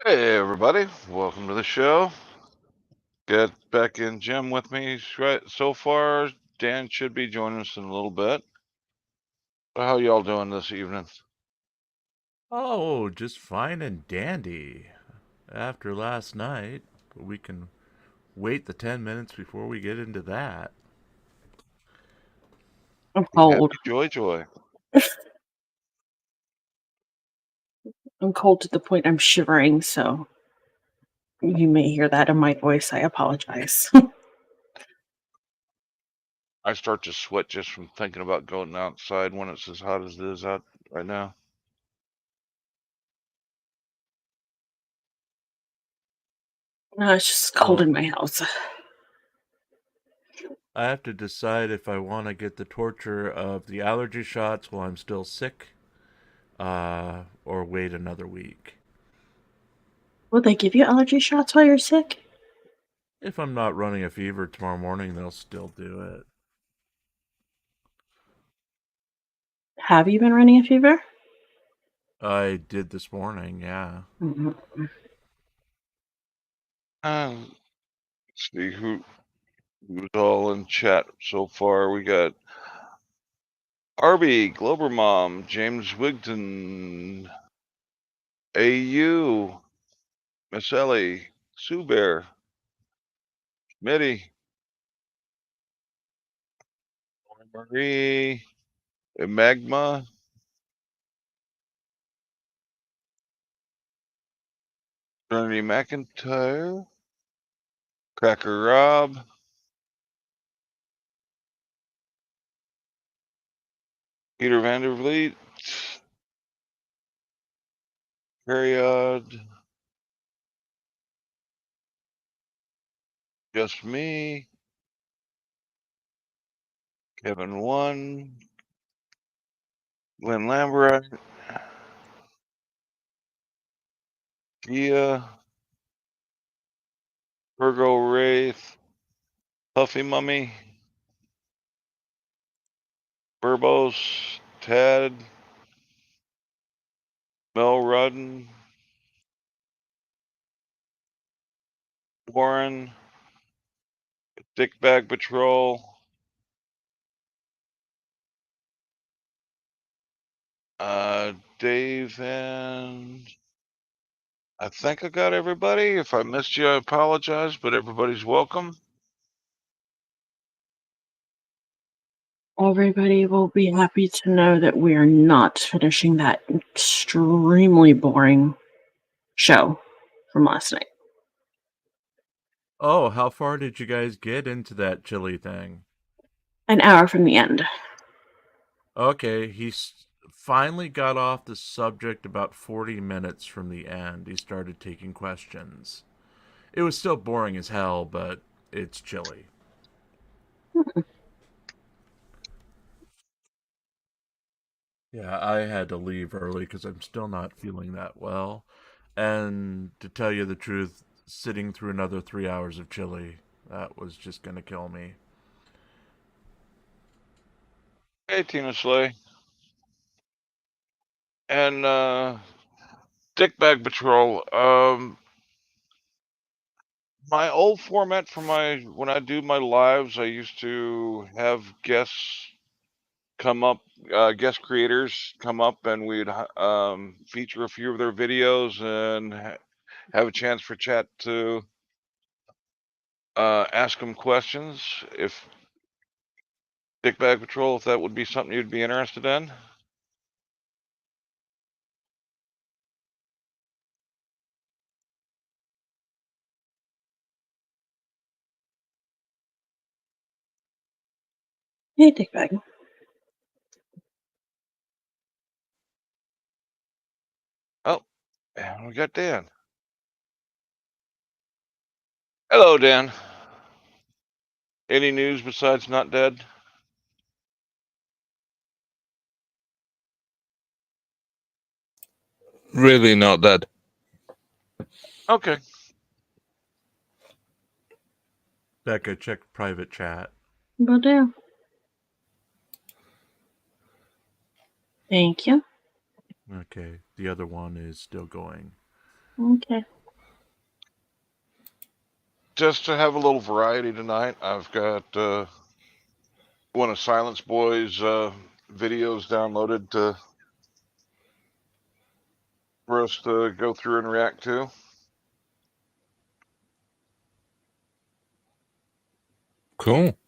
Hey everybody, welcome to the show. Got back in Jim with me right so far. Dan should be joining us in a little bit. How y'all doing this evening? Oh, just fine and dandy. After last night, we can wait the 10 minutes before we get into that. I'm cold. Happy joy. I'm cold to the point I'm shivering, so you may hear that in my voice. I apologize. I start to sweat just from thinking about going outside when it's as hot as it is out right now. No, it's just cold in my house. I have to decide if I want to get the torture of the allergy shots while I'm still sick, or wait another week. Will they give you allergy shots while you're sick? If I'm not running a fever tomorrow morning, they'll still do it. Have you been running a fever? I did this morning, yeah. Mm-hmm. Let's see who's all in chat so far. We got Arby, Glober Mom, James Wigton, AU, Miss Ellie, Sue Bear, Smitty, Marie, Magma, Trinity McIntyre, Cracker Rob, Peter Vandervliet, Period, Just Me, Kevin One, Glenn Lambert, Gia, Virgo Wraith, Puffy Mummy, Burbos, Ted, Mel Rudden, Warren, Dickbag Patrol, Dave, and I think I got everybody. If I missed you, I apologize, but everybody's welcome. Everybody will be happy to know that we are not finishing that extremely boring show from last night. Oh, how far did you guys get into that chili thing? An hour from the end. Okay, finally got off the subject about 40 minutes from the end. He started taking questions. It was still boring as hell, but it's chilly. Yeah, I had to leave early because I'm still not feeling that well. And to tell you the truth, sitting through another 3 hours of chili, that was just going to kill me. Hey, Tina Slay. And Dickbag Patrol. My old format for when I do my lives, I used to have guests come up, guest creators come up, and we'd feature a few of their videos and have a chance for chat to ask them questions. If Dickbag Patrol, if that would be something you'd be interested in. Hey, Dickbag. Oh, and we got Dan. Hello, Dan. Any news besides not dead? Really not dead. Okay. Becca, check private chat. Will do. Thank you. Okay, the other one is still going. Okay. Just to have a little variety tonight, I've got one of Silence Boy's videos downloaded for us to go through and react to. Cool.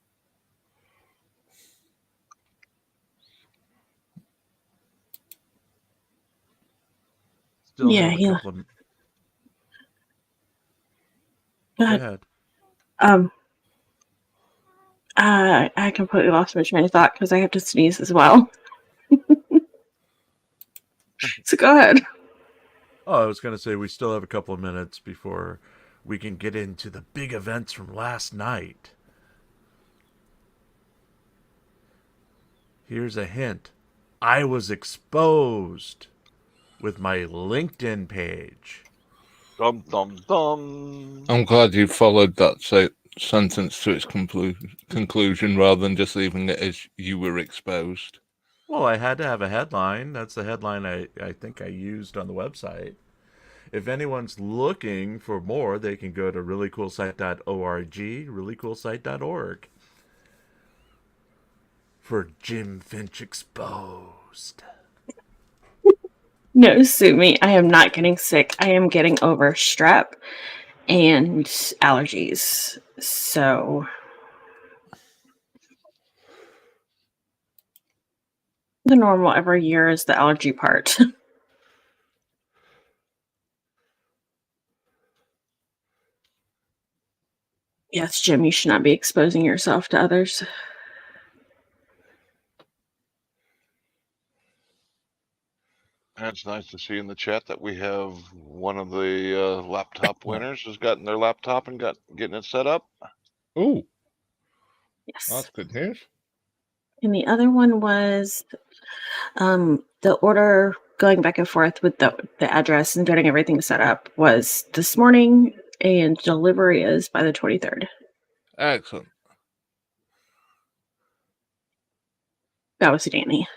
Still Yeah, have a yeah. couple of. Go Go ahead. ahead. I completely lost my train of thought because I have to sneeze as well. So go ahead. Oh, I was going to say we still have a couple of minutes before we can get into the big events from last night. Here's a hint. I was exposed with my LinkedIn page. Dum dum dum. I'm glad you followed that sentence to its conclusion rather than just leaving it as you were exposed. Well, I had to have a headline. That's the headline I think I used on the website. If anyone's looking for more, they can go to reallycoolsite.org, reallycoolsite.org for Jim Finch Exposed. No, sue me. I am not getting sick. I am getting over strep and allergies. So the normal every year is the allergy part. Yes, Jim, you should not be exposing yourself to others. And it's nice to see in the chat that we have one of the laptop winners has gotten their laptop and getting it set up. Oh, Yes. that's good news. And the other one was the order going back and forth with the address and getting everything set up was this morning, and delivery is by the 23rd. Excellent. That was Danny.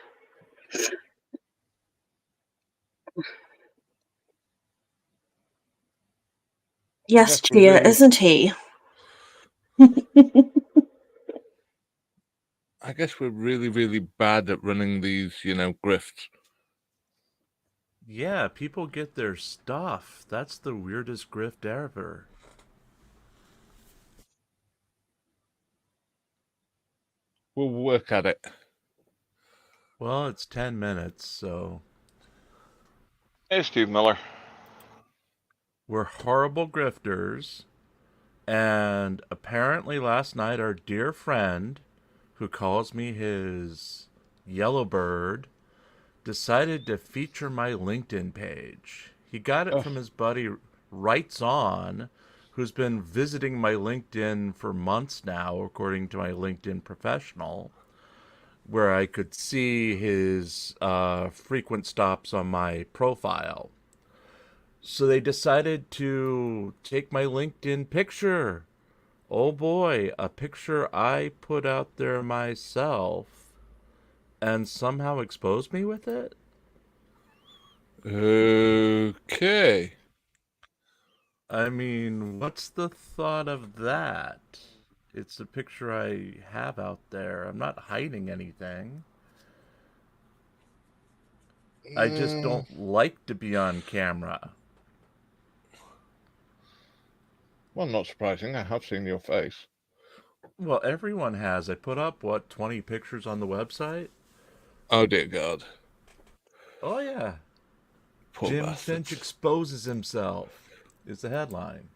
Yes, Chia, isn't he? I guess we're really, really bad at running these, grifts. Yeah, people get their stuff. That's the weirdest grift ever. We'll work at it. Well, it's 10 minutes, so Hey, Steve Miller. we're horrible grifters. And apparently last night, our dear friend, who calls me his yellow bird, decided to feature my LinkedIn page. He got it from his buddy Writes On, who's been visiting my LinkedIn for months now, according to my LinkedIn professional, where I could see his frequent stops on my profile. So they decided to take my LinkedIn picture. Oh boy, a picture I put out there myself and somehow expose me with it? Okay. I mean, what's the thought of that? It's a picture I have out there. I'm not hiding anything. I just don't like to be on camera. Well, not surprising. I have seen your face. Well, everyone has. I put up, 20 pictures on the website? Oh, dear God. Oh, yeah. Poor Jim bastards. Finch exposes himself is the headline.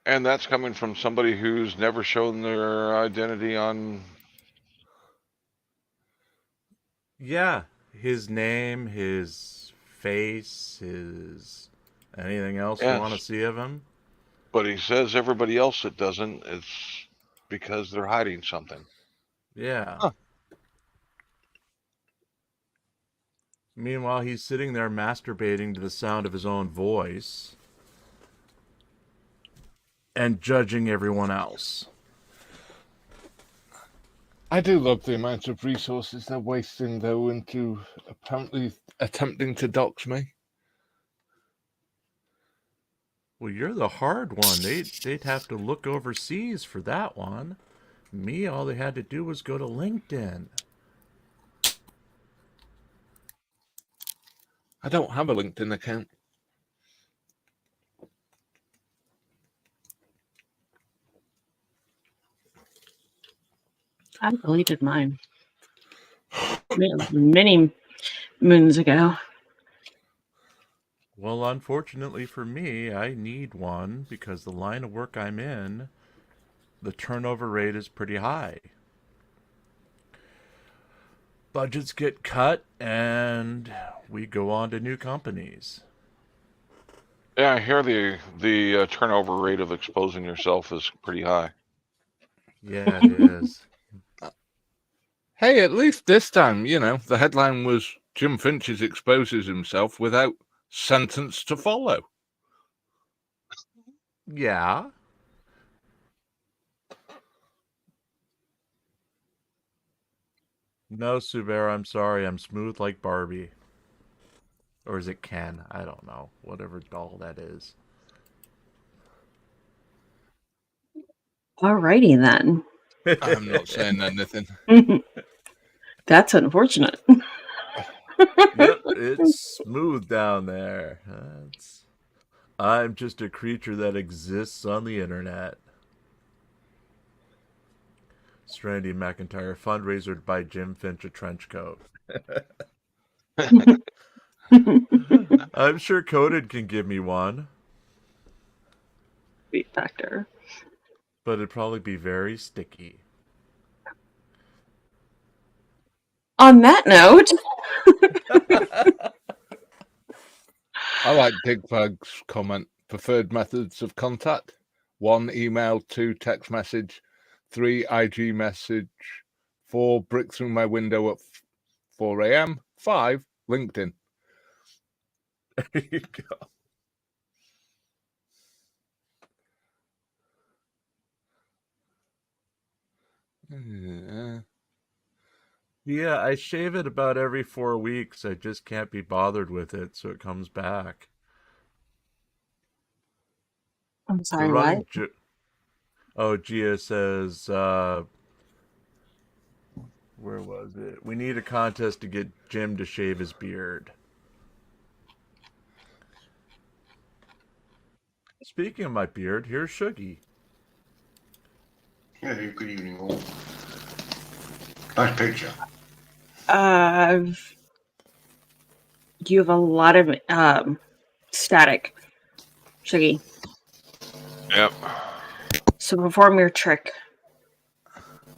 And that's coming from somebody who's never shown their identity on. Yeah, his name, his face, his anything else you want to Yes, see of him. but he says everybody else that doesn't, it's because they're hiding something. Yeah. Huh. Meanwhile, he's sitting there masturbating to the sound of his own voice and judging everyone else. I do love the amount of resources they're wasting, though, into apparently attempting to dox me. Well, you're the hard one. They'd have to look overseas for that one. Me, all they had to do was go to LinkedIn. I don't have a LinkedIn account. I deleted mine many moons ago. Well, unfortunately for me, I need one because the line of work I'm in, the turnover rate is pretty high. Budgets get cut and we go on to new companies. Yeah, I hear the turnover rate of exposing yourself is pretty high. Yeah, it is. Hey, at least this time, the headline was Jim Finches exposes himself without sentence to follow. Yeah. No, Subaru, I'm sorry. I'm smooth like Barbie. Or is it Ken? I don't know. Whatever doll that is. Alrighty then. I'm not saying anything. That's unfortunate. Yep, it's smooth down there. I'm just a creature that exists on the internet. Strandy McIntyre fundraiser to buy Jim Finch a trench coat. I'm sure Coded can give me one, Sweet factor. but it'd probably be very sticky. On that note, I like Digfag's comment. Preferred methods of contact: 1, email; 2, text message; 3, IG message; 4, brick through my window at 4 a.m; 5, LinkedIn. There you go. Yeah, I shave it about every 4 weeks. I just can't be bothered with it, so it comes back. I'm The sorry, what? running Oh, Gia says, where was it? We need a contest to get Jim to shave his beard. Speaking of my beard, here's Shuggy. Hey, good evening, all. Nice picture. You have a lot of static, Shiggy. Yep. So perform your trick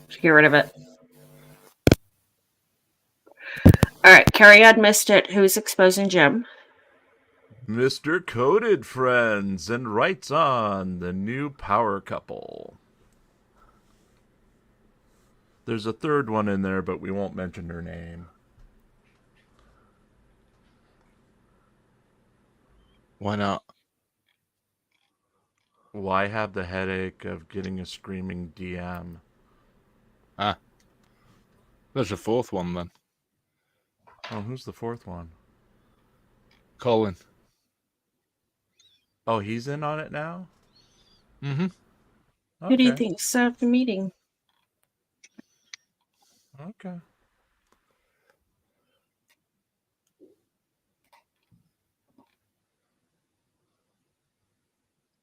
to get rid of it. All right, Carrie missed it. Who's exposing Jim? Mr. Coded Friends and writes on the new power couple. There's a third one in there, but we won't mention her name. Why not? Why have the headache of getting a screaming DM? There's a fourth one then. Oh, who's the fourth one? Colin. Oh, he's in on it now? Mm-hmm. Okay. Who do you think set up the meeting? Okay.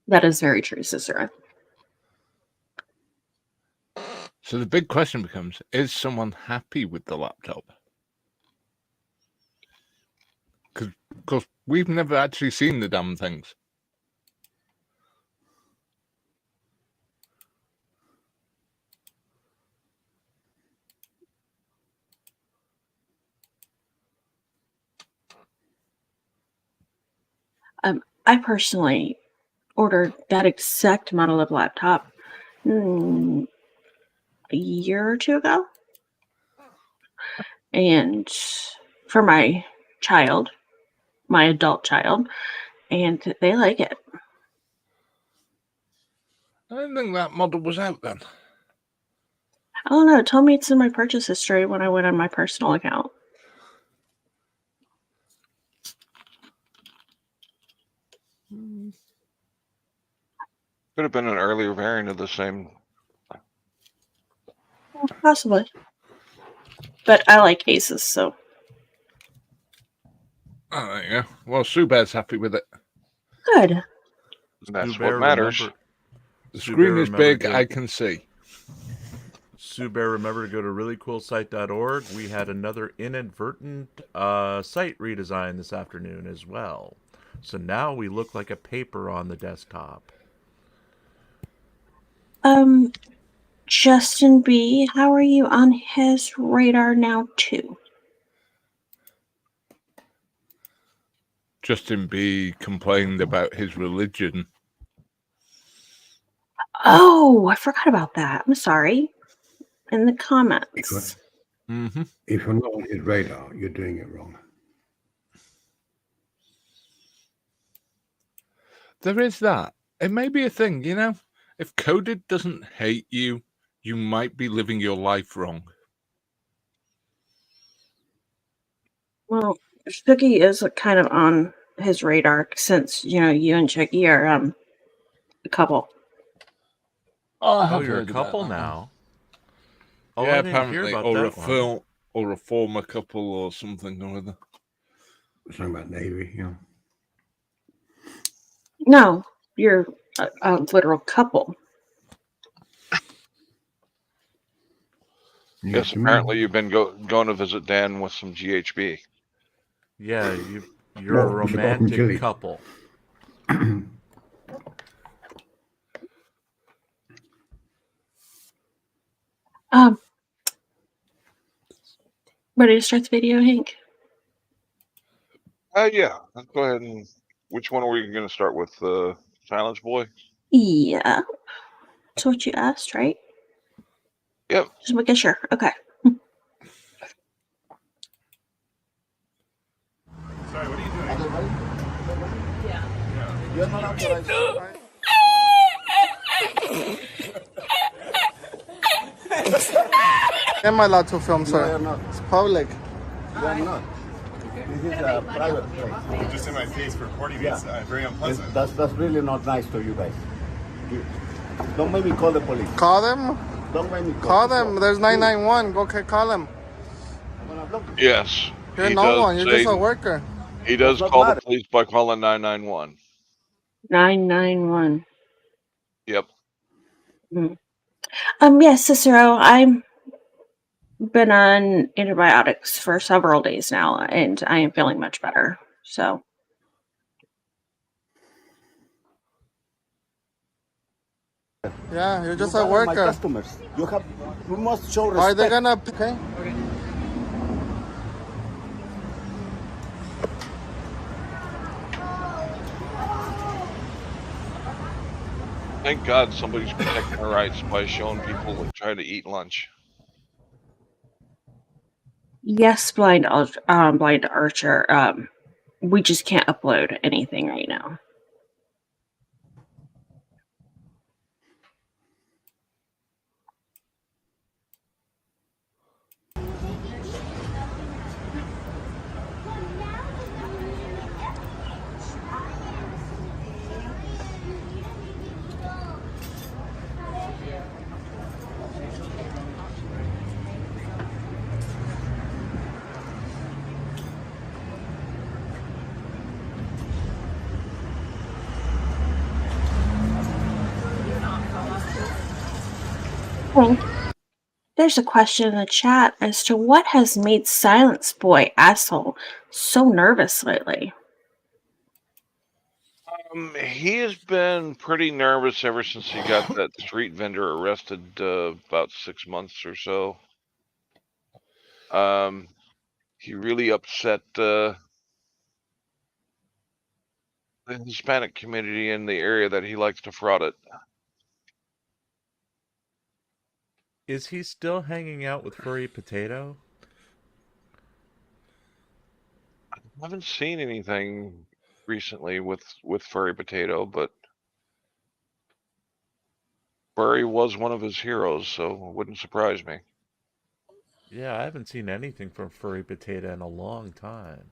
That is very true, Cicero. So the big question becomes, is someone happy with the laptop? Because we've never actually seen the damn things. I personally ordered that exact model of laptop a year or two ago. And for my child, my adult child, and they like it. I didn't think that model was out then. I don't know. It told me it's in my purchase history when I went on my personal account. Could have been an earlier variant of the same. Well, possibly. But I like aces, so. Oh, there you go. Well, Sue Bear's happy with it. Good. That's Sue Bear, what matters. remember, The Sue screen Bear, is remember big, to go- I can see. Sue Bear, remember to go to reallycoolsite.org. We had another inadvertent site redesign this afternoon as well. So now we look like a paper on the desktop. Justin B., how are you on his radar now, too? Justin B complained about his religion. Oh, I forgot about that. I'm sorry. In the comments. Mm-hmm. If you're not on his radar, you're doing it wrong. There is that. It may be a thing, you know? If Coded doesn't hate you, you might be living your life wrong. Well, Shuggy is kind of on his radar since, you and Chucky are a couple. Oh, you're a couple now. Oh, yeah, I didn't apparently, hear about or that one. or a former couple, or something or other. Something about Navy, yeah. No, you're a literal couple. Yes, apparently you've been going to visit Dan with some GHB. Yeah, you're a romantic couple. Ready to start the video, Hank? Yeah. Let's go ahead and. Which one are we going to start with? Silence Boy? Yeah. That's what you asked, right? Yep. Just making sure. Okay. Sorry, what are you doing? Yeah. You're not authorized. Am I allowed to film, sir? No, you're not. It's public. You're not. This is a private place. You're just in my face recording me. It's very unpleasant. That's really not nice to you guys. Don't make me call the police. Call them. Don't make me Call them. There's 991. Go call them. Yes. You're no one. You're just a worker. He does call the police by calling 991. 991. Yep. Yes, Cicero, I'm been on antibiotics for several days now, and I am feeling much better. So. Yeah, you're just a worker. My customers. You must show respect. Are they gonna pay? Okay. Thank God somebody's protecting our rights by showing people that try to eat lunch. Yes, blind Archer. We just can't upload anything right now. There's a question in the chat as to what has made Silence Boy Asshole so nervous lately. He has been pretty nervous ever since he got that street vendor arrested about 6 months or so. He really upset the Hispanic community in the area that he likes to fraud it. Is he still hanging out with Furry Potato? I haven't seen anything recently with Furry Potato, but Furry was one of his heroes, so it wouldn't surprise me. Yeah, I haven't seen anything from Furry Potato in a long time.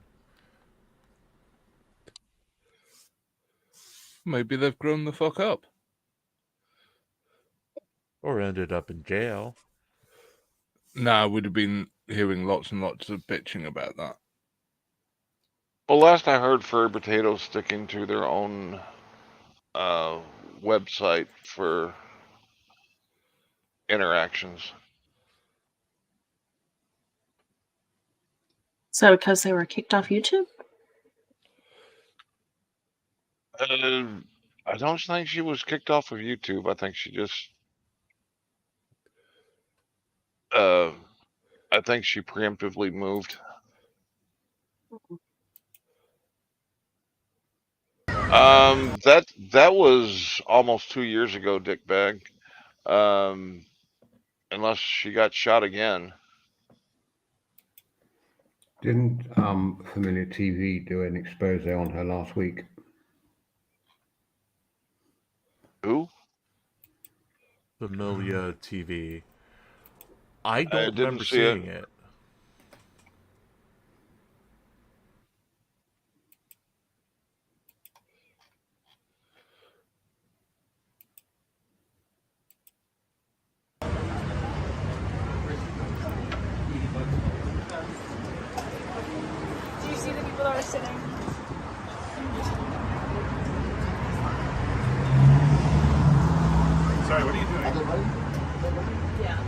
Maybe they've grown the fuck up. Or ended up in jail. Nah, I would have been hearing lots and lots of bitching about that. Well, last I heard, Furry Potato's sticking to their own website for interactions. So because they were kicked off YouTube? I don't think she was kicked off of YouTube. I think she just I think she preemptively moved. That was almost 2 years ago, Dickbag. Unless she got shot again. Didn't Familiar TV do an expose on her last week? Who? Familia TV. I don't didn't remember see it. seeing it. Do you see the people that are sitting? Sorry, what are you doing? Yeah.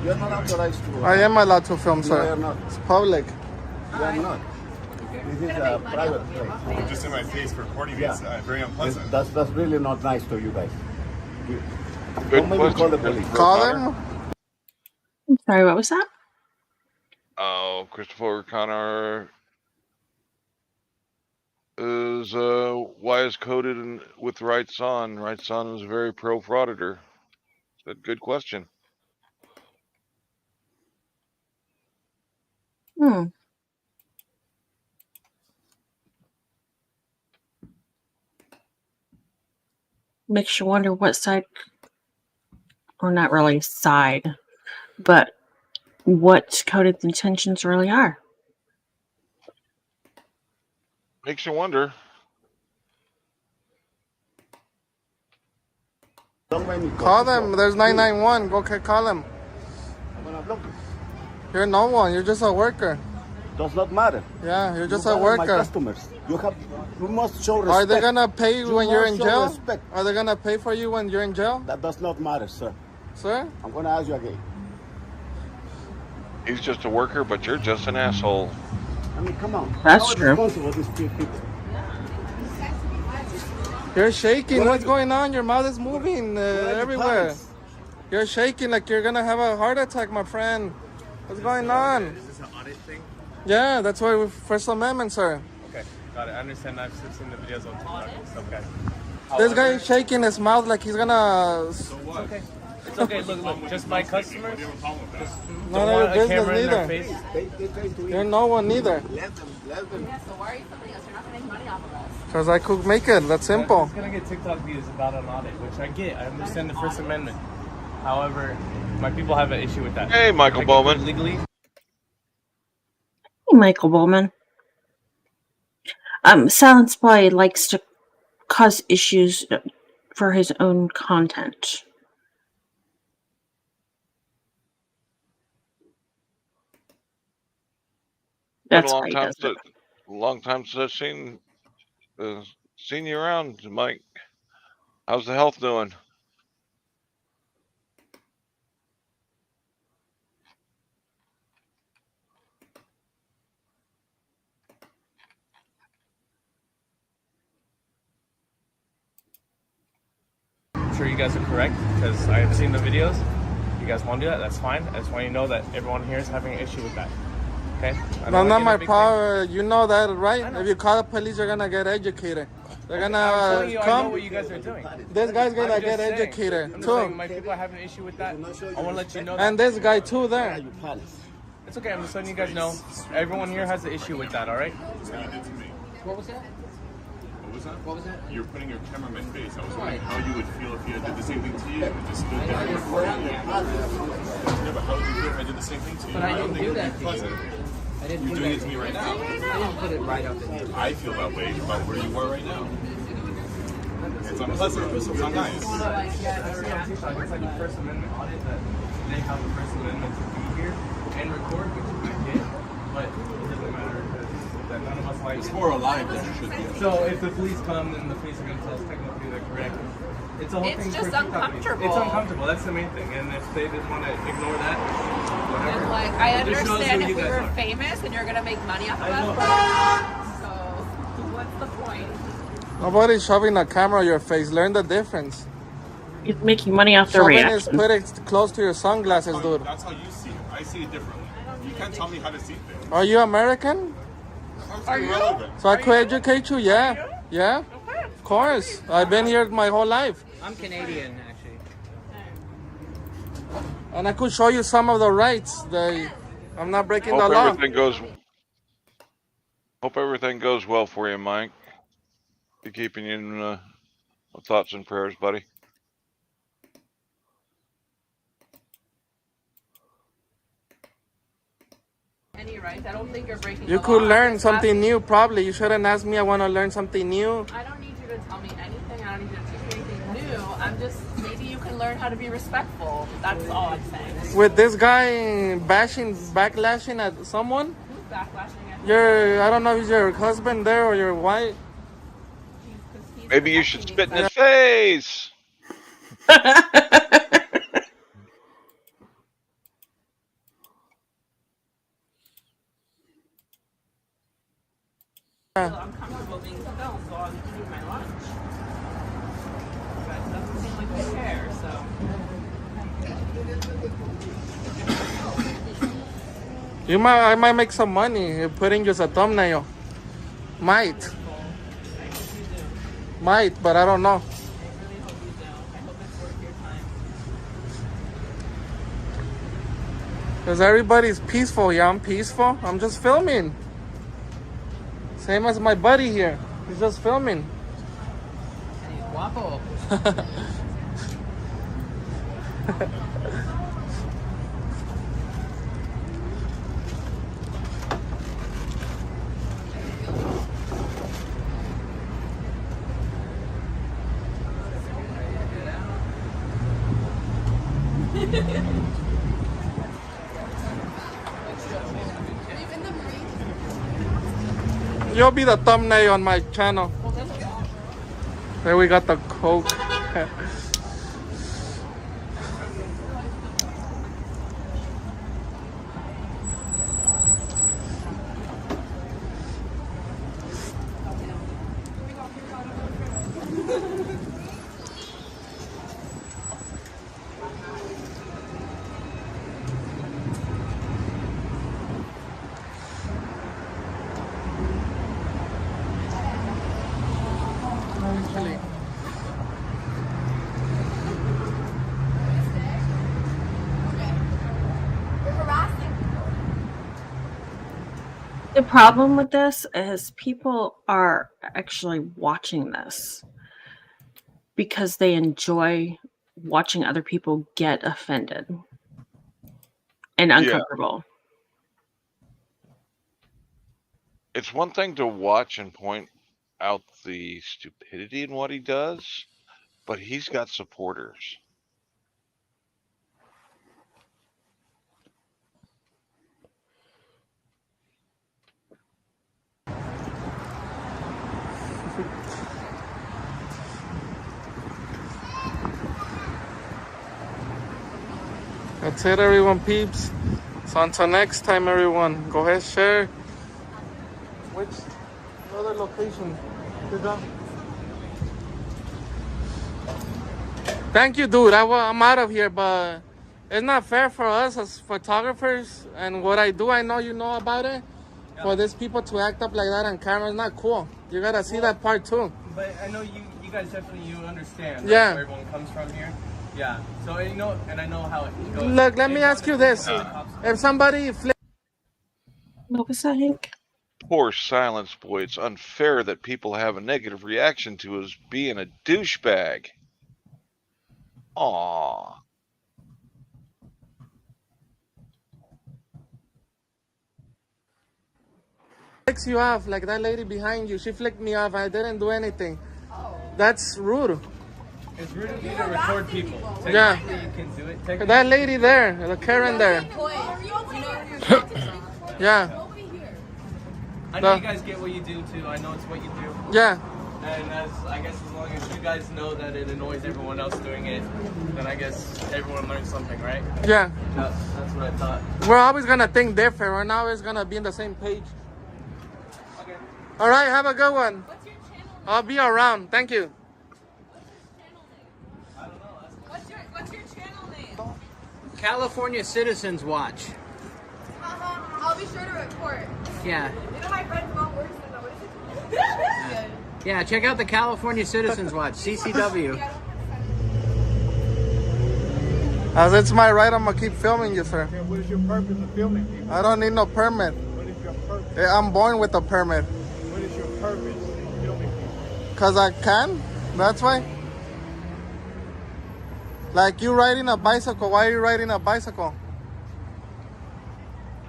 You're not authorized to. I am allowed to film, No, sir. you're not. It's public. You are not. This is a private place. You're just in my face for recording me. It's very unpleasant. That's really not nice to you guys. Good Don't maybe call the question. police. Call O'Connor? him. I'm sorry, what was that? Oh, Christopher O'Connor is why is coded with rights on. Rights on is a very pro frauditor. That's a good question. Makes you wonder what side, or not really side, but what coded intentions really are. Makes you wonder. Don't mind me. Call them. There's 991. Go call them. I'm gonna block you. You're no one. You're just a worker. Does not matter. Yeah, you're just You a are my worker. customers. You must show respect. Are they gonna pay you when you're in must show jail? respect. Are they gonna pay for you when you're in jail, That does not matter, sir. sir? I'm gonna ask you again. He's just a worker, but you're just an asshole. I mean, come on. That's How true. responsible these people. You're shaking. What are What's you- going on? Your mouth is moving What are the everywhere. parents? You're shaking like you're gonna have a heart attack, my friend. What's going on? Is this an audit thing? Yeah, that's why we're First Amendment, sir. Okay, got it. I understand. I've seen the videos on TikTok and stuff, guys. This guy is shaking his mouth like he's gonna. So what? Okay. It's okay. Look. Just my customers. We have a problem with that. None Don't of your want a camera business in their neither. face. They try to You're no one neither. Let them. So why are you filming us? You're not going to make money off of us. Cause I could make it. That's simple. It's gonna get TikTok views about an audit, which I get. I understand the First Amendment. However, my people have an issue with that. Hey, Michael I can do it Bowman. legally. Hey, Michael Bowman. Silence Boy likes to cause issues for his own content. Been That's why he does it. long time since I've seen you around, Mike. How's the health doing? I'm sure you guys are correct because I have seen the videos. You guys want to do that? That's fine. I just want you to know that everyone here is having an issue with that. Okay? I don't No, wanna not get my a big power. You know that, I right? know. If you call the police, you're gonna get educated. They're thing. gonna I'm telling you, I know come. what you guys are doing. This guy's gonna I'm get just saying. educated I'm just saying, too, my people are having an issue with that. I want to let you know that. and this guy too Where are there. you palace? It's okay. I'm just letting you guys know. Everyone here has an issue with that. All right? What you did to me. What was that? What was that? What was that? You're putting your camera in my face. I was wondering how you would feel if you did the same thing to you. Just stood there and recorded you. Yeah, but how would you feel if I did the same thing to you? But I don't didn't think do it would that be to you. pleasant. I didn't You're do doing that it to me right now. I didn't put it right up in there. I feel that way about where you are right now. It's unpleasant. It's not nice. It's like a First Amendment audit that they have the First Amendment to be here and record, which I get, but it doesn't matter because none of us like. It's more alive than it should be. So if the police come, then the police are going to tell us technically they're correct. It's a whole thing. It's just uncomfortable. It's uncomfortable. That's the main thing. And if they didn't want to ignore that, whatever. And like, I It just shows understand who if you we guys were are. famous and you're gonna make money off of I know. us. So what's the point? Nobody's shoving a camera on your face. Learn the difference. You're making money off their Shoving is reaction. put it close to your sunglasses, dude. That's how you see it. I see it differently. You can't tell me how to see things. Are you American? That's irrelevant. So I could educate you, yeah. Yeah? Of course. I've been here my whole life. I'm Canadian, actually. And I could show you some of the rights. I'm not breaking the Hope law. everything goes well for you, Mike. Be keeping you in my thoughts and prayers, buddy. Any rights? I don't think you're breaking You the could law. learn I'm just something asking- new, probably. You shouldn't ask me. I want to learn something new. I don't need you to tell me anything. I don't need you to teach me anything new. I'm just, maybe you can learn how to be respectful. That's all I'm saying. With this guy backlashing at someone, Who's backlashing at I don't know if it's your husband there or your wife. Maybe you should spit in his face. I'm comfortable being filmed, so I'll eat my lunch. But it doesn't seem like they care, so. I might make some money putting you as a thumbnail. Might, but I don't know. Because everybody's peaceful. Yeah, I'm peaceful. I'm just filming. Same as my buddy here. He's just filming. Guapo. You'll be the thumbnail on my channel. There we got the Coke. The problem with this is people are actually watching this because they enjoy watching other people get offended and uncomfortable. It's one thing to watch and point out the stupidity in what he does, but he's got supporters. That's it, everyone, peeps. So until next time, everyone, go ahead, share. Which other location? Good job. Thank you, dude. I'm out of here, but it's not fair for us as photographers and what I do. I know you know about it. Yeah. For these people to act up like that on camera is not cool. You gotta see that part too. But I know you guys definitely understand yeah. where everyone comes from here. Yeah. So and I know how it goes. Look, let me ask you this: if somebody What was that, Hank? Poor Silence Boy. It's unfair that people have a negative reaction to his being a douchebag. Aww. flicks you off, like that lady behind you, she flicked me off. I didn't do anything. That's rude. It's rude of you to record people. Yeah. Technically, you can do it. That lady there, the Karen there. Yeah. I know you guys get what you do too. I know it's what you do. Yeah. And I guess as long as you guys know that it annoys everyone else doing it, then I guess everyone learns something, right? Yeah. That's what I thought. We're always gonna think different. We're not always gonna be in the same page. Okay. All right, have a good one. What's your channel name? I'll be around. Thank you. What's your channel name? California Citizens Watch. I'll be sure to report. Yeah. You know my friend's mom works in the what is it? Yeah, check out the California Citizens Watch, CCW. As it's my right, I'm gonna keep filming you, sir. What is your purpose of filming people? I don't need no permit. What is your purpose? Yeah, I'm born with a permit. What is your purpose of filming people? Cause I can. That's why. Like you riding a bicycle. Why are you riding a bicycle?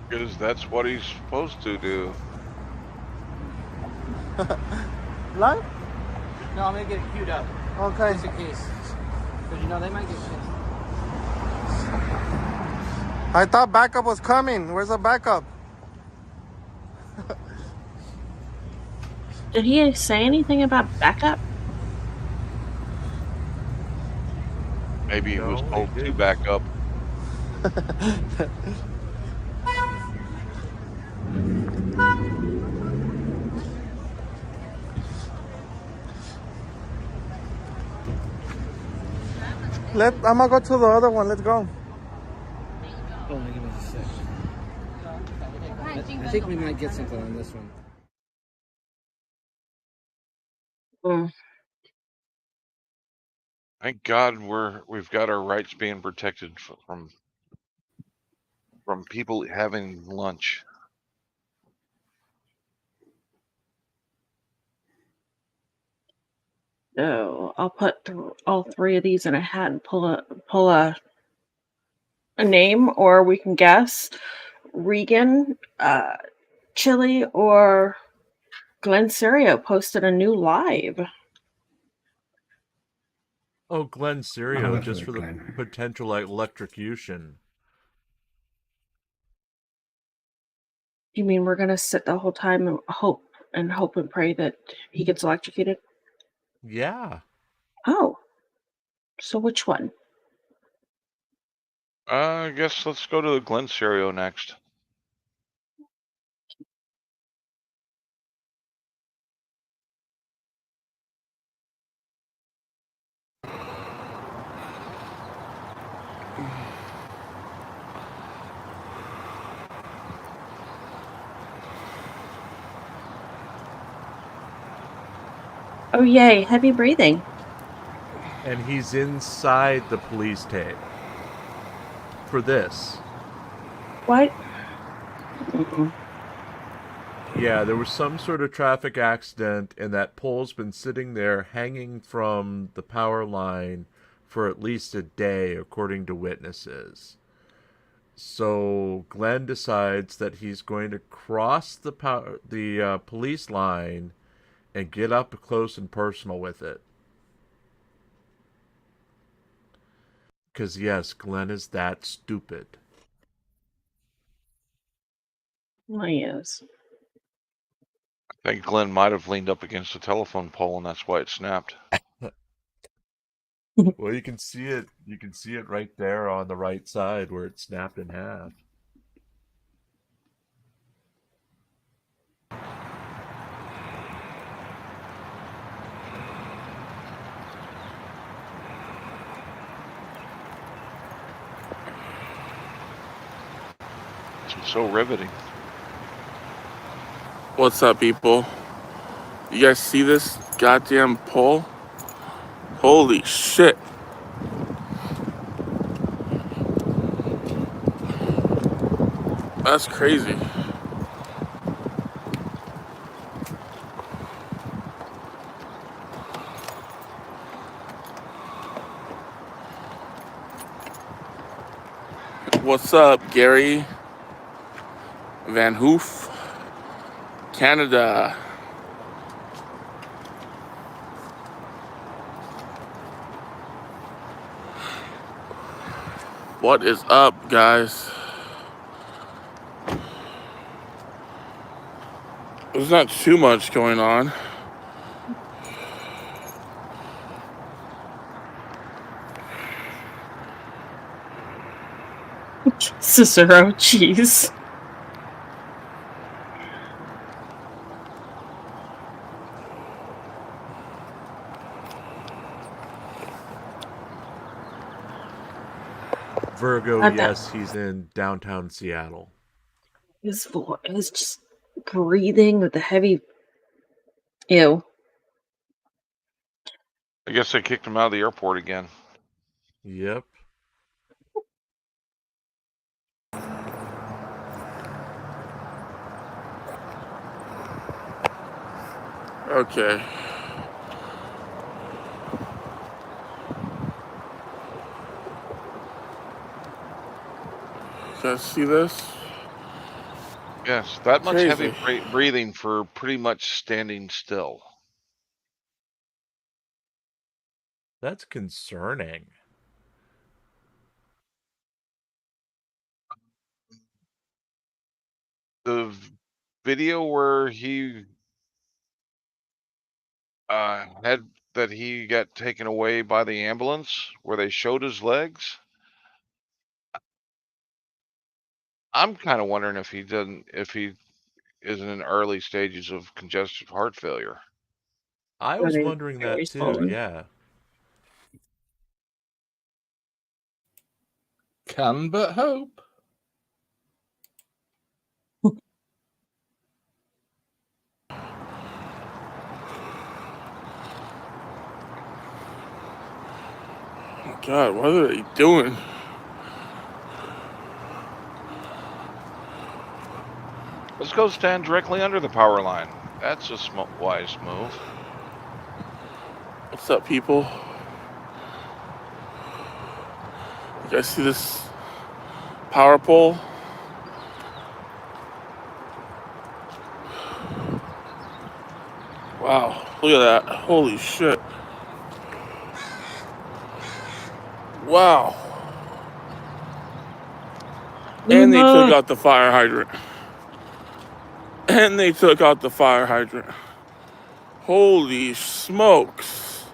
Because that's what he's supposed to do. Live? No, I'm gonna get it queued up. Okay. Just in case. Because you know, they might get pissed. I thought backup was coming. Where's the backup? Did he say anything about backup? Maybe he was No, he told to didn't. back up. I'm gonna go to the other one. Let's go. Hold on, give me a sec. I think we might get something on this one. Mm. Thank God we've got our rights being protected from people having lunch. So I'll put all three of these in a hat and pull a name, or we can guess Regan, Chili, or Glenn Serio posted a new live. Oh, Glenn Serio, that's just right, for the Glenn. potential electrocution. You mean we're gonna sit the whole time and hope and pray that he gets electrocuted? Yeah. Oh, so which one? I guess let's go to the Glen Serio next. Oh yay, heavy breathing. And he's inside the police tape. For this. What? Mm-mm. Yeah, there was some sort of traffic accident, and that pole's been sitting there hanging from the power line for at least a day, according to witnesses. So Glenn decides that he's going to cross the police line and get up close and personal with it. Because, yes, Glenn is that stupid. Oh, yes. I think Glenn might have leaned up against the telephone pole, and that's why it snapped. Well, you can see it. You can see it right there on the right side where it snapped in half. It's so riveting. What's up, people? You guys see this goddamn pole? Holy shit. That's crazy. What's up, Gary? Van Hoof, Canada. What is up, guys? There's not too much going on. Cicero, jeez. Virgo, yes, he's in downtown Seattle. His voice is just breathing with the heavy. Ew. I guess they kicked him out of the airport again. Yep. Okay. You guys see this? Yes, that much Crazy. heavy breathing for pretty much standing still. That's concerning. The video where he had that he got taken away by the ambulance, where they showed his legs. I'm kind of wondering if he is in early stages of congestive heart failure. I was wondering that too, yeah. Can but hope. God, what are they doing? Let's go stand directly under the power line. That's a wise move. What's up, people? You guys see this power pole? Wow, look at that. Holy shit. Wow. And they took out the fire hydrant. And they took out the fire hydrant. Holy smokes.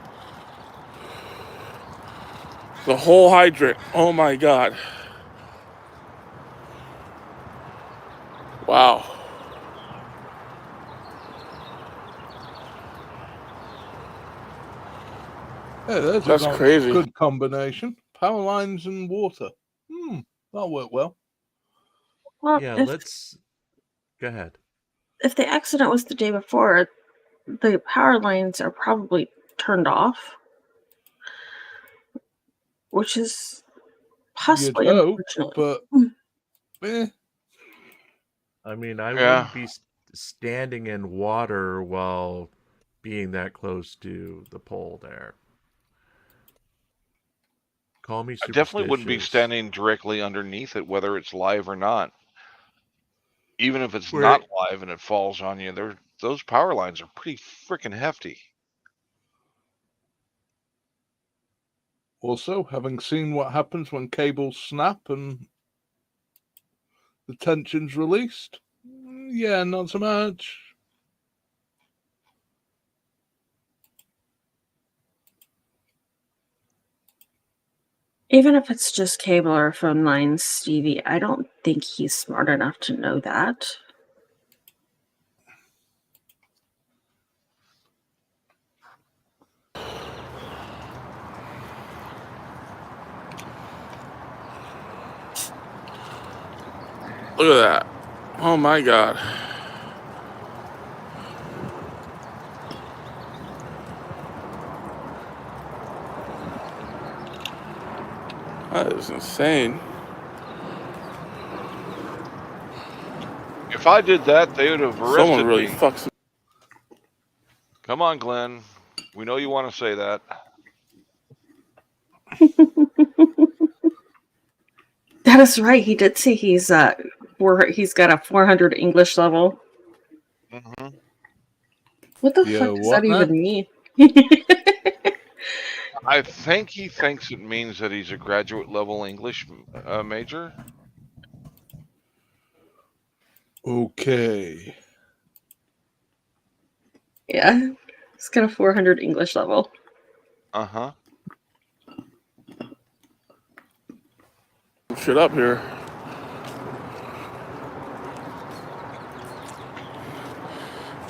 The whole hydrant. Oh my God. Wow. Yeah, That's crazy. Good combination. Power lines and water. That'll work well. Well, Yeah, go ahead. If the accident was the day before, the power lines are probably turned off, which is possibly You'd hope, unfortunate. but I mean, I wouldn't be standing in water while being that close to the pole there. Call me I superstitious. definitely wouldn't be standing directly underneath it, whether it's live or not. Even if it's not live and it falls on you, those power lines are pretty freaking hefty. Also, having seen what happens when cables snap and the tension's released, yeah, not so much. Even if it's just cable or phone lines, Stevie, I don't think he's smart enough to know that. Look at that. Oh my God. That is insane. If I did that, they would have arrested Someone really me. fucks. Come on, Glenn. We know you want to say that. That is right. He did say he's got a 400 English level. What the fuck does that even mean? I think he thinks it means that he's a graduate level English major. Okay. Yeah. He's got a 400 English level. Uh-huh. Shit up here.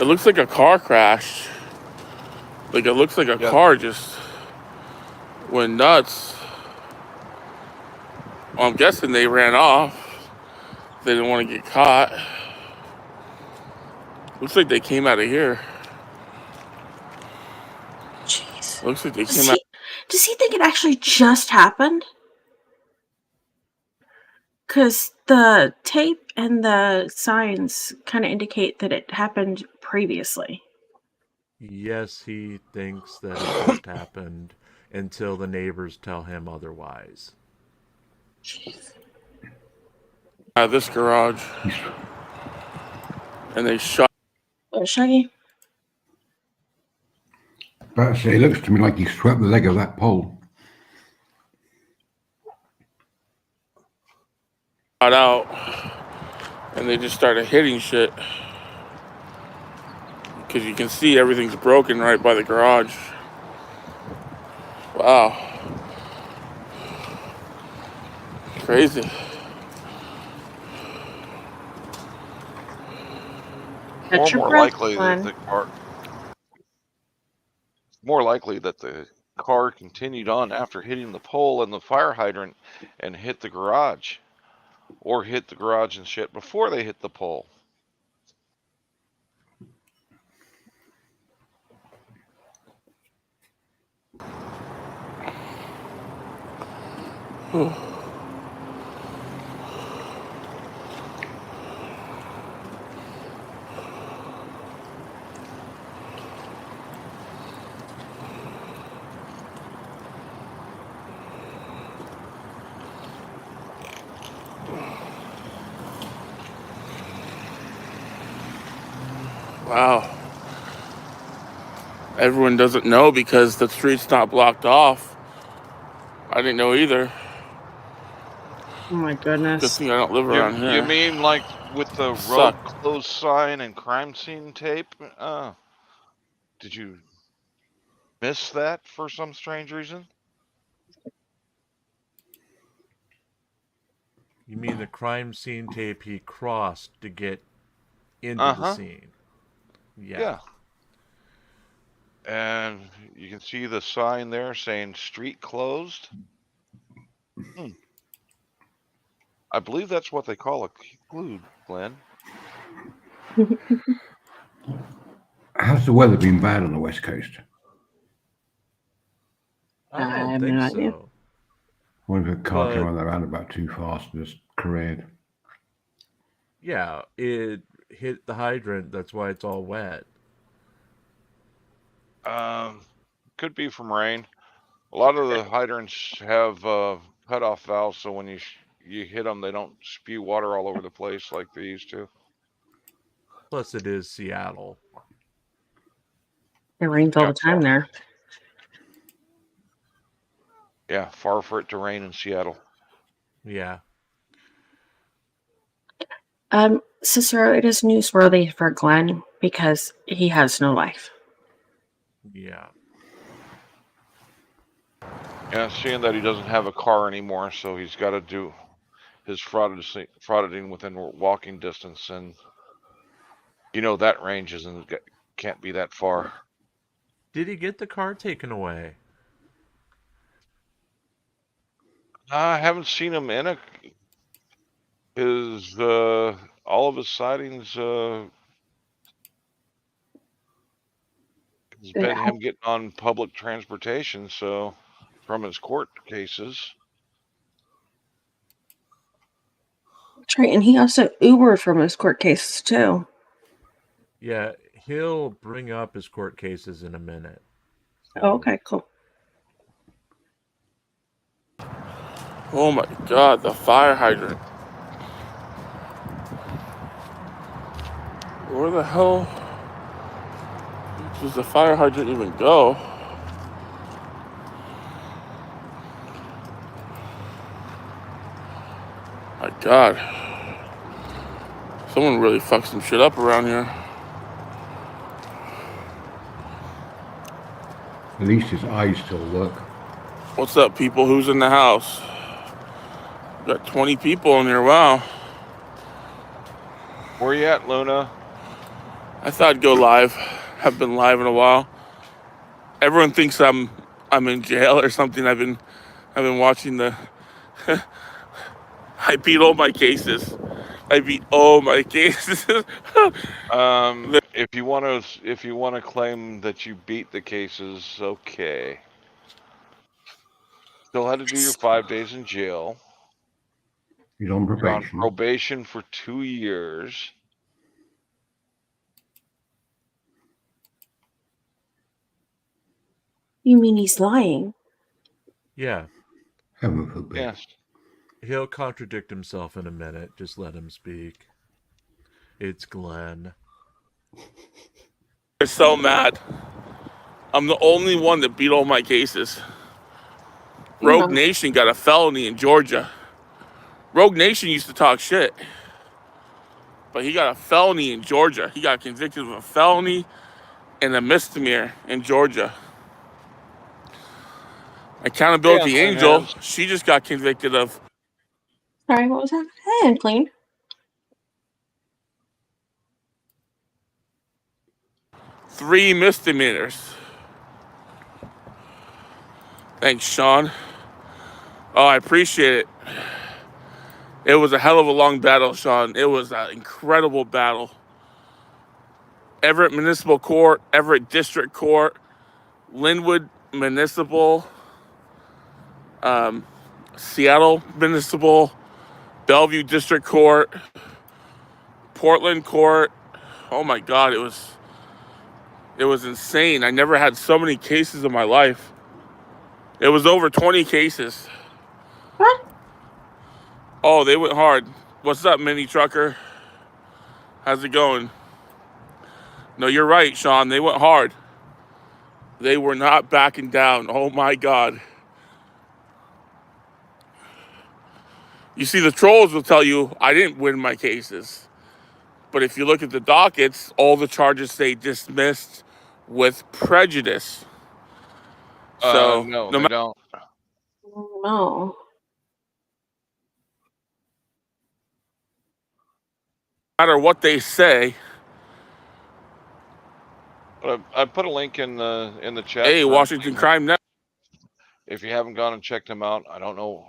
It looks like a car crashed. Like it looks like a car just went nuts. Well, I'm guessing they ran off. They didn't want to get caught. Looks like they came out of here. Jeez. Looks like they came out. Does he think it actually just happened? Because the tape and the signs kind of indicate that it happened previously. Yes, he thinks that it just happened until the neighbors tell him otherwise. This garage. And they shot. Oh, Shaggy? But it looks to me like he swept the leg of that pole. Got out. And they just started hitting shit. Because you can see everything's broken right by the garage. Wow. Crazy. More likely that the car continued on after hitting the pole and the fire hydrant and hit the garage, or hit the garage and shit before they hit the pole. Wow. Everyone doesn't know because the street's not blocked off. I didn't know either. Oh my goodness. Good thing I don't live around here. You mean like with the road closed sign and crime scene tape? Did you miss that for some strange reason? You mean the crime scene tape he crossed to get into the scene? Yeah. And you can see the sign there saying street closed. I believe that's what they call a clue, Glenn. Has the weather been bad on the West Coast? I don't think so. I wonder if a car came on the roundabout too fast and just careered. Yeah, it hit the hydrant. That's why it's all wet. Could be from rain. A lot of the hydrants have cutoff valves, so when you hit them, they don't spew water all over the place like they used to. Plus, it is Seattle. It rains all the time there. Yeah, far for it to rain in Seattle. Yeah. Cicero, it is newsworthy for Glenn because he has no life. Yeah. Yeah, seeing that he doesn't have a car anymore, so he's got to do his frauditing within walking distance, and you know that range can't be that far. Did he get the car taken away? I haven't seen him in all of his sightings has been him getting on public transportation, so from his court cases. That's right, and he also Ubered from his court cases too. Yeah, he'll bring up his court cases in a minute. So. Oh, okay, cool. Oh my God, the fire hydrant. Where the hell does the fire hydrant even go? God. Someone really fucked some shit up around here. At least his eyes still work. What's up, people? Who's in the house? Got 20 people in here. Wow. Where you at, Luna? I thought I'd go live. Haven't been live in a while. Everyone thinks I'm in jail or something. I've been watching the. I beat all my cases. If you want to claim that you beat the cases, okay. Still had to do your 5 days in jail. He's on You're on probation. probation for 2 years. You mean he's lying? Yeah. Heaven forbid. Yes. He'll contradict himself in a minute. Just let him speak. It's Glenn. They're so mad. I'm the only one that beat all my cases. Rogue Nation got a felony in Georgia. Rogue Nation used to talk shit. But he got a felony in Georgia. He got convicted of a felony and a misdemeanor in Georgia. Accountability Yeah, Angel, she just got convicted of. Sorry, what was that? Hey, I'm clean. Three misdemeanors. Thanks, Sean. Oh, I appreciate it. It was a hell of a long battle, Sean. It was an incredible battle. Everett Municipal Court, Everett District Court, Linwood Municipal, Seattle Municipal, Bellevue District Court, Portland Court. Oh my God, it was insane. I never had so many cases in my life. It was over 20 cases. What? Oh, they went hard. What's up, mini trucker? How's it going? No, you're right, Sean. They went hard. They were not backing down. Oh my God. You see, the trolls will tell you I didn't win my cases. But if you look at the dockets, all the charges say dismissed with prejudice. So no, they don't. No. No matter what they say. I put a link in the chat. Hey, Washington Crime Net. If you haven't gone and checked them out, I don't know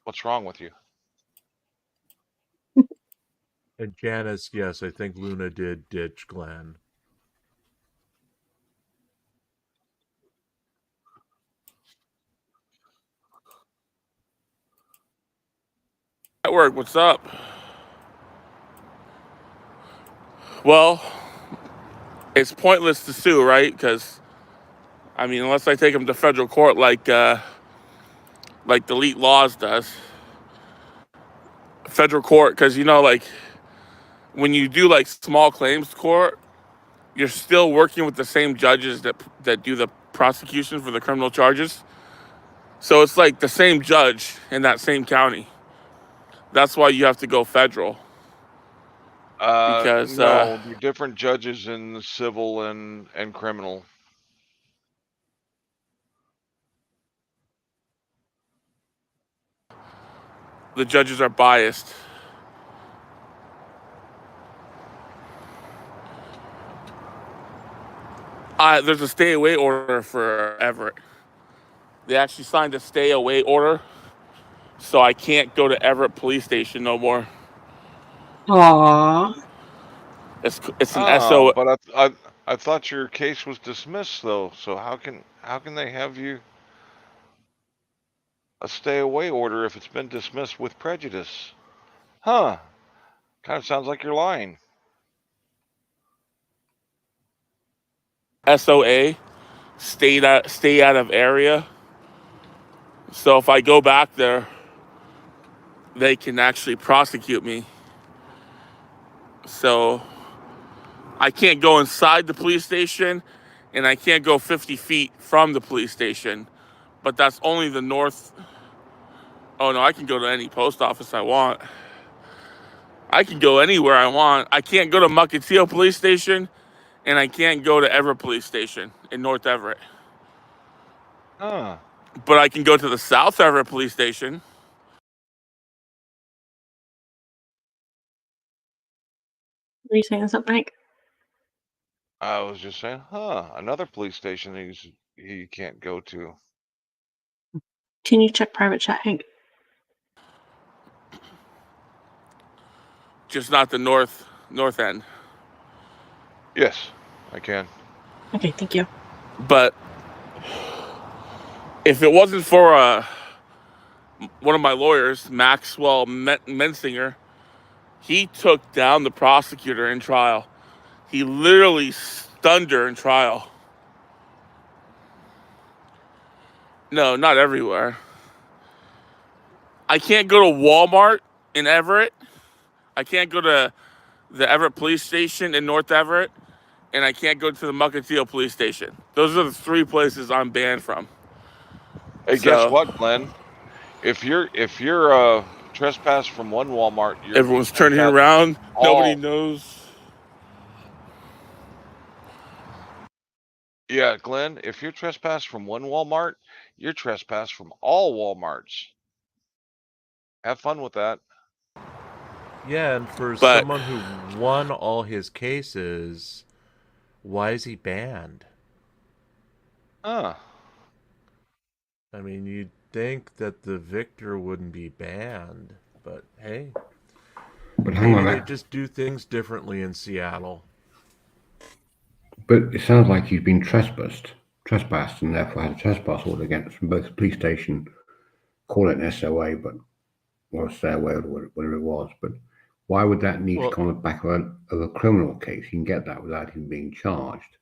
what's wrong with you. And Janice, yes, I think Luna did ditch Glenn. Network, what's up? Well, it's pointless to sue, right? Because, I mean, unless I take them to federal court like Delete Laws does. Federal court, because, you know, like, when you do, like, small claims court, you're still working with the same judges that do the prosecution for the criminal charges. So it's like the same judge in that same county. That's why you have to go federal. Because no, they're different judges in the civil and criminal. the judges are biased. There's a stay away order for Everett. They actually signed a stay away order, so I can't go to Everett Police Station no more. Aww. It's an SO. But I thought your case was dismissed though. So how can they have you a stay away order if it's been dismissed with prejudice? Huh? Kind of sounds like you're lying. SOA, stay out of area. So if I go back there, they can actually prosecute me. So I can't go inside the police station, and I can't go 50 feet from the police station. But that's only the north Oh no, I can go to any post office I want. I can go anywhere I want. I can't go to Mukilteo Police Station, and I can't go to Everett Police Station in North Everett. Huh. But I can go to the South Everett Police Station. Were you saying something, Mike? I was just saying, another police station he can't go to. Can you check private chat, Hank? Just not the north end. Yes, I can. Okay, thank you. But if it wasn't for one of my lawyers, Maxwell Mensinger, he took down the prosecutor in trial. He literally stunned her in trial. No, not everywhere. I can't go to Walmart in Everett. I can't go to the Everett Police Station in North Everett. And I can't go to the Mukilteo Police Station. Those are the 3 places I'm banned from. Hey, guess what, Glenn? If you're trespass from one Walmart, everyone's turning around. Nobody knows. Yeah, Glenn, if you're trespass from one Walmart, you're trespass from all Walmarts. Have fun with that. Yeah, and for someone who won all his cases, why is he banned? I mean, you'd think that the victor wouldn't be banned, but hey. But hang on, they just do things differently in Seattle. But it sounds like he's been trespassed, and therefore had a trespass order against from both the police station, call it an SOA, or a SOA or whatever it was. But why would that need to come on the back of a criminal case? You can get that without him being charged.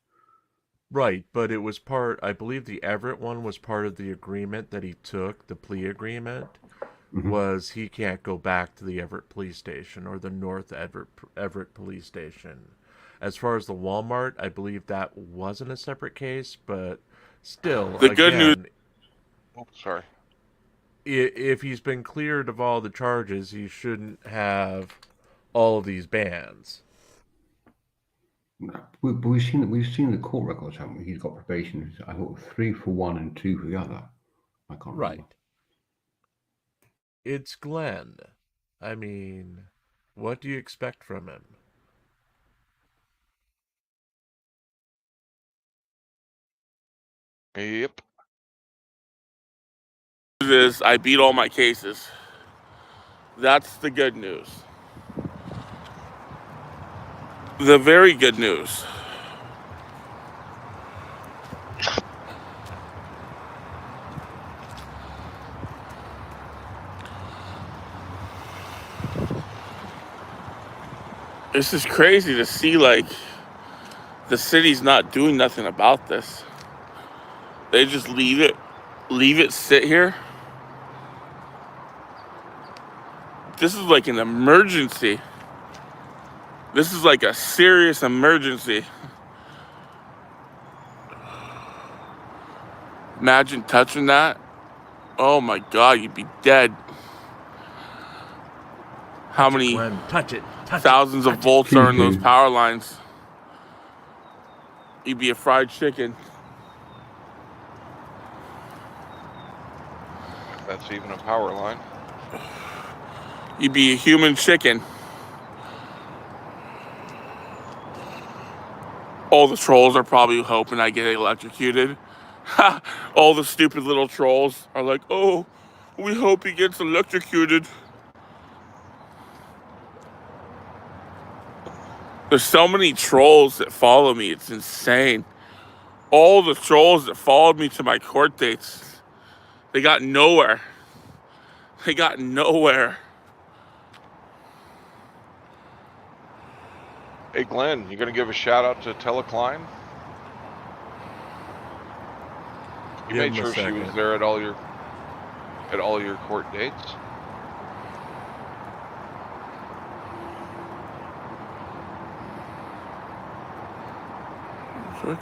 Right, but it was I believe the Everett one was part of the agreement that he took, the plea agreement, was he can't go back to the Everett police station or the North Everett police station. As far as the Walmart, I believe that wasn't a separate case, but still, the good news. Oh, sorry. If he's been cleared of all the charges, he shouldn't have all of these bans. But we've seen the court records, haven't we? He's got probation. I thought 3 for one and 2 for the other. I can't remember. Right. It's Glenn. I mean, what do you expect from him? Yep. Is I beat all my cases. That's the good news. The very good news. This is crazy to see, like, the city's not doing nothing about this. They just leave it sit here. This is like an emergency. This is like a serious emergency. Imagine touching that. Oh my God, you'd be dead. How many thousands of volts are in those power lines? You'd be a fried chicken. If that's even a power line. You'd be a human chicken. All the trolls are probably hoping I get electrocuted. All the stupid little trolls are like, oh, we hope he gets electrocuted. There's so many trolls that follow me. It's insane. All the trolls that followed me to my court dates, they got nowhere. They got nowhere. Hey, Glenn, you going to give a shout out to Telecline? You made sure she was there at all your court dates? Frick.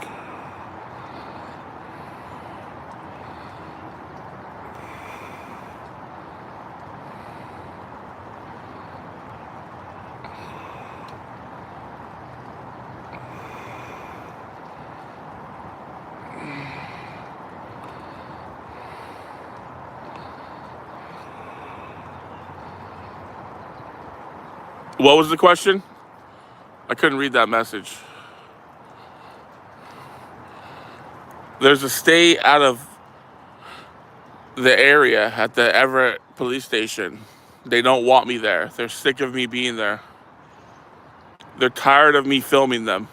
What was the question? I couldn't read that message. There's a stay out of the area at the Everett police station. They don't want me there. They're sick of me being there. They're tired of me filming them.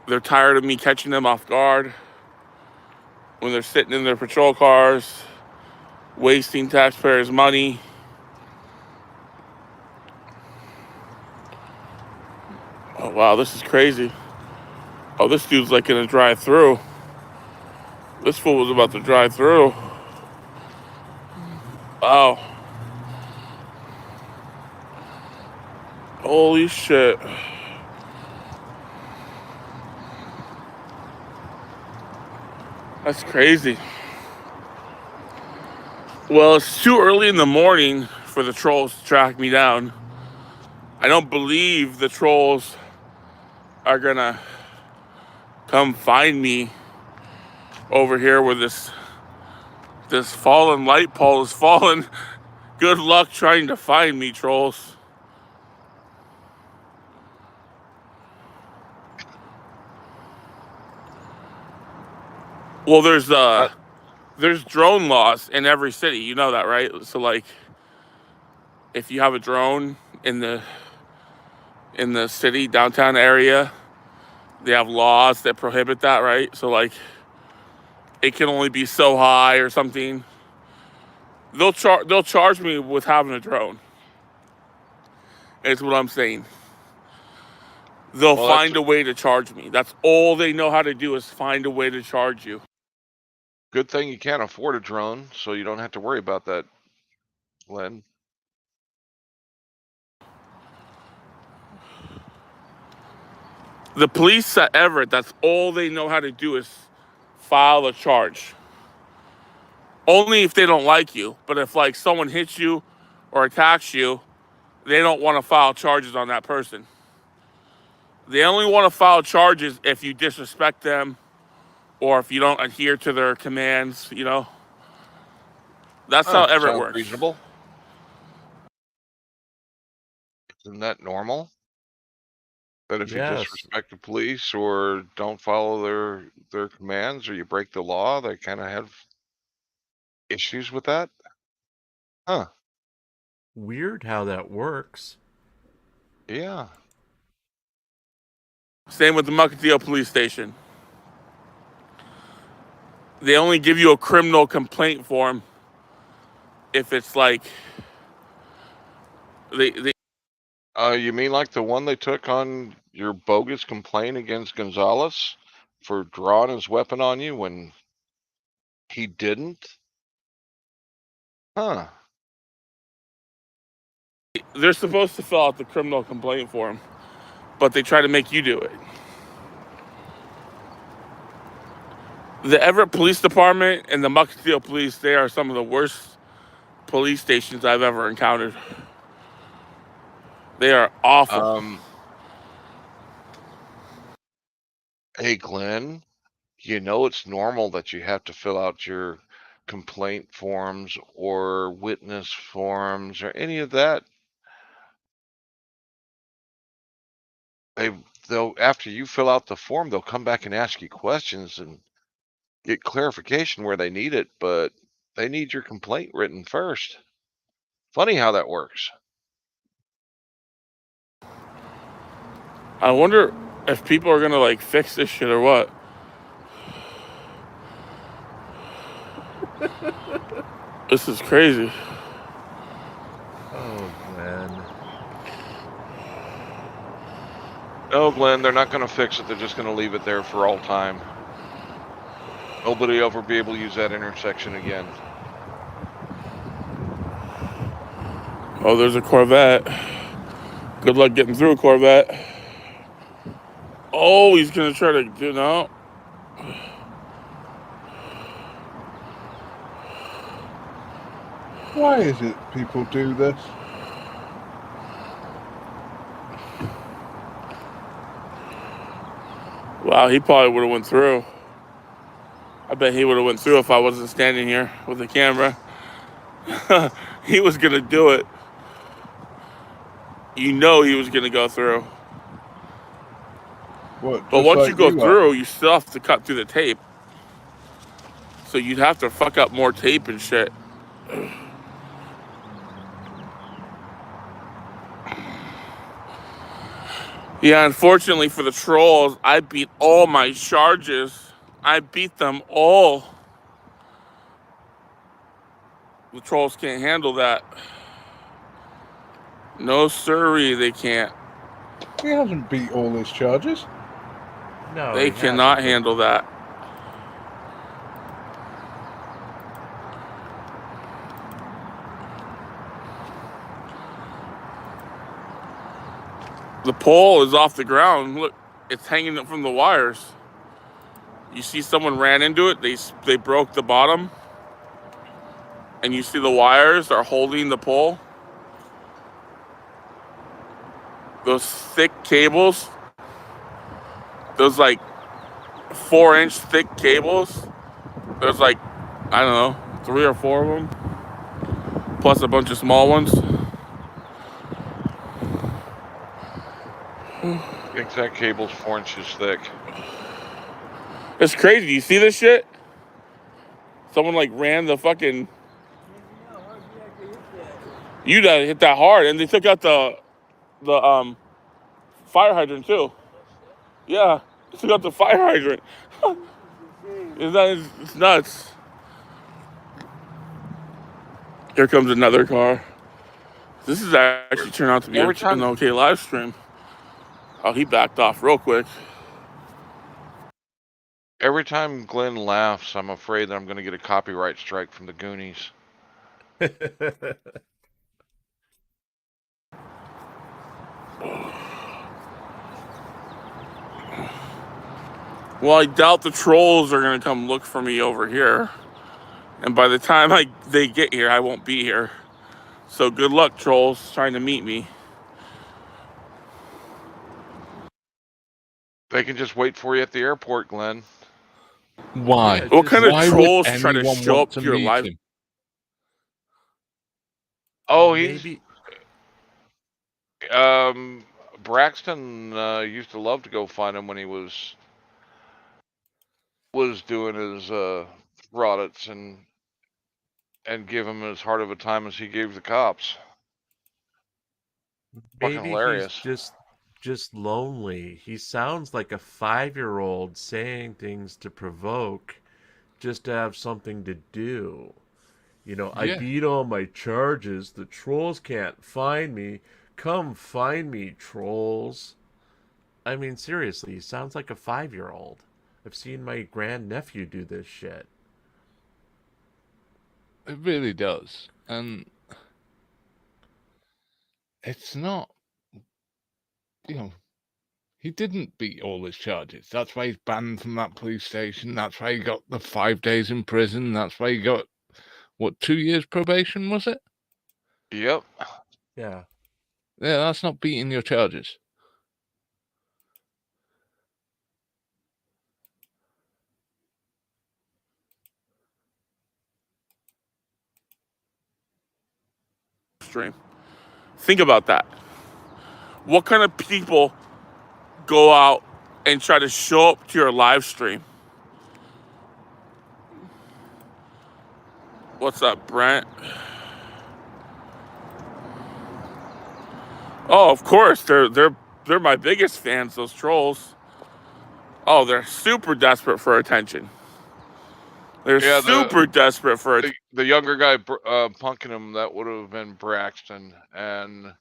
They're tired of me catching them off guard when they're sitting in their patrol cars, wasting taxpayers' money. Oh, wow, this is crazy. Oh, this dude's like gonna drive through. This fool was about to drive through. Wow. Holy shit. That's crazy. Well, it's too early in the morning for the trolls to track me down. I don't believe the trolls are gonna come find me over here where this fallen light pole is fallen. Good luck trying to find me, trolls. Well, there's drone laws in every city. You know that, right? So like, if you have a drone in the city downtown area, they have laws that prohibit that, right? So like, it can only be so high or something. They'll charge me with having a drone. Is what I'm saying. They'll find a way to charge me. That's all they know how to do, is find a way to charge you. Good thing you can't afford a drone, so you don't have to worry about that, Glenn. The police at Everett, that's all they know how to do, is file a charge. Only if they don't like you. But if like someone hits you or attacks you, they don't want to file charges on that person. They only want to file charges if you disrespect them or if you don't adhere to their commands, you know? That's how Everett works. Reasonable. Isn't that normal? That if you disrespect the police or don't follow their commands or you break the law, they kind of have issues with that? Huh. Weird how that works. Yeah. Same with the Muckadeo police station. They only give you a criminal complaint form if it's like they you mean like the one they took on your bogus complaint against Gonzalez for drawing his weapon on you when he didn't? Huh. They're supposed to fill out the criminal complaint form, but they try to make you do it. The Everett Police Department and the Muckadeo Police, they are some of the worst police stations I've ever encountered. They are awful. Hey, Glenn, you know it's normal that you have to fill out your complaint forms or witness forms or any of that. They'll after you fill out the form, they'll come back and ask you questions and get clarification where they need it, but they need your complaint written first. Funny how that works. I wonder if people are gonna like fix this shit or what. This is crazy. Oh, Glenn. No, Glenn, they're not going to fix it. They're just going to leave it there for all time. Nobody will ever be able to use that intersection again. Oh, there's a Corvette. Good luck getting through a Corvette. Oh, he's gonna try to do no. Why is it people do this? Wow, he probably would have went through. I bet he would have went through if I wasn't standing here with the camera. He was gonna do it. you know he was gonna go through. What, But just once like you go you are? through, you still have to cut through the tape. So you'd have to fuck up more tape and shit. Yeah, unfortunately for the trolls, I beat all my charges. I beat them all. The trolls can't handle that. No sirree, they can't. He hasn't beat all his charges. No, They he cannot hasn't, but handle that. The pole is off the ground. Look, it's hanging from the wires. You see someone ran into it, they broke the bottom. And you see the wires are holding the pole. Those thick cables, those like 4-inch thick cables, there's like, I don't know, 3 or 4 of them, plus a bunch of small ones. I think that cable's 4 inches thick. It's crazy. You see this shit? Someone like ran the fucking. You gotta hit that hard, and they took out the fire hydrant too. Yeah, they took out the fire hydrant. It's nuts. Here comes another car. This is actually turned out to be an okay live stream. Oh, he backed off real quick. Every time Glenn laughs, I'm afraid that I'm going to get a copyright strike from the Goonies. Well, I doubt the trolls are going to come look for me over here. And by the time they get here, I won't be here. So good luck, trolls, trying to meet me. They can just wait for you at the airport, Glenn. Why? Yeah, what kind of trolls try to anyone show want up to to your meet live? him? Oh, he's maybe Braxton used to love to go find him when he was doing his audits and give him as hard of a time as he gave the cops. Fucking maybe he's hilarious. just lonely. He sounds like a 5-year-old saying things to provoke, just to have something to do. You know, I Yeah. beat all my charges. The trolls can't find me. Come find me, trolls. I mean, seriously, he sounds like a 5-year-old. I've seen my grandnephew do this shit. It really does. And it's not, he didn't beat all his charges. That's why he's banned from that police station. That's why he got the 5 days in prison. That's why he got, 2 years probation, was it? Yep. Yeah. Yeah, that's not beating your charges. Stream. Think about that. What kind of people go out and try to show up to your live stream? What's up, Brent? Oh, of course, they're my biggest fans. Those trolls. Oh, they're super desperate for attention. They're super desperate for it. The younger guy punking him, that would have been Braxton. And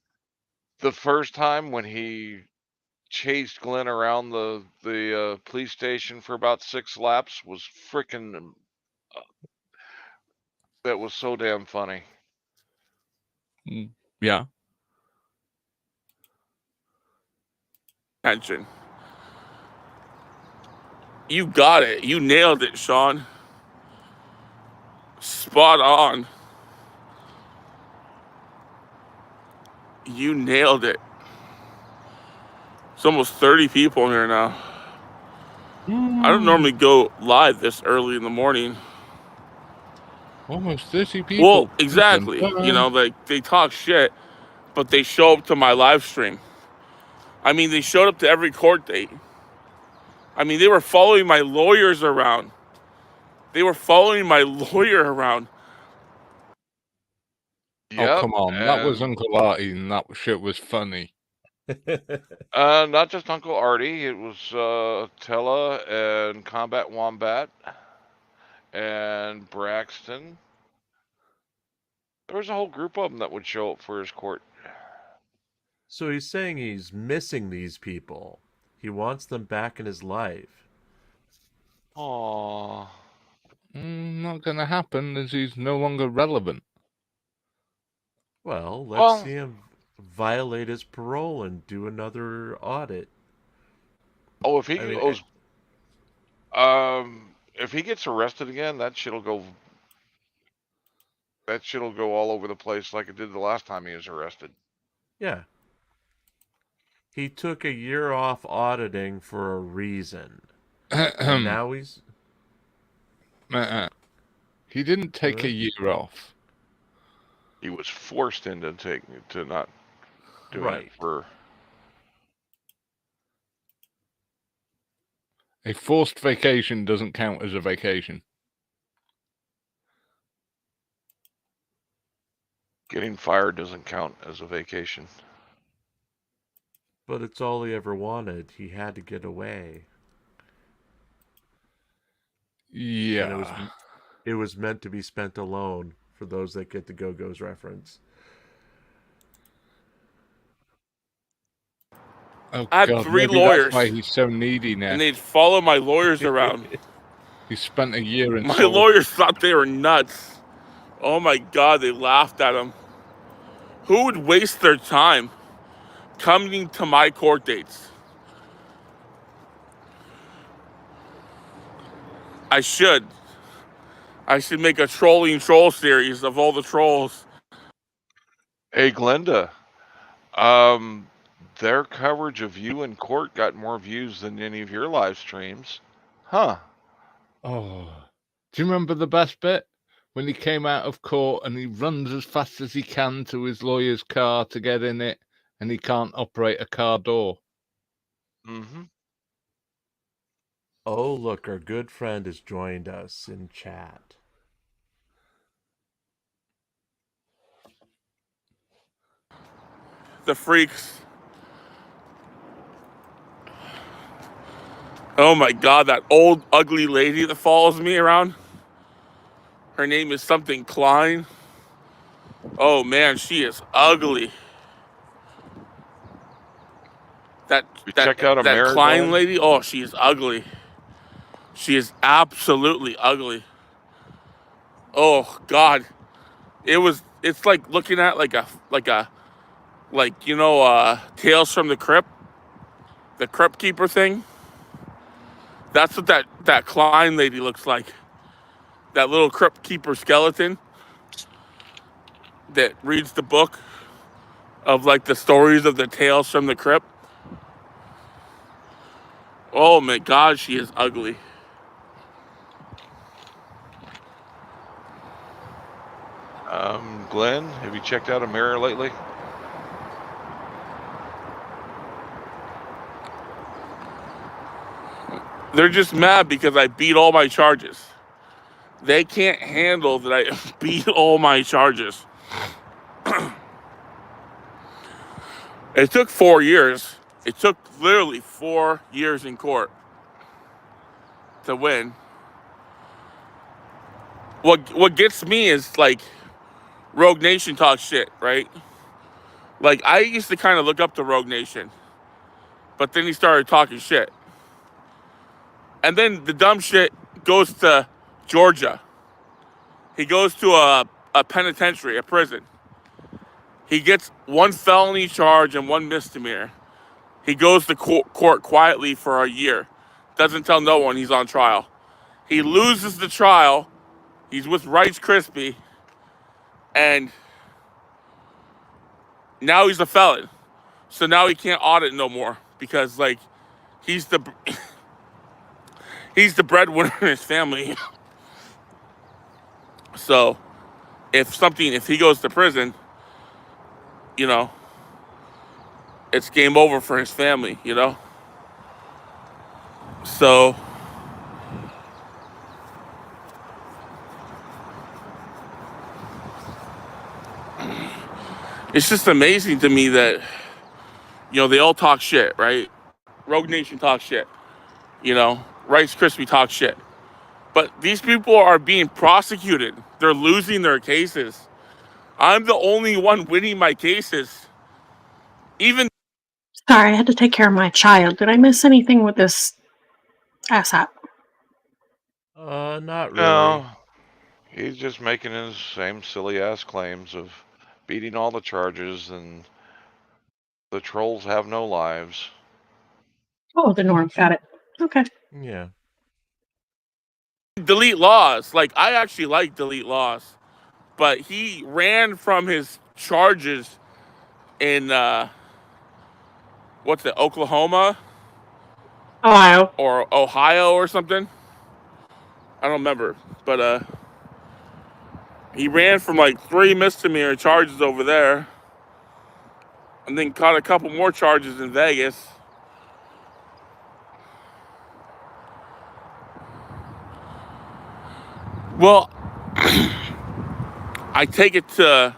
the first time when he chased Glenn around the police station for about 6 laps was freaking that was so damn funny. Yeah. Attention. You got it. You nailed it, Sean. Spot on. You nailed it. It's almost 30 people here now. I don't normally go live this early in the morning. Almost 30 people. Well, exactly. You know, like they talk shit, but they show up to my live stream. I mean, they showed up to every court date. I mean, they were following my lawyers around. Oh, Yep, come on. That was and Uncle Artie, and that shit was funny. not just Uncle Artie. It was Tella and Combat Wombat and Braxton. There was a whole group of them that would show up for his court. So he's saying he's missing these people. He wants them back in his life. Aww. Not going to happen as he's no longer relevant. Well, let's see him violate his parole and do another audit. Oh, if he goes, if he gets arrested again, that shit'll go all over the place like it did the last time he was arrested. Yeah. He took a year off auditing for a reason. And now he's... He didn't take a year off. He was forced into not doing it for... A forced vacation doesn't count as a vacation. Getting fired doesn't count as a vacation. But it's all he ever wanted. He had to get away. Yeah. And it was meant to be spent alone, for those that get the Go-Go's reference. Oh, I had God, 3 maybe lawyers. That's why he's so needy now. And they'd follow my lawyers around. He spent a year in My lawyers thought they were nuts. Oh my God, they laughed at him. Who would waste their time coming to my court dates? I should make a trolling troll series of all the trolls. Hey, Glenda, their coverage of you in court got more views than any of your live streams. Huh. Oh. Do you remember the best bit? When he came out of court and he runs as fast as he can to his lawyer's car to get in it, and he can't operate a car door. Mm-hmm. Oh, look, our good friend has joined us in chat. The freaks. Oh my God, that old ugly lady that follows me around. Her name is something Klein. Oh man, she is ugly. That Klein lady, oh, she is ugly. She is absolutely ugly. Oh God. It's like looking at like Tales from the Crypt, the Crypt Keeper thing. That's what that Klein lady looks like. That little Crypt Keeper skeleton that reads the book of like the stories of the Tales from the Crypt. Oh my God, she is ugly. Glenn, have you checked out a mirror lately? They're just mad because I beat all my charges. They can't handle that I beat all my charges. It took 4 years. It took literally 4 years in court to win. What gets me is like Rogue Nation talks shit, right? Like I used to kind of look up to Rogue Nation, but then he started talking shit. And then the dumb shit goes to Georgia. He goes to a penitentiary, a prison. He gets 1 felony charge and 1 misdemeanor. He goes to court quietly for a year. Doesn't tell no one he's on trial. He loses the trial. He's with Rice Krispie. And now he's a felon. So now he can't audit no more because like he's the breadwinner in his family. So if he goes to prison, you know, it's game over for his family, you know? So it's just amazing to me that, you know, they all talk shit, right? Rogue Nation talks shit. You know, Rice Krispie talks shit. But these people are being prosecuted. They're losing their cases. I'm the only one winning my cases. Even Sorry, I had to take care of my child. Did I miss anything with this ASAP? Not really. No, he's just making his same silly ass claims of beating all the charges and the trolls have no lives. Oh, the norm. Got it. Okay. Yeah. delete laws. Like, I actually like delete laws. But he ran from his charges in, what's it, Oklahoma? Ohio. Or Ohio or something? I don't remember. But, he ran from like 3 misdemeanor charges over there. And then caught a couple more charges in Vegas. Well, I take it to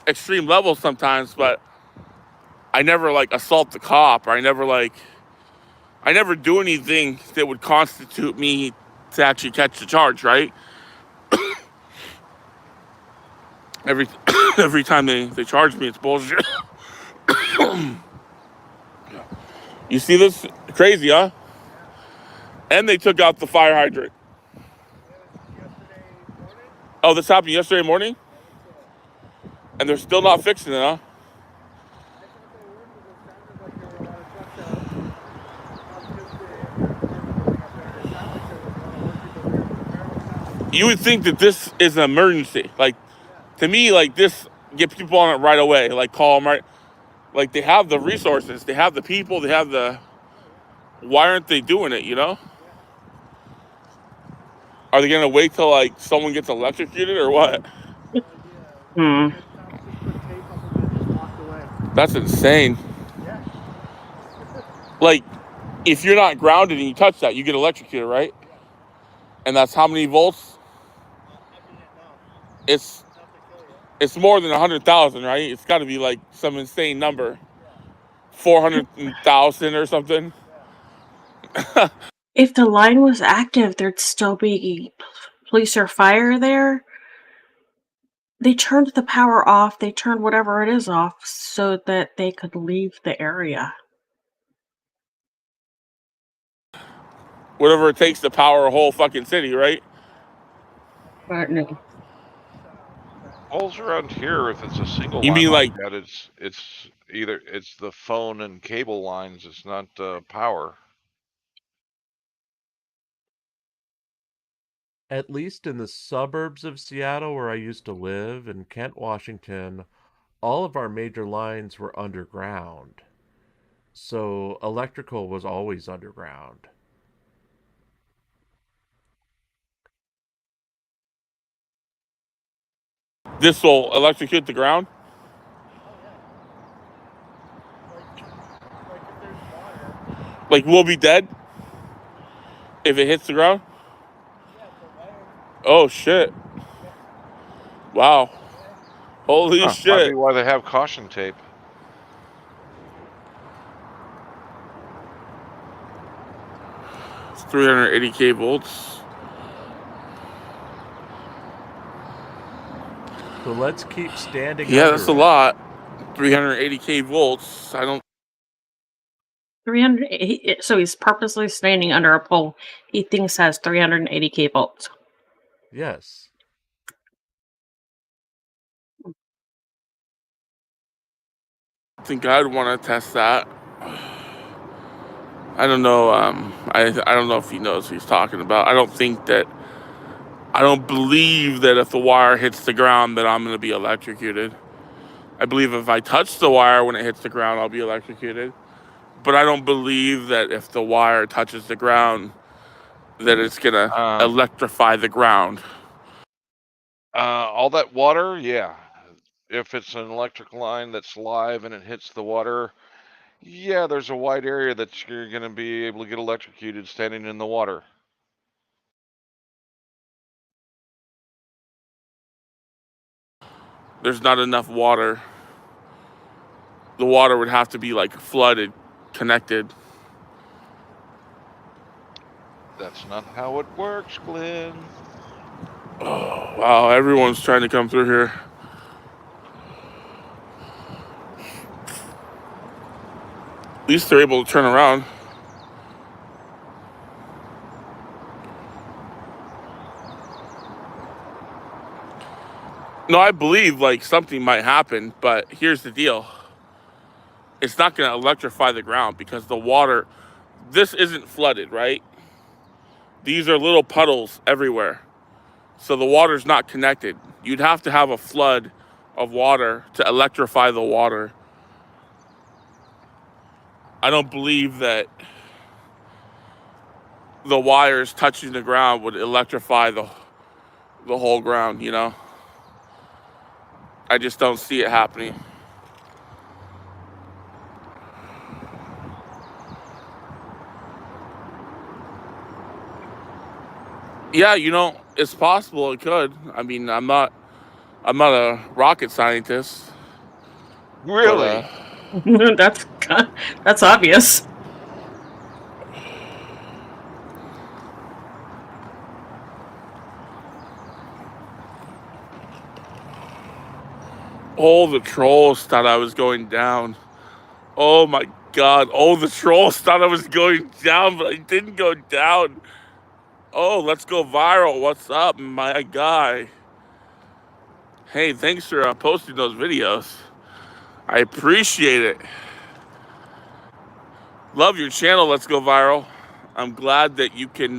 extreme levels sometimes, but I never like assault the cop, or I never do anything that would constitute me to actually catch the charge, right? every every time they charge me, it's bullshit. You see this? Crazy, huh? And they took out the fire hydrant. Oh, this happened yesterday morning? And they're still not fixing it, huh? You would think that this is an emergency. Like, to me, like, this, get people on it right away. Like, call them right. Like, they have the resources. They have the people. They have the... Why aren't they doing it, you know? Are they going to wait till, like, someone gets electrocuted or what? Hmm. That's insane. Like, if you're not grounded and you touch that, you get electrocuted, right? And that's how many volts? It's more than 100,000, right? It's got to be like some insane number, 400,000 or something. If the line was active, there'd still be police or fire there. They turned the power off. They turned whatever it is off so that they could leave the area. Whatever it takes to power a whole fucking city, right? But no. Polls around here, if it's a single You line mean like like that, it's either it's the phone and cable lines. It's not power. At least in the suburbs of Seattle where I used to live, in Kent, Washington, all of our major lines were underground. So electrical was always underground. this will electrocute the ground? Like, we'll be dead if it hits the ground? Oh, shit. Wow. Holy Might be shit. why they have caution tape. It's 380k volts. So let's keep standing. Yeah, that's a lot. 380k volts. I don't. 300. So he's purposely standing under a pole he thinks has 380 volts. Yes. think I'd want to test that. I don't know. I don't know if he knows what he's talking about. I don't believe that if the wire hits the ground that I'm going to be electrocuted. I believe if I touch the wire when it hits the ground, I'll be electrocuted. But I don't believe that if the wire touches the ground, that it's going to electrify the ground. All that water, yeah. If it's an electric line that's live and it hits the water, Yeah, there's a wide area that you're going to be able to get electrocuted standing in the water. There's not enough water. The water would have to be like flooded, connected. That's not how it works, Glenn. Oh, wow, everyone's trying to come through here. At least they're able to turn around. No, I believe like something might happen, but here's the deal. It's not going to electrify the ground because the water, this isn't flooded, right? These are little puddles everywhere. So the water's not connected. You'd have to have a flood of water to electrify the water. I don't believe that the wires touching the ground would electrify the whole ground, you know? I just don't see it happening. Yeah, you know, it's possible it could. I mean, I'm not a rocket scientist. Really? But, that's obvious. all the trolls thought I was going down. Oh my god, all the trolls thought I was going down, but I didn't go down. Oh, let's go viral. What's up, my guy? Hey, thanks for posting those videos. I appreciate it. Love your channel, Let's Go Viral. I'm glad that you can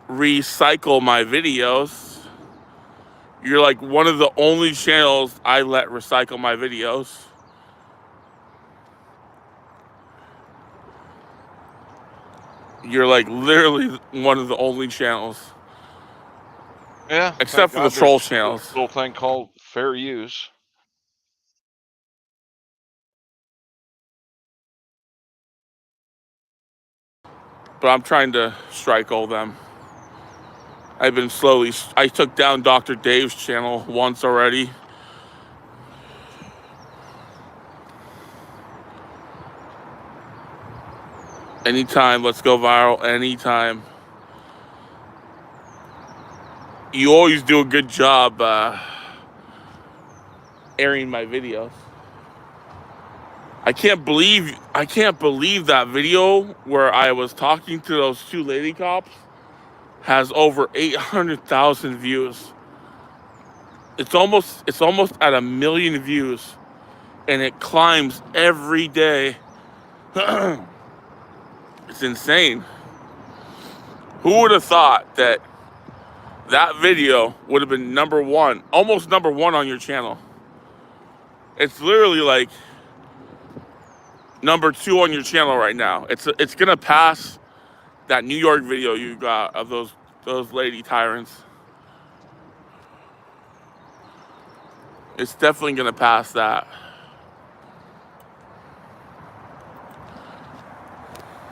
recycle my videos. You're like one of the only channels I let recycle my videos. You're like literally one of the only channels. Yeah. Except for the troll channels. There's a little thing called fair use. But I'm trying to strike all them. I've been I took down Dr. Dave's channel once already. Anytime, Let's Go Viral, anytime. You always do a good job airing my videos. I can't believe that video where I was talking to those two lady cops has over 800,000 views. It's almost at 1 million views, and it climbs every day. It's insane. Who would have thought that video would have been number one, almost number one on your channel? It's literally like number 2 on your channel right now. It's gonna pass that New York video you got of those lady tyrants. It's definitely gonna pass that.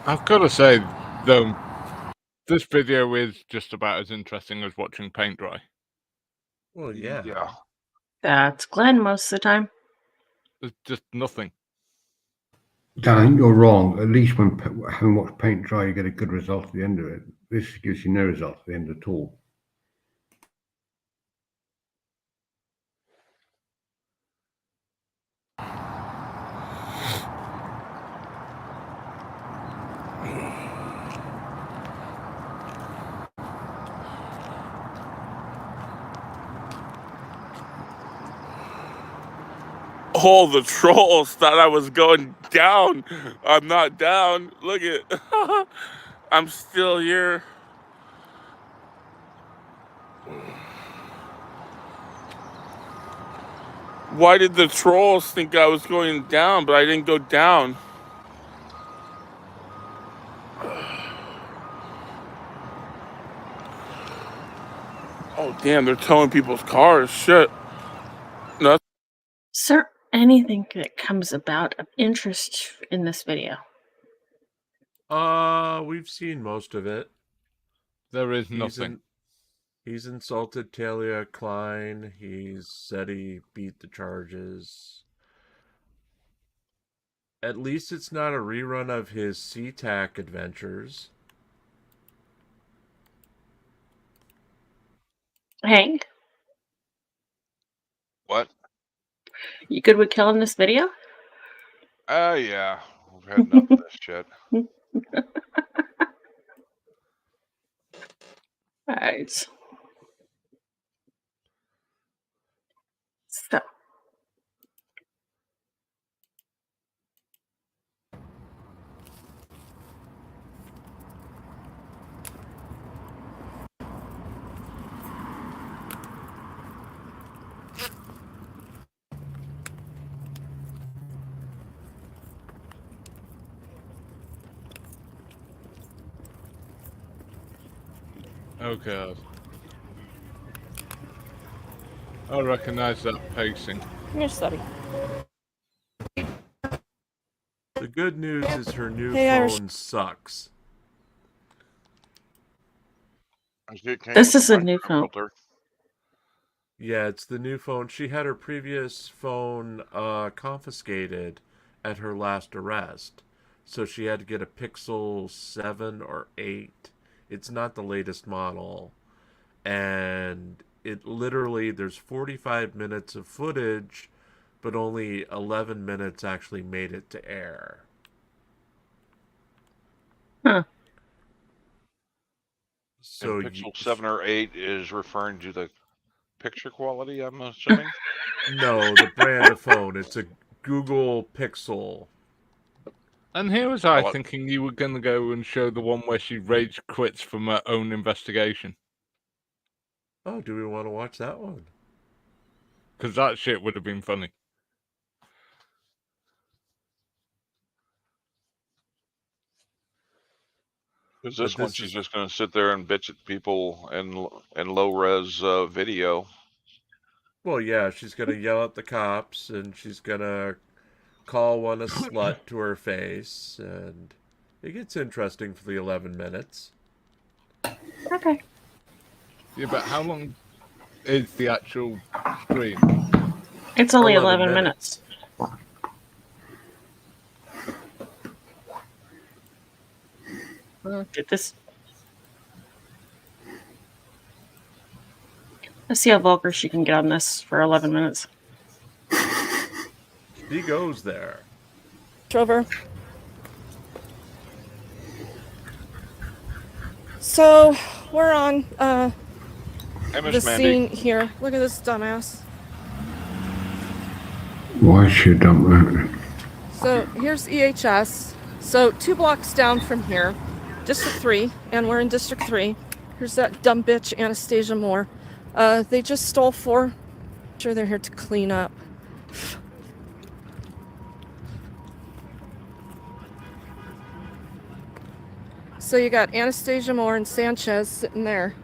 I've got to say, though, this video is just about as interesting as watching paint dry. Well, yeah. Yeah. That's Glenn most of the time. There's just nothing. Dan, I think you're wrong. At least when having watched paint dry, you get a good result at the end of it. This gives you no result at the end at all. All the trolls thought I was going down. I'm not down. Look at I'm still here. Why did the trolls think I was going down, but I didn't go down? Oh, damn, they're towing people's cars. Shit. No. Sir, anything that comes about of interest in this video? We've seen most of it. There is nothing. He's insulted Talia Klein. He's said he beat the charges. At least it's not a rerun of his SeaTac adventures. Hank? What? You good with killing this video? Yeah. We've had enough of this shit. Alright. So. Oh god. I recognise that pacing. Your study. The good news is her new Irish. phone sucks. This is a new phone. Yeah, it's the new phone. She had her previous phone confiscated at her last arrest. So she had to get a Pixel 7 or 8. It's not the latest model. And it literally, there's 45 minutes of footage, but only 11 minutes actually made it to air. Huh. So Pixel 7 or 8 is referring to the picture quality, I'm assuming? No, the brand of phone. It's a Google Pixel. And here was I thinking you were going to go and show the one where she rage quits from her own investigation. Oh, do we want to watch that one? Because that shit would have been funny. Because this one, she's just going to sit there and bitch at people in low-res video. Well, yeah, she's going to yell at the cops, and she's going to call one a slut to her face, and it gets interesting for the 11 minutes. Okay. Yeah, but how long is the actual stream? It's only 11 minutes. Get this. Let's see how vulgar she can get on this for 11 minutes. He goes there. Trover. So we're on the scene here. Look at this dumbass. Why should dump? So here's EHS. So 2 blocks down from here, District 3, and we're in District 3. Here's that dumb bitch Anastasia Moore. They just stole 4. I'm sure they're here to clean up. So you got Anastasia Moore and Sanchez sitting there.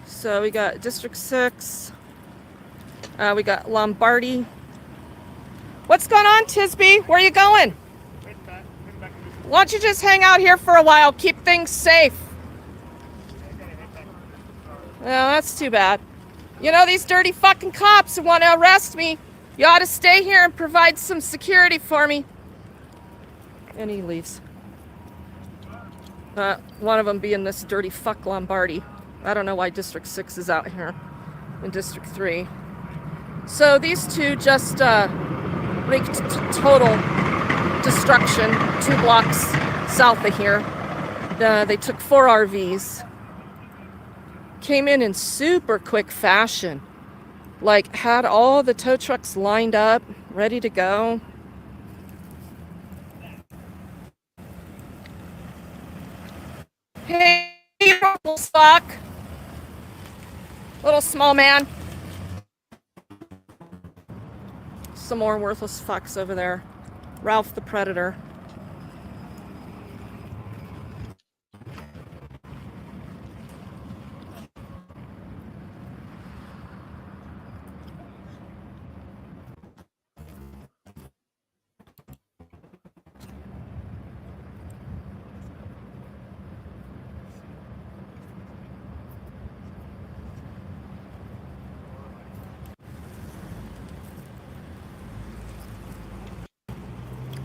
So we got District 6. We got Lombardi. What's going on, Tisby? Where are you going? Why don't you just hang out here for a while? Keep things safe. Well, that's too bad. You know, these dirty fucking cops who want to arrest me, you ought to stay here and provide some security for me. And he leaves. One of them being this dirty fuck Lombardi. I don't know why District 6 is out here in District 3. So these two just wreaked total destruction 2 blocks south of here. They took 4 RVs. Came in super quick fashion. Like, had all the tow trucks lined up, ready to go. Little small man. Some more worthless fucks over there. Ralph the Predator.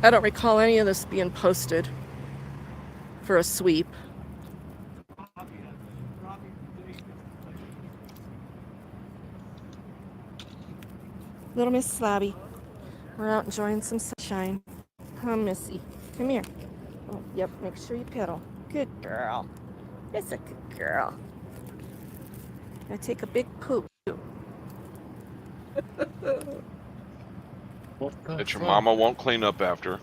I don't recall any of this being posted for a sweep. Little Miss Slabby. We're out enjoying some sunshine. Come, Missy. Come here. Oh, yep, make sure you pedal. Good girl. That's a good girl. I take a big poop. That your mama won't clean up after.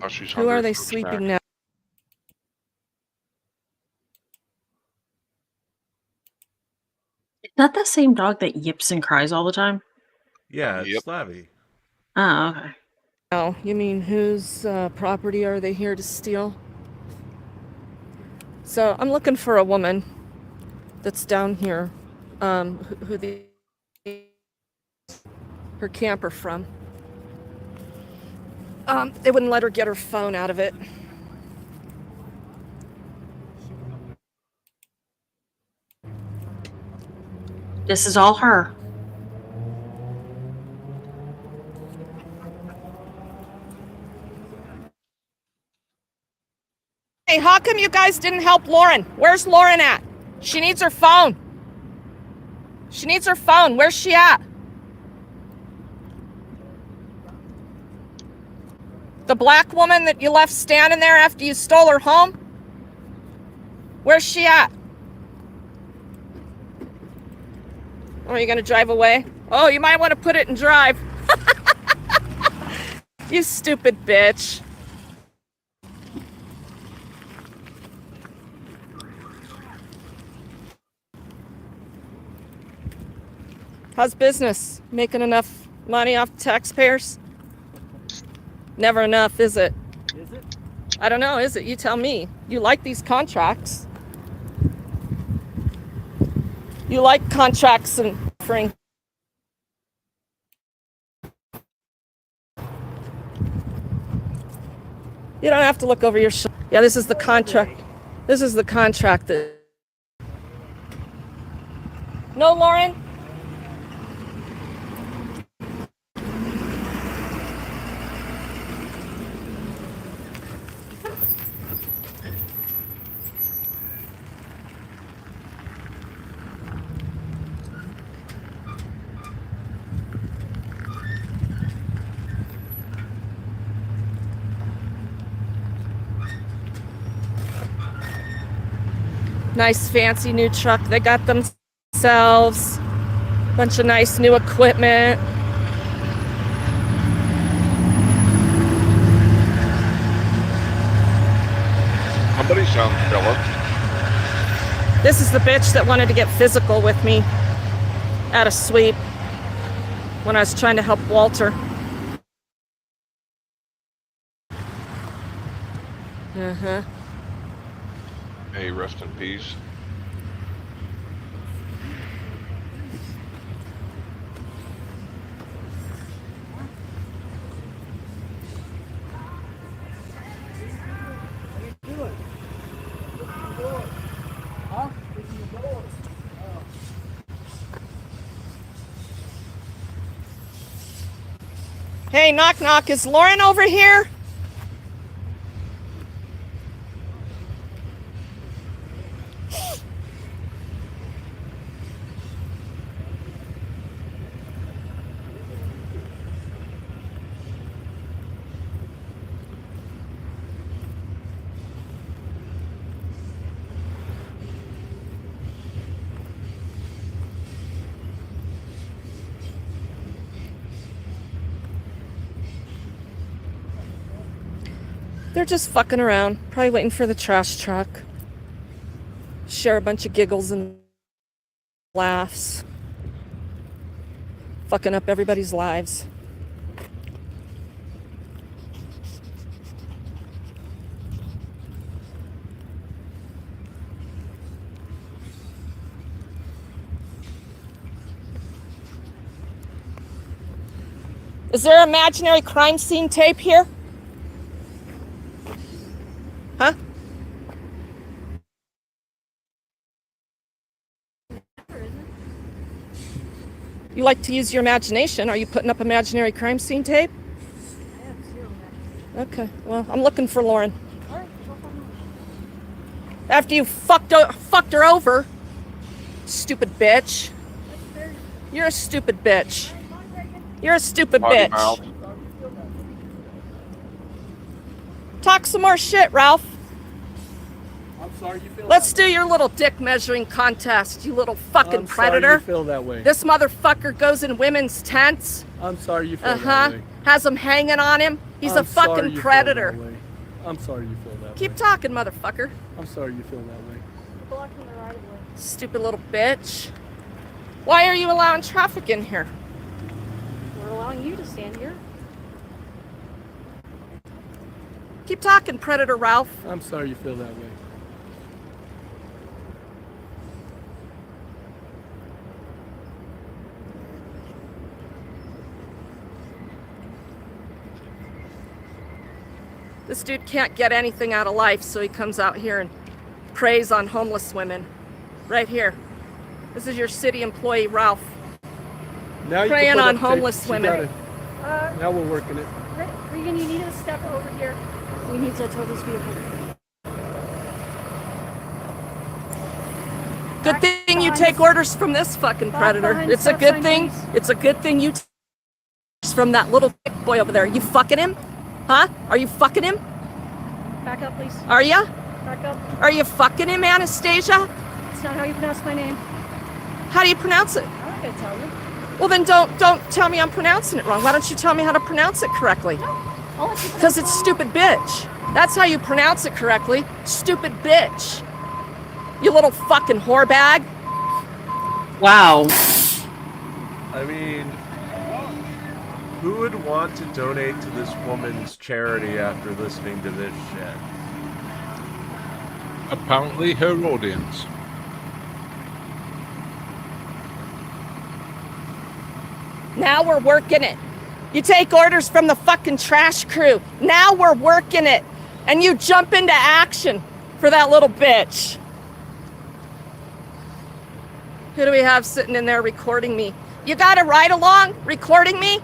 Oh, she's Who are hungry they for a sweeping snack. now? Is that the same dog that yips and cries all the time? Yeah, it's Yep. Slavy. Oh, okay. Oh, you mean whose property are they here to steal? So I'm looking for a woman that's down here, who her camper from. They wouldn't let her get her phone out of it. This is all her. Hey, how come you guys didn't help Lauren? Where's Lauren at? She needs her phone. She needs her phone. Where's she at? The black woman that you left standing there after you stole her home? Where's she at? Oh, are you gonna drive away? Oh, you might want to put it in drive. You stupid bitch. How's business? Making enough money off taxpayers? Never enough, is it? Is it? I don't know, is it? You tell me. You like these contracts. You like contracts and offering. You don't have to look over your shoulder. Yeah, this is the contract. This is the contract that... No, Lauren? Nice fancy new truck they got themselves. Bunch of nice new equipment. Somebody sounds jealous. This is the bitch that wanted to get physical with me at a sweep when I was trying to help Walter. Uh-huh. Hey, rest in peace. Hey, knock knock, is Lauren over here? They're just fucking around, probably waiting for the trash truck. share a bunch of giggles and laughs, fucking up everybody's lives. Is there imaginary crime scene tape here? Huh? You like to use your imagination. Are you putting up imaginary crime scene tape? I have zero imagination. Okay, well, I'm looking for Lauren. After you fucked her over, stupid bitch. You're a stupid bitch. You're a stupid Potty bitch. mouth. Talk some more shit, Ralph. I'm sorry you feel Let's that do your little dick measuring contest, you little fucking I'm predator. sorry you feel that way. This motherfucker goes in women's tents. I'm sorry you feel that way. Has them hanging on him. He's I'm a fucking sorry you feel predator. that way. I'm sorry you feel that way. Keep talking, motherfucker. I'm sorry you feel that way. You're blocking the right of way. Stupid little bitch. Why are you allowing traffic in here? We're allowing you to stand here. Keep talking, Predator Ralph. I'm sorry you feel that way. This dude can't get anything out of life, so he comes out here and preys on homeless women. Right here. This is your city employee, Ralph. Now you Preying can put on up homeless tape. women. Now we're working it. Regan, you need to step over here. We need to tow this vehicle. Good thing you take orders from this fucking predator. behind It's a stop good sign, thing. please. It's a good thing you take orders from that little dick boy over there. You fucking him? Huh? Are you fucking him? Back up, please. Are ya? Back up. Are you fucking him, Anastasia? That's not how you pronounce my name. How do you pronounce it? I'm not gonna tell you. Well, then don't tell me I'm pronouncing it wrong. Why don't you tell me how to pronounce it correctly? I'll let you Because it's stupid bitch. That's how you pronounce it correctly. Stupid bitch. You little fucking whore bag. Wow. I mean, who would want to donate to this woman's charity after listening to this shit? Apparently her audience. Now we're working it. You take orders from the fucking trash crew. Now we're working it. And you jump into action for that little bitch. Who do we have sitting in there recording me? You got a ride along recording me?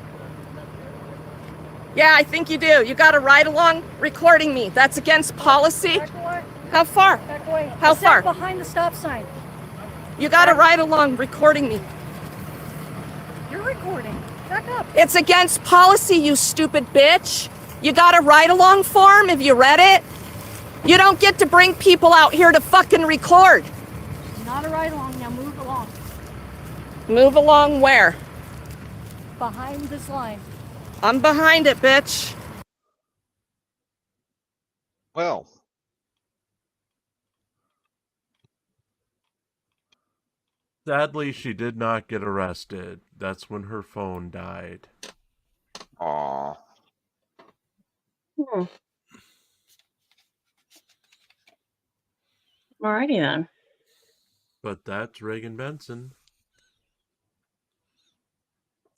Yeah, I think you do. You got a ride along recording me. That's against policy. Back away. How far? Back away. How I sat far? behind the stop sign. You got a ride along recording me. You're recording. Back up. It's against policy, you stupid bitch. You got a ride-along form? Have you read it? You don't get to bring people out here to fucking record. Not a ride along. Now move along. Move along where? Behind this line. I'm behind it, bitch. Well, Sadly, she did not get arrested. That's when her phone died. aw. Alrighty then. But that's Reagan Benson.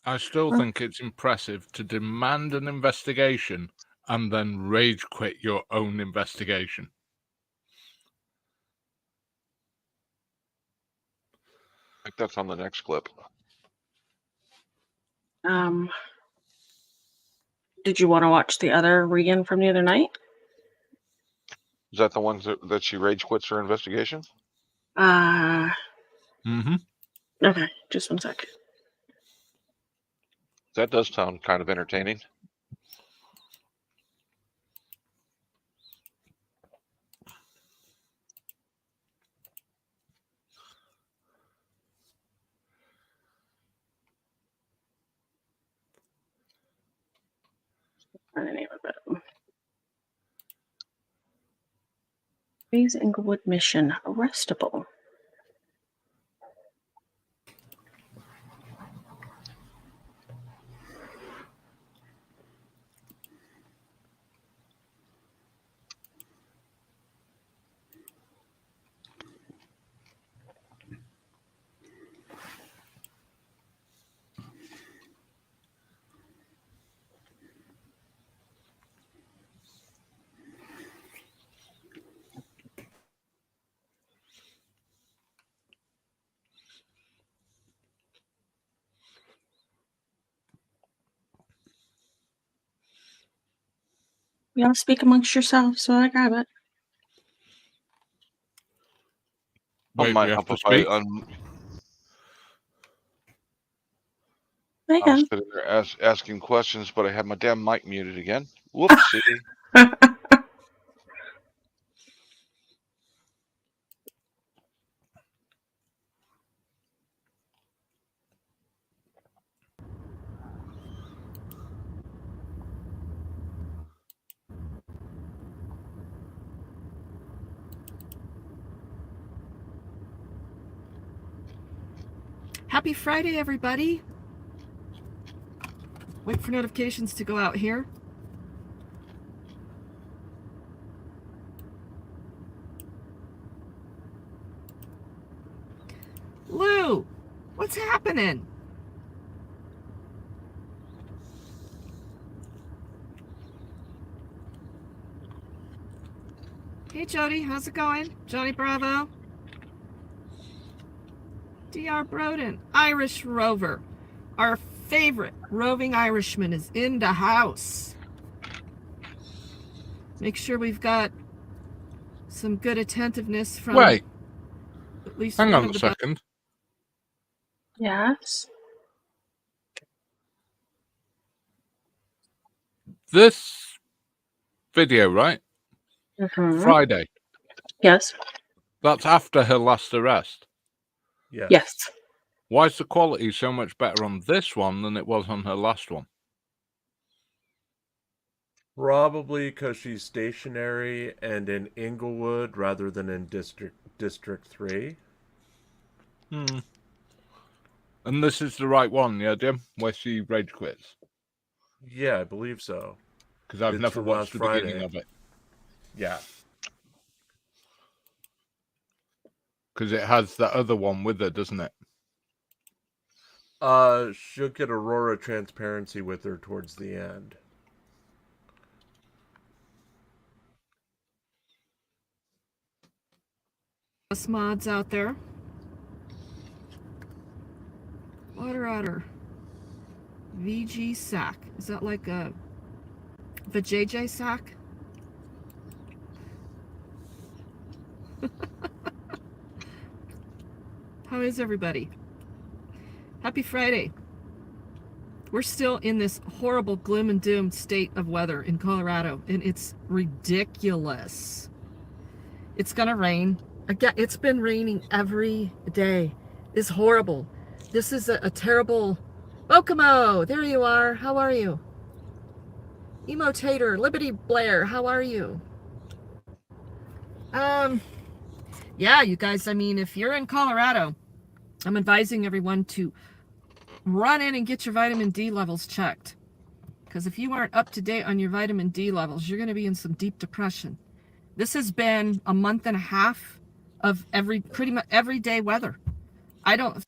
I still think it's impressive to demand an investigation and then rage quit your own investigation. I think that's on the next clip. Did you want to watch the other Regan from the other night? Is that the ones that she rage quits her investigation? Mm-hmm. Okay, just one sec. That does sound kind of entertaining. What's the name of it? Is Inglewood mission arrestable? Y'all speak amongst yourselves so I grab it. Wait, might we have help to if I speak? There you I was go. sitting there asking questions, but I had my damn mic muted again. Whoopsie. Happy Friday, everybody. Wait for notifications to go out here. Lou, what's happening? Hey, Jody, how's it going? Johnny Bravo. D.R. Broden, Irish Rover. Our favorite roving Irishman is in the house. Make sure we've got some good attentiveness from Wait. at least Hang one on of a the second. Yes. This video, right? Mm-hmm. Friday. Yes. That's after her last arrest. Yes. Yes. Why is the quality so much better on this one than it was on her last one? Probably because she's stationary and in Inglewood rather than in District 3. And this is the right one, yeah, Jim? Where she rage quits? Yeah, I believe so. Because I've It's never from watched last the Friday. beginning of it. Yeah. Because it has that other one with her, doesn't it? She'll get Aurora Transparency with her towards the end. mods out there. Water otter. VG sack. Is that like a vajayjay sack? How is everybody? Happy Friday. We're still in this horrible gloom and doom state of weather in Colorado, and it's ridiculous. It's gonna rain. Again, it's been raining every day. It's horrible. This is a terrible... Bokomo, there you are. How are you? Emotator, Liberty Blair, how are you? Yeah, you guys, I mean, if you're in Colorado, I'm advising everyone to run in and get your vitamin D levels checked. Because if you aren't up to date on your vitamin D levels, you're going to be in some deep depression. This has been a month and a half of pretty much everyday weather. I don't...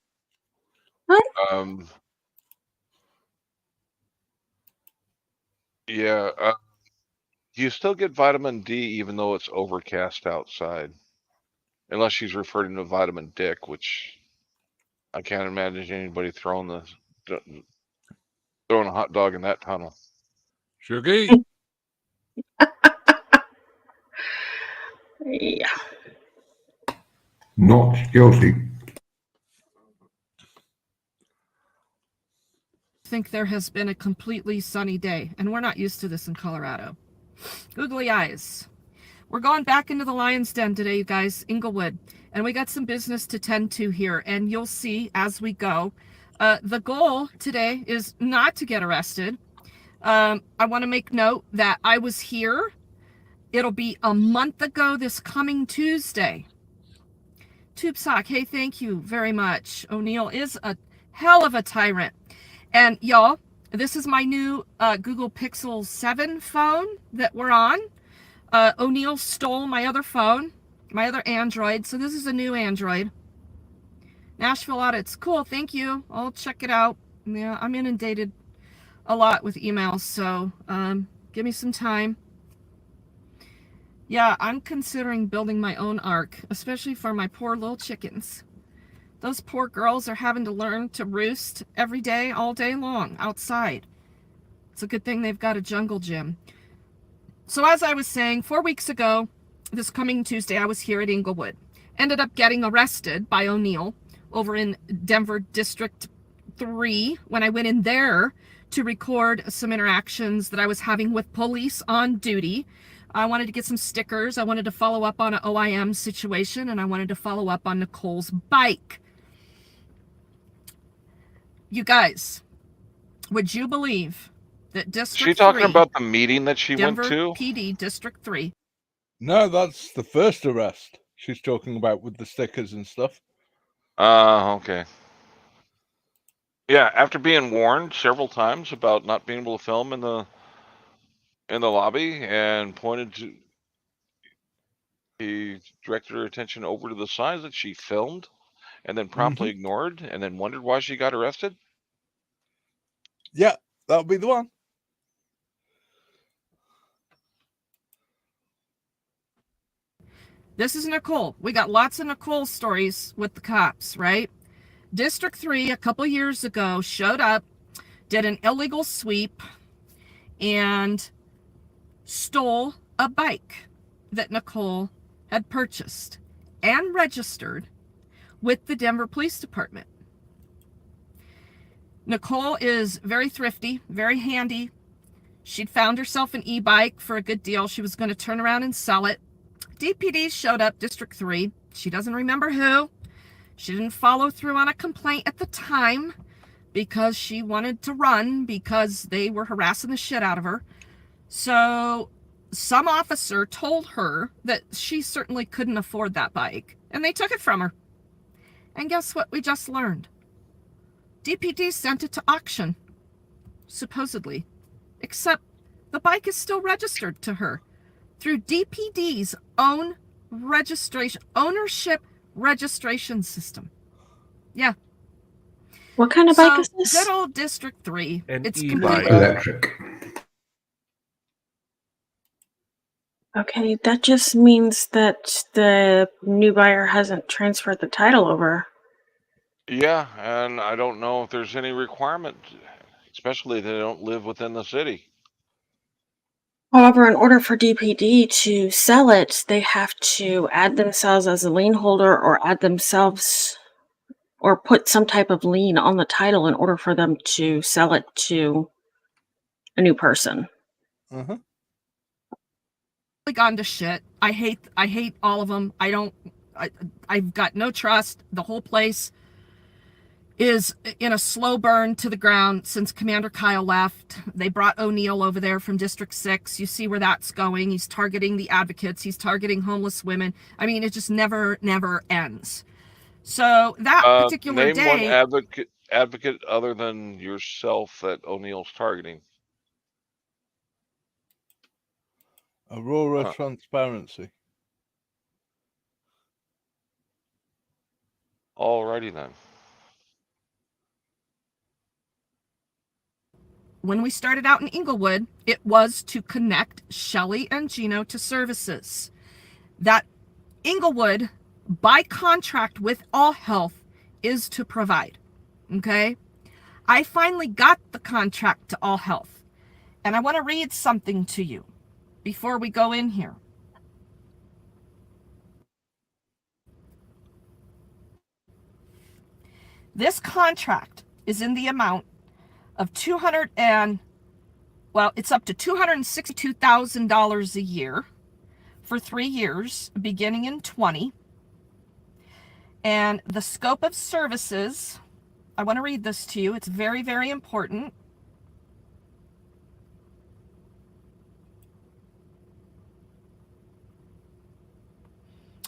Yeah, you still get vitamin D even though it's overcast outside. Unless she's referring to vitamin Dick, which I can't imagine anybody throwing a hot dog in that tunnel. Sugar. Yeah. Not guilty. I think there has been a completely sunny day, and we're not used to this in Colorado. Googly eyes. We're going back into the lion's den today, you guys, Inglewood, and we got some business to tend to here, and you'll see as we go. The goal today is not to get arrested. I want to make note that I was here It'll be a month ago this coming Tuesday. TubeSock, hey, thank you very much. O'Neill is a hell of a tyrant. And y'all, this is my new Google Pixel 7 phone that we're on. O'Neill stole my other phone, my other Android, so this is a new Android. Nashville audits, cool, thank you. I'll check it out. Yeah, I'm inundated a lot with emails, so give me some time. Yeah, I'm considering building my own ark, especially for my poor little chickens. Those poor girls are having to learn to roost every day, all day long, outside. It's a good thing they've got a jungle gym. So as I was saying, 4 weeks ago, this coming Tuesday, I was here at Inglewood. Ended up getting arrested by O'Neill over in Denver District 3 when I went in there to record some interactions that I was having with police on duty. I wanted to get some stickers. I wanted to follow up on an OIM situation, and I wanted to follow up on Nicole's bike. You guys, would you believe that District 3... Is she talking about the meeting that she Denver went to? PD District 3. No, that's the first arrest she's talking about with the stickers and stuff. Okay. Yeah, after being warned several times about not being able to film in the lobby and pointed to, he directed her attention over to the signs that she filmed and then promptly ignored and then wondered why she got arrested. Yeah, that'll be the one. This is Nicole. We got lots of Nicole stories with the cops, right? District 3 a couple years ago showed up, did an illegal sweep, and stole a bike that Nicole had purchased and registered with the Denver Police Department. Nicole is very thrifty, very handy. She'd found herself an e-bike for a good deal. She was going to turn around and sell it. DPD showed up, District 3. She doesn't remember who. She didn't follow through on a complaint at the time because she wanted to run because they were harassing the shit out of her. So some officer told her that she certainly couldn't afford that bike, and they took it from her. And guess what we just learned? DPD sent it to auction, supposedly. Except the bike is still registered to her through DPD's own ownership registration system. Yeah. What kind of bike is this? Good old District 3. It's e-bike. completely Electric. Okay, that just means that the new buyer hasn't transferred the title over. Yeah, and I don't know if there's any requirement, especially if they don't live within the city. However, in order for DPD to sell it, they have to add themselves as a lien holder or add themselves or put some type of lien on the title in order for them to sell it to a new person. Gone to shit. I hate all of them. I've got no trust. The whole place is in a slow burn to the ground since Commander Kyle left. They brought O'Neill over there from District 6. You see where that's going. He's targeting the advocates. He's targeting homeless women. I mean, it just never ends. So that particular day... Name one advocate other than yourself that O'Neill's targeting. Aurora Transparency. Alrighty then. When we started out in Inglewood, it was to connect Shelly and Gino to services that Inglewood, by contract with All Health, is to provide. Okay? I finally got the contract to All Health, and I want to read something to you before we go in here. This contract is in the amount of it's up to $262,000 a year for 3 years, beginning in 20. And the scope of services, I want to read this to you. It's very, very important.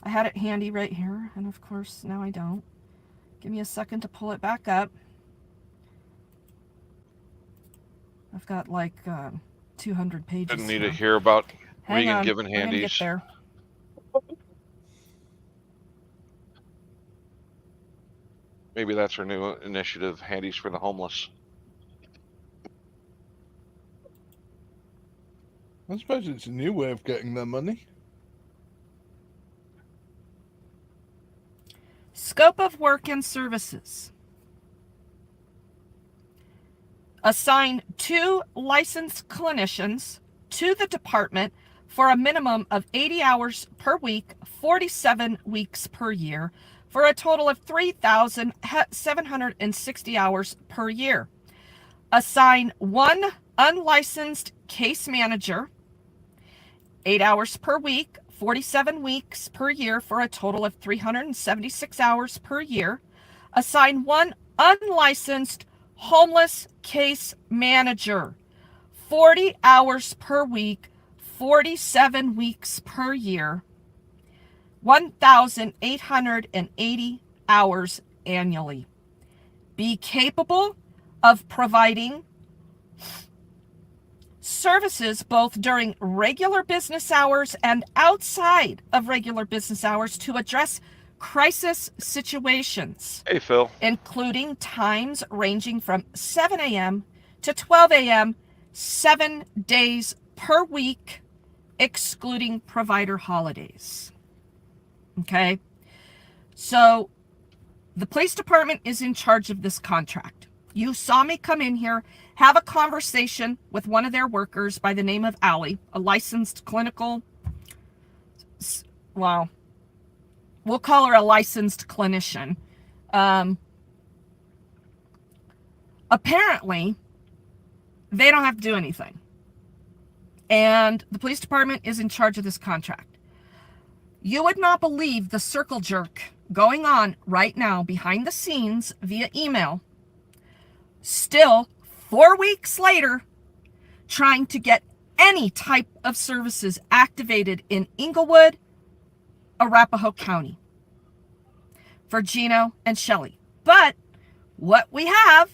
I had it handy right here, and of course now I don't. Give me a second to pull it back up. I've got like 200 pages. Didn't need here. to hear about Hang Regan on, giving we're gonna get handies. there. Maybe that's her new initiative, Handies for the Homeless. I suppose it's a new way of getting their money. Scope of work and services. Assign 2 licensed clinicians to the department for a minimum of 80 hours per week, 47 weeks per year, for a total of 3,760 hours per year. Assign 1 unlicensed case manager, 8 hours per week, 47 weeks per year, for a total of 376 hours per year. Assign 1 unlicensed homeless case manager, 40 hours per week, 47 weeks per year, 1,880 hours annually. Be capable of providing services both during regular business hours and outside of regular business hours to address crisis situations. Hey, Phil. Including times ranging from 7 a.m. to 12 a.m., 7 days per week, excluding provider holidays. Okay? So the police department is in charge of this contract. You saw me come in here, have a conversation with one of their workers by the name of Allie, a licensed clinical, well, we'll call her a licensed clinician. Apparently, they don't have to do anything. And the police department is in charge of this contract. You would not believe the circle jerk going on right now behind the scenes via email. Still, 4 weeks later, trying to get any type of services activated in Inglewood, Arapahoe County for Gino and Shelley. But what we have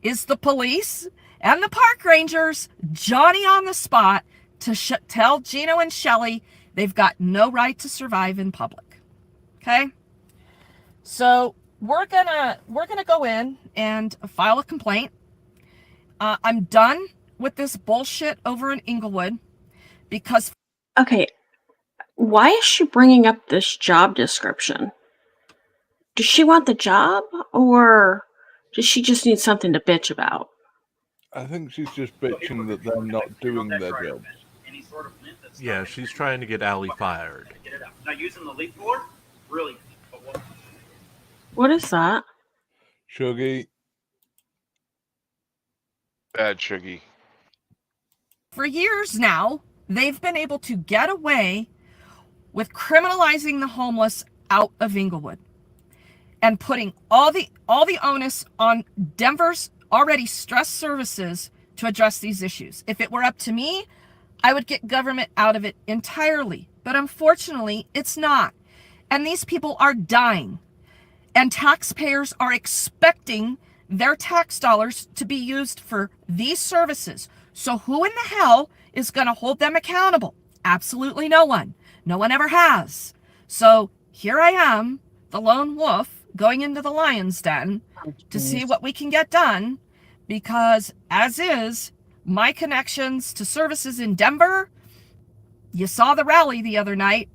is the police and the park rangers, Johnny on the spot, to tell Gino and Shelley they've got no right to survive in public. Okay? So we're gonna go in and file a complaint. I'm done with this bullshit over in Inglewood because... Okay, why is she bringing up this job description? Does she want the job, or does she just need something to bitch about? I think she's just bitching that they're not doing their jobs. Yeah, she's trying to get Allie fired. Now using the leap board, brilliant. What is that? Shuggy. Bad Shuggy. For years now, they've been able to get away with criminalizing the homeless out of Inglewood and putting all the onus on Denver's already stressed services to address these issues. If it were up to me, I would get government out of it entirely. But unfortunately, it's not. And these people are dying. And taxpayers are expecting their tax dollars to be used for these services. So who in the hell is going to hold them accountable? Absolutely no one. No one ever has. So here I am, the lone wolf, going into the lion's den to see what we can get done, because as is, my connections to services in Denver, you saw the rally the other night.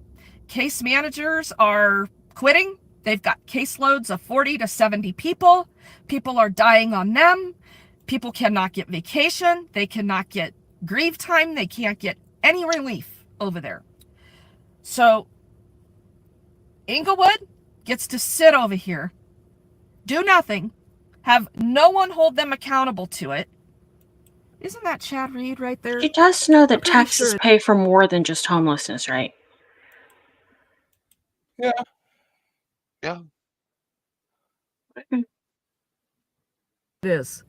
Case managers are quitting. They've got caseloads of 40 to 70 people. People are dying on them. People cannot get vacation. They cannot get grief time. They can't get any relief over there. So Inglewood gets to sit over here, do nothing, have no one hold them accountable to it. Isn't that Chad Reed right there? She does know that taxes pay for more than just homelessness, right? Yeah. Yeah. It is.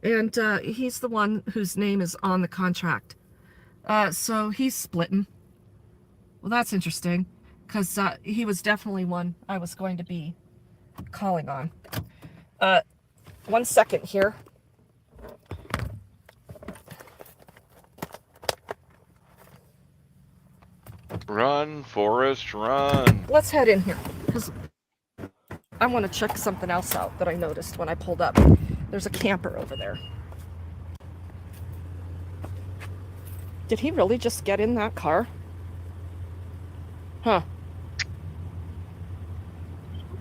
And he's the one whose name is on the contract. So he's splitting. Well, that's interesting. because he was definitely one I was going to be calling on. 1 second here. Run, Forrest, run. Let's head in here, because I want to check something else out that I noticed when I pulled up. There's a camper over there. Did he really just get in that car? Huh.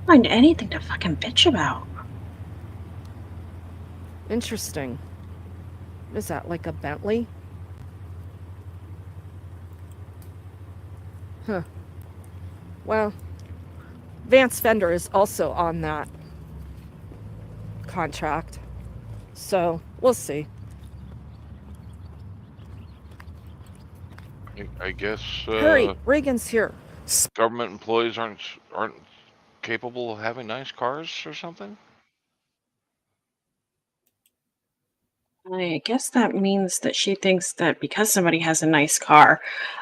Find anything to fucking bitch about. Interesting. What is that, like a Bentley? Huh. Well, Vance Fender is also on that contract. So, we'll see. I guess Hurry, Reagan's here. Government employees aren't capable of having nice cars or something? I guess that means that she thinks that because somebody has a nice car,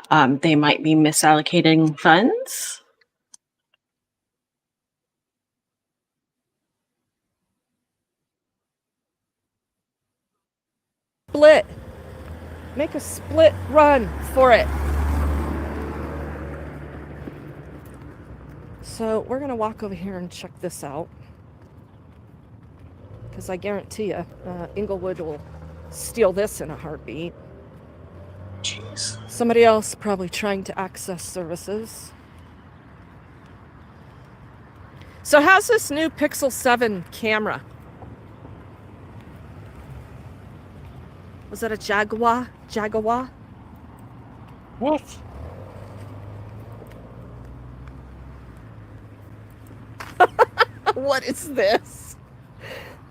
they might be misallocating funds. Split. Make a split run for it. So we're going to walk over here and check this out. Because I guarantee you, Inglewood will steal this in a heartbeat. Jeez. Somebody else probably trying to access services. So how's this new Pixel 7 camera? Was that a Jaguar? Jaguar? What? What is this?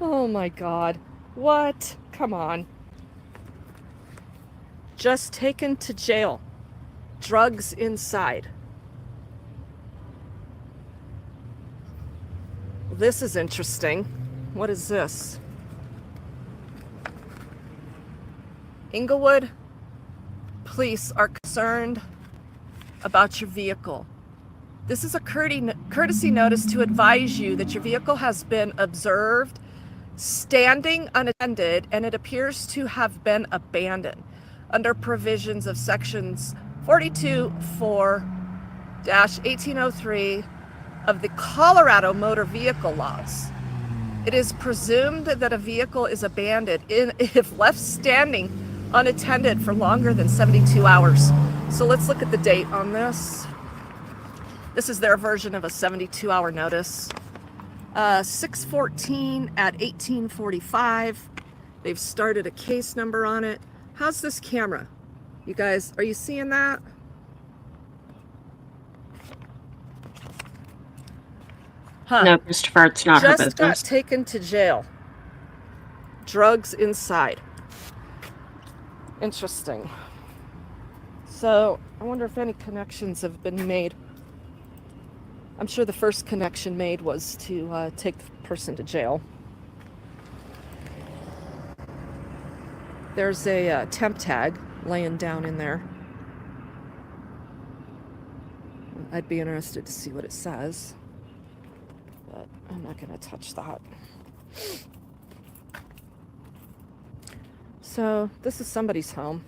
Oh my God. What? Come on. Just taken to jail. Drugs inside. This is interesting. What is this? Inglewood police are concerned about your vehicle. This is a courtesy notice to advise you that your vehicle has been observed standing unattended and it appears to have been abandoned under provisions of sections 42-4-1803 of the Colorado Motor Vehicle Laws. It is presumed that a vehicle is abandoned if left standing unattended for longer than 72 hours. So let's look at the date on this. This is their version of a 72-hour notice. 6/14 at 18:45. They've started a case number on it. How's this camera? You guys, are you seeing that? Huh. No, Christopher, it's not her business. Just got taken to jail. Drugs inside. Interesting. So, I wonder if any connections have been made. I'm sure the first connection made was to take the person to jail. There's a temp tag laying down in there. I'd be interested to see what it says, but I'm not going to touch that. So this is somebody's home.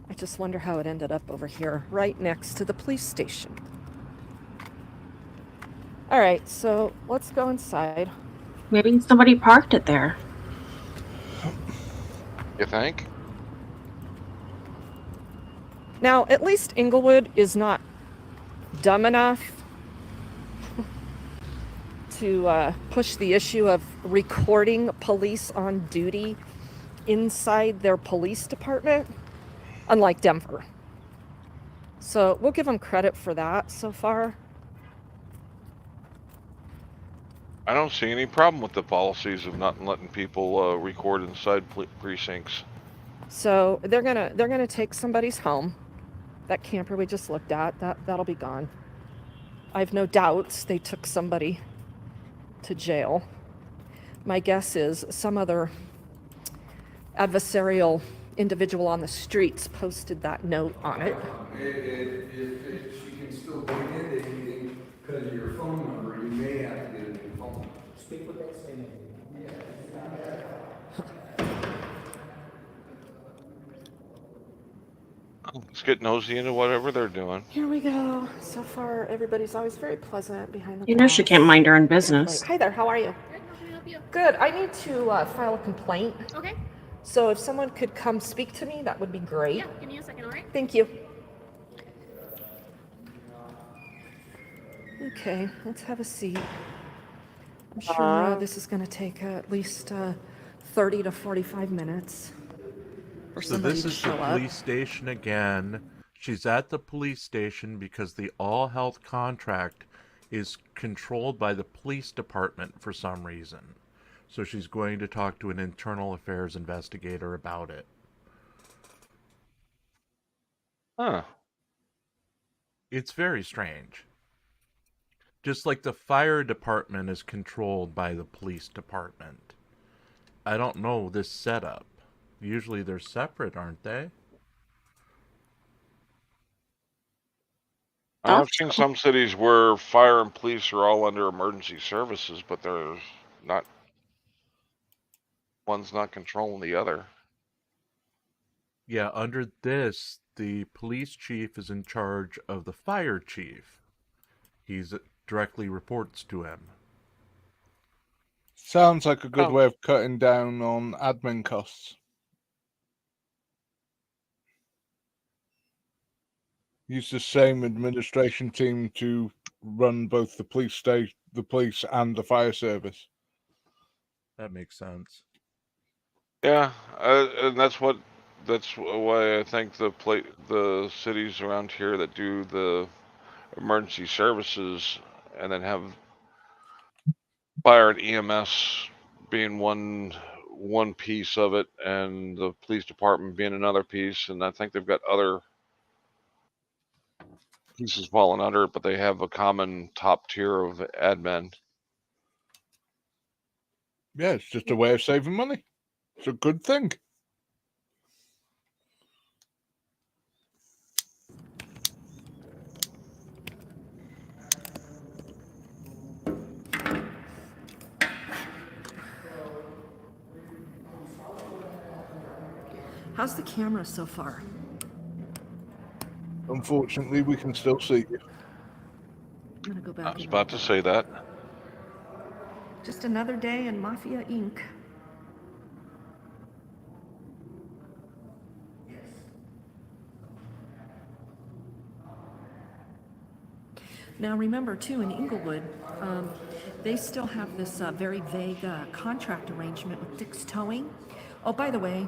I just wonder how it ended up over here, right next to the police station. All right, so let's go inside. Maybe somebody parked it there. You think? Now, at least Inglewood is not dumb enough to push the issue of recording police on duty inside their police department, unlike Denver. So we'll give them credit for that so far. I don't see any problem with the policies of not letting people record inside precincts. So they're gonna take somebody's home. That camper we just looked at, that'll be gone. I have no doubts they took somebody to jail. My guess is some other adversarial individual on the streets posted that note on it. If she can still get in, they let's get nosy into whatever they're doing. Here we go. So far, everybody's always very pleasant behind the You know she can't mind her own business. Hi there, how are you? Good, how can I help you? Good. I need to file a complaint. Okay. So if someone could come speak to me, that would be great. Yeah, give me a second, all right? Thank you. Okay, let's have a seat. I'm sure this is going to take at least 30 to 45 minutes for So somebody this to is the show up. police station again. She's at the police station because the all health contract is controlled by the police department for some reason. So she's going to talk to an internal affairs investigator about it. Huh. It's very strange. Just like the fire department is controlled by the police department. I don't know this setup. Usually they're separate, aren't they? I've seen some cities where fire and police are all under emergency services, but there's not, one's not controlling the other. Yeah, under this, the police chief is in charge of the fire chief. He's directly reports to him. Sounds like a good way of cutting down on admin costs. Use the same administration team to run both the police and the fire service. That makes sense. Yeah, and that's why I think the cities around here that do the emergency services and then have fire and EMS being one piece of it, and the police department being another piece, and I think they've got other pieces falling under it, but they have a common top tier of admin. Yeah, it's just a way of saving money. It's a good thing. How's the camera so far? Unfortunately, we can still see you. I'm going to go back. I was about to say that. Just another day in Mafia Inc. Now remember too, in Inglewood, they still have this very vague contract arrangement with Dick's Towing. Oh, by the way,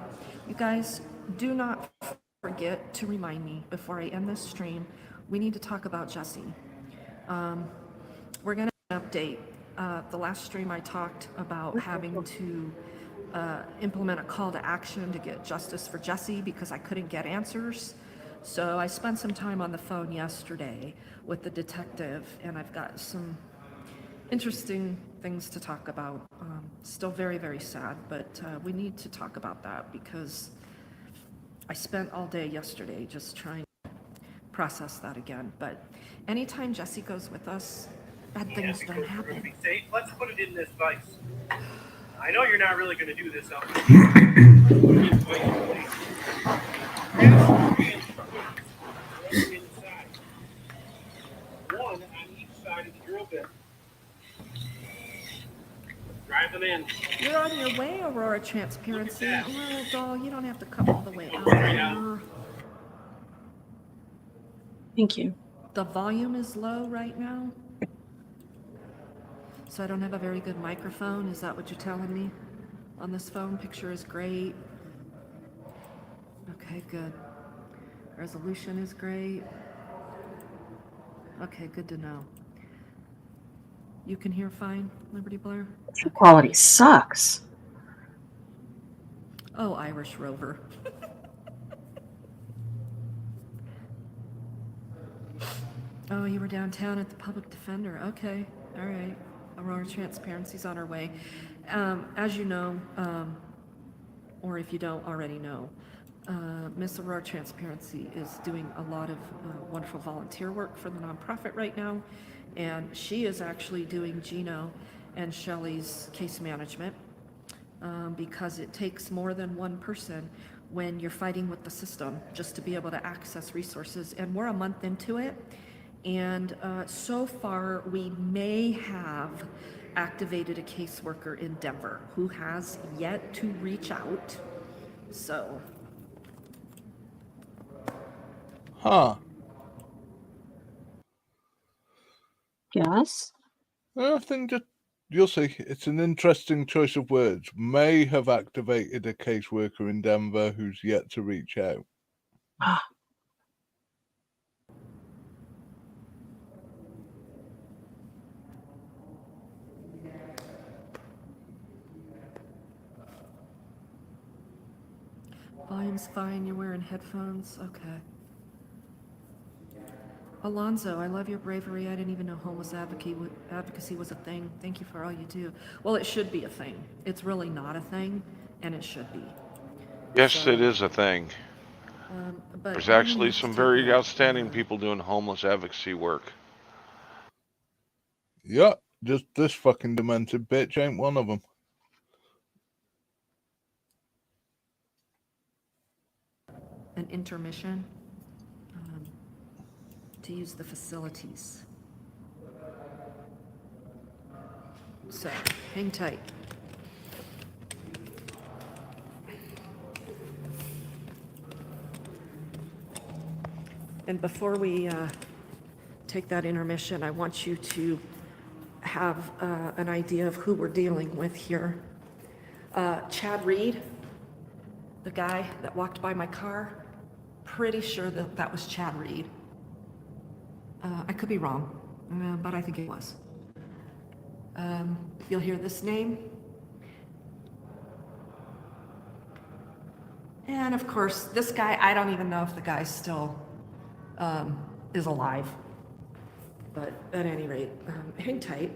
you guys do not forget to remind me before I end this stream, we need to talk about Jesse. We're going to update. The last stream I talked about having to implement a call to action to get justice for Jesse because I couldn't get answers. So I spent some time on the phone yesterday with the detective, and I've got some interesting things to talk about. Still very, very sad, but we need to talk about that because I spent all day yesterday just trying to process that again. But anytime Jesse goes with us, bad things don't happen. Be safe. Let's put it in this vice. I know you're not really going to do this out One on each side of the drill bit. Drive them in. You're on your way, Aurora Transparency. Well, doll, you don't have to come all the way out here. Thank you. The volume is low right now. So I don't have a very good microphone. Is that what you're telling me? On this phone, picture is great. Okay, good. Resolution is great. Okay, good to know. You can hear fine, Liberty Blair? The quality sucks. Oh, Irish Rover. Oh, you were downtown at the Public Defender. Okay, all right. Aurora Transparency's on her way. As you know, or if you don't already know, Miss Aurora Transparency is doing a lot of wonderful volunteer work for the nonprofit right now, and she is actually doing Gino and Shelley's case management because it takes more than one person when you're fighting with the system, just to be able to access resources. And we're a month into it, and so far we may have activated a caseworker in Denver who has yet to reach out. So. Huh. Yes. I think just you'll see. It's an interesting choice of words. May have activated a caseworker in Denver who's yet to reach out. Volume's fine, you're wearing headphones, okay. Alonzo, I love your bravery. I didn't even know homeless advocacy was a thing. Thank you for all you do. Well, it should be a thing. It's really not a thing, and it should be. Yes, So, it is a thing. But There's all you actually need to some do very that, outstanding people doing homeless advocacy work. Yeah, just this fucking demented bitch ain't one of them. an intermission to use the facilities. So, hang tight. And before we take that intermission, I want you to have an idea of who we're dealing with here. Chad Reed, the guy that walked by my car, pretty sure that that was Chad Reed. I could be wrong, but I think it was. You'll hear this name. And of course, this guy, I don't even know if the guy still is alive. But at any rate, hang tight.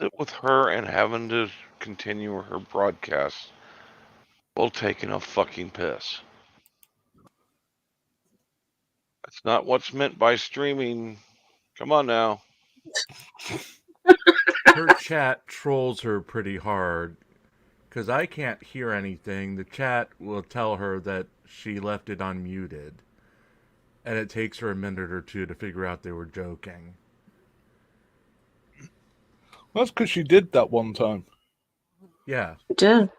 It with her and having to continue her broadcasts while taking a fucking piss. That's not what's meant by streaming. Come on now. Her chat trolls her pretty hard because I can't hear anything. The chat will tell her that she left it unmuted, and it takes her a minute or two to figure out they were joking. That's because she did that one time. Yeah. It did.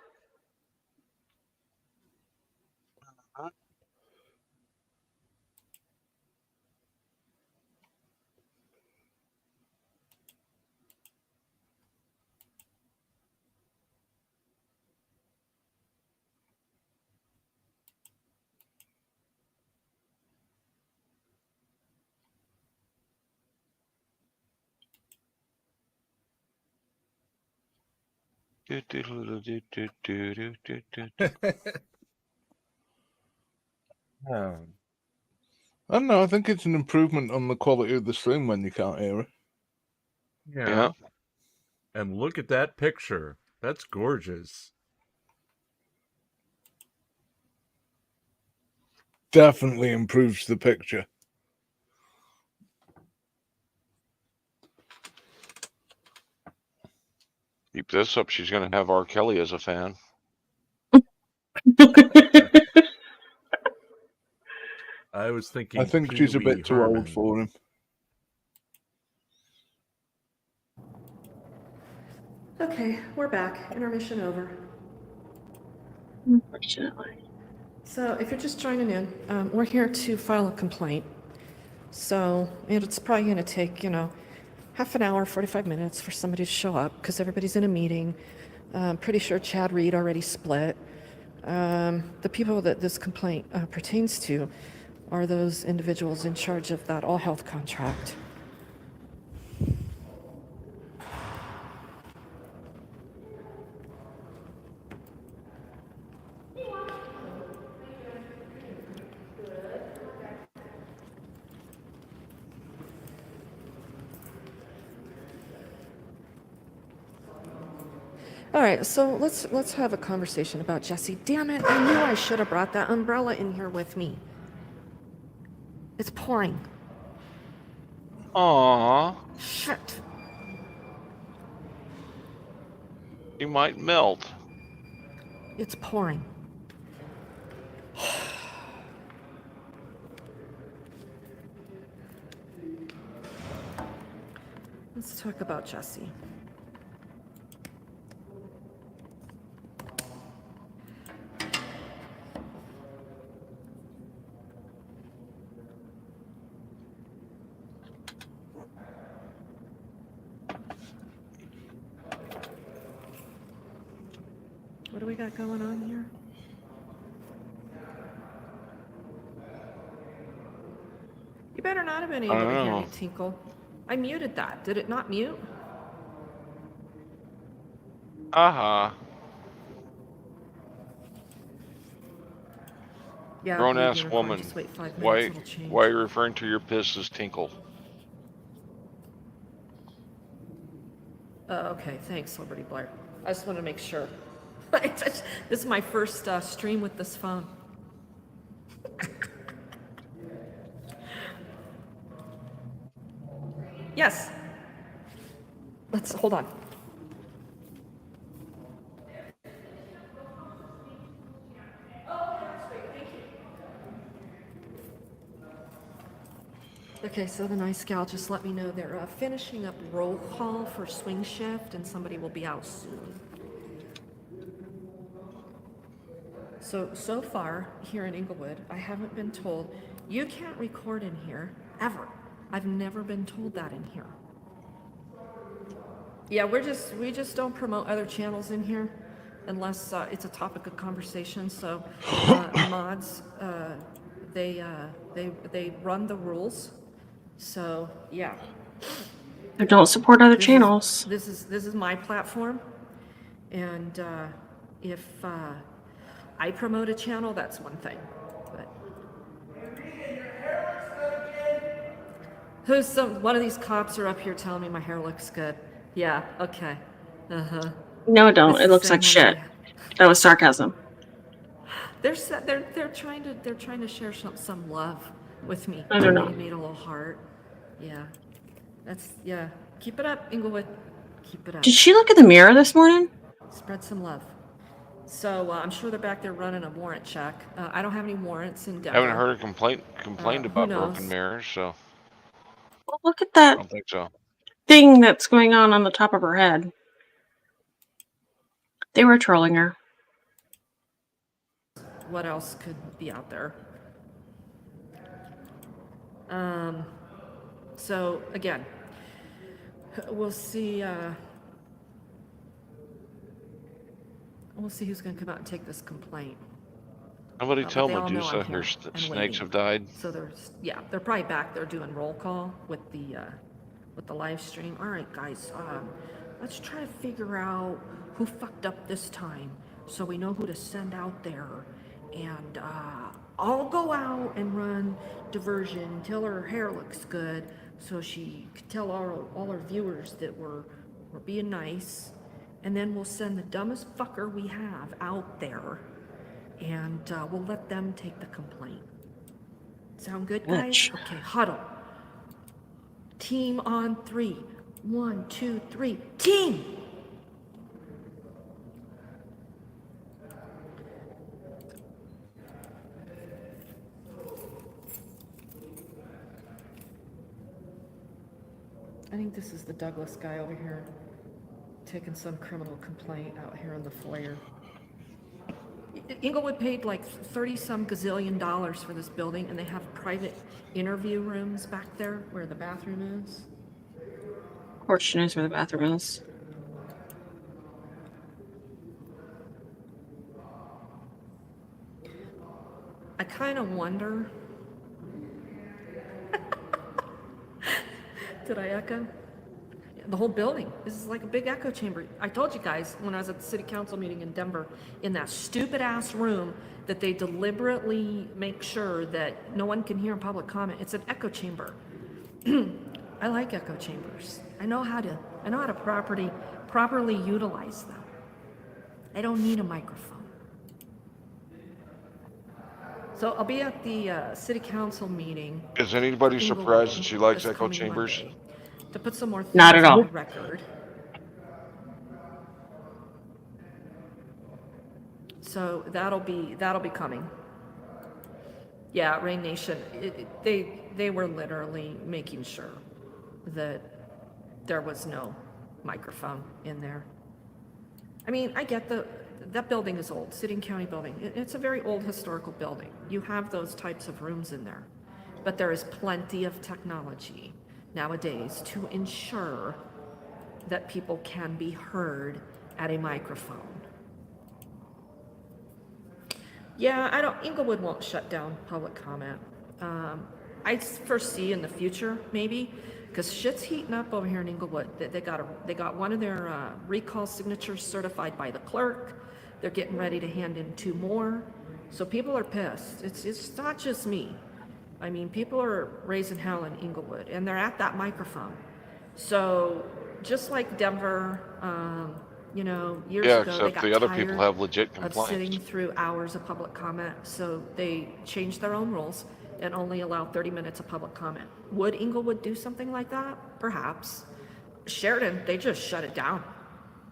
I don't know. I think it's an improvement on the quality of the stream when you can't hear her. Yeah. And look at that picture. That's gorgeous. Definitely improves the picture. Keep this up, she's going to have R. Kelly as a fan. I was thinking. I think she's a bit too old for him. Okay, we're back. Intermission over. Unfortunately. So if you're just joining in, we're here to file a complaint. So it's probably going to take, half an hour, 45 minutes for somebody to show up because everybody's in a meeting. I'm pretty sure Chad Reed already split. The people that this complaint pertains to are those individuals in charge of that all health contract. All right, so let's have a conversation about Jesse. Damn it, I knew I should have brought that umbrella in here with me. It's pouring. Aww. Shit. You might melt. It's pouring. Let's talk about Jesse. What do we got going on here? You better not have been able to hear me tinkle. I muted that. Did it not mute? Uh-huh. Yeah, Grown-ass unicorn, woman. just wait 5 minutes, it'll change. Why are you referring to your piss as tinkle? Okay, thanks, Liberty Blair. I just want to make sure. This is my first stream with this phone. Yes. Let's hold on. Okay, so the nice gal just let me know they're finishing up roll call for swing shift and somebody will be out soon. So far here in Inglewood, I haven't been told, you can't record in here, ever. I've never been told that in here. Yeah, we just don't promote other channels in here unless it's a topic of conversation. So mods, they run the rules. So yeah. They don't support other channels. This is my platform, and if I promote a channel, that's one thing. But one of these cops are up here telling me my hair looks good. Yeah. Okay. No, don't. It looks like shit. That was sarcasm. They're trying to share some love with me. I don't know. They made a little heart. Yeah. Yeah. Keep it up, Inglewood. Keep it up. Did she look in the mirror this morning? Spread some love. So I'm sure they're back there running a warrant check. I don't have any warrants in Denver. Haven't heard her complained about broken mirrors, so. Well, look at that. I don't think so. Thing that's going on the top of her head. They were trolling her. What else could be out there? So again, we'll see. We'll see who's going to come out and take this complaint. Somebody tell Medusa her snakes have died. So they're probably back there doing roll call with the live stream. All right, guys, let's try to figure out who fucked up this time, so we know who to send out there. And I'll go out and run diversion until her hair looks good, so she could tell all our viewers that we're being nice. And then we'll send the dumbest fucker we have out there, and we'll let them take the complaint. Sound good, guys? Okay, huddle. Team on 3. 1, 2, 3. Team! I think this is the Douglas guy over here taking some criminal complaint out here in the foyer. Inglewood paid like 30-some gazillion dollars for this building, and they have private interview rooms back there where the bathroom is. Of course she knows where the bathroom is. I kind of wonder. Did I echo? The whole building. This is like a big echo chamber. I told you guys when I was at the city council meeting in Denver, in that stupid ass room that they deliberately make sure that no one can hear in public comment. It's an echo chamber. I like echo chambers. I know how to properly utilize them. I don't need a microphone. So I'll be at the city council meeting. Is anybody surprised that she likes echo chambers? Monday, to put some more things Not at all. on the record. So that'll be coming. Yeah, Rain Nation, they were literally making sure that there was no microphone in there. I mean, I get that building is old, City and County building. It's a very old historical building. You have those types of rooms in there. But there is plenty of technology nowadays to ensure that people can be heard at a microphone. Yeah, Inglewood won't shut down public comment. I foresee in the future, maybe, because shit's heating up over here in Inglewood. They got one of their recall signatures certified by the clerk. They're getting ready to hand in 2 more. So people are pissed. It's not just me. I mean, people are raising hell in Inglewood, and they're at that microphone. So just like Denver, years ago, they got except the other tired people have legit of complaints. sitting through hours of public comment, so they changed their own rules and only allow 30 minutes of public comment. Would Inglewood do something like that? Perhaps. Sheridan, they just shut it down,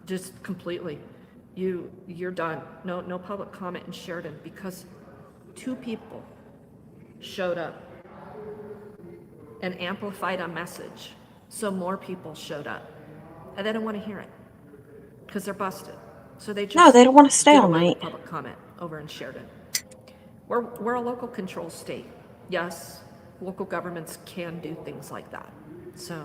just completely. You're done. No public comment in Sheridan because 2 people showed up and amplified a message, so more people showed up, and they don't want to hear it because they're busted. So they just No, they don't want to stay did all away with night. public comment over in Sheridan. We're a local control state. Yes, local governments can do things like that. So.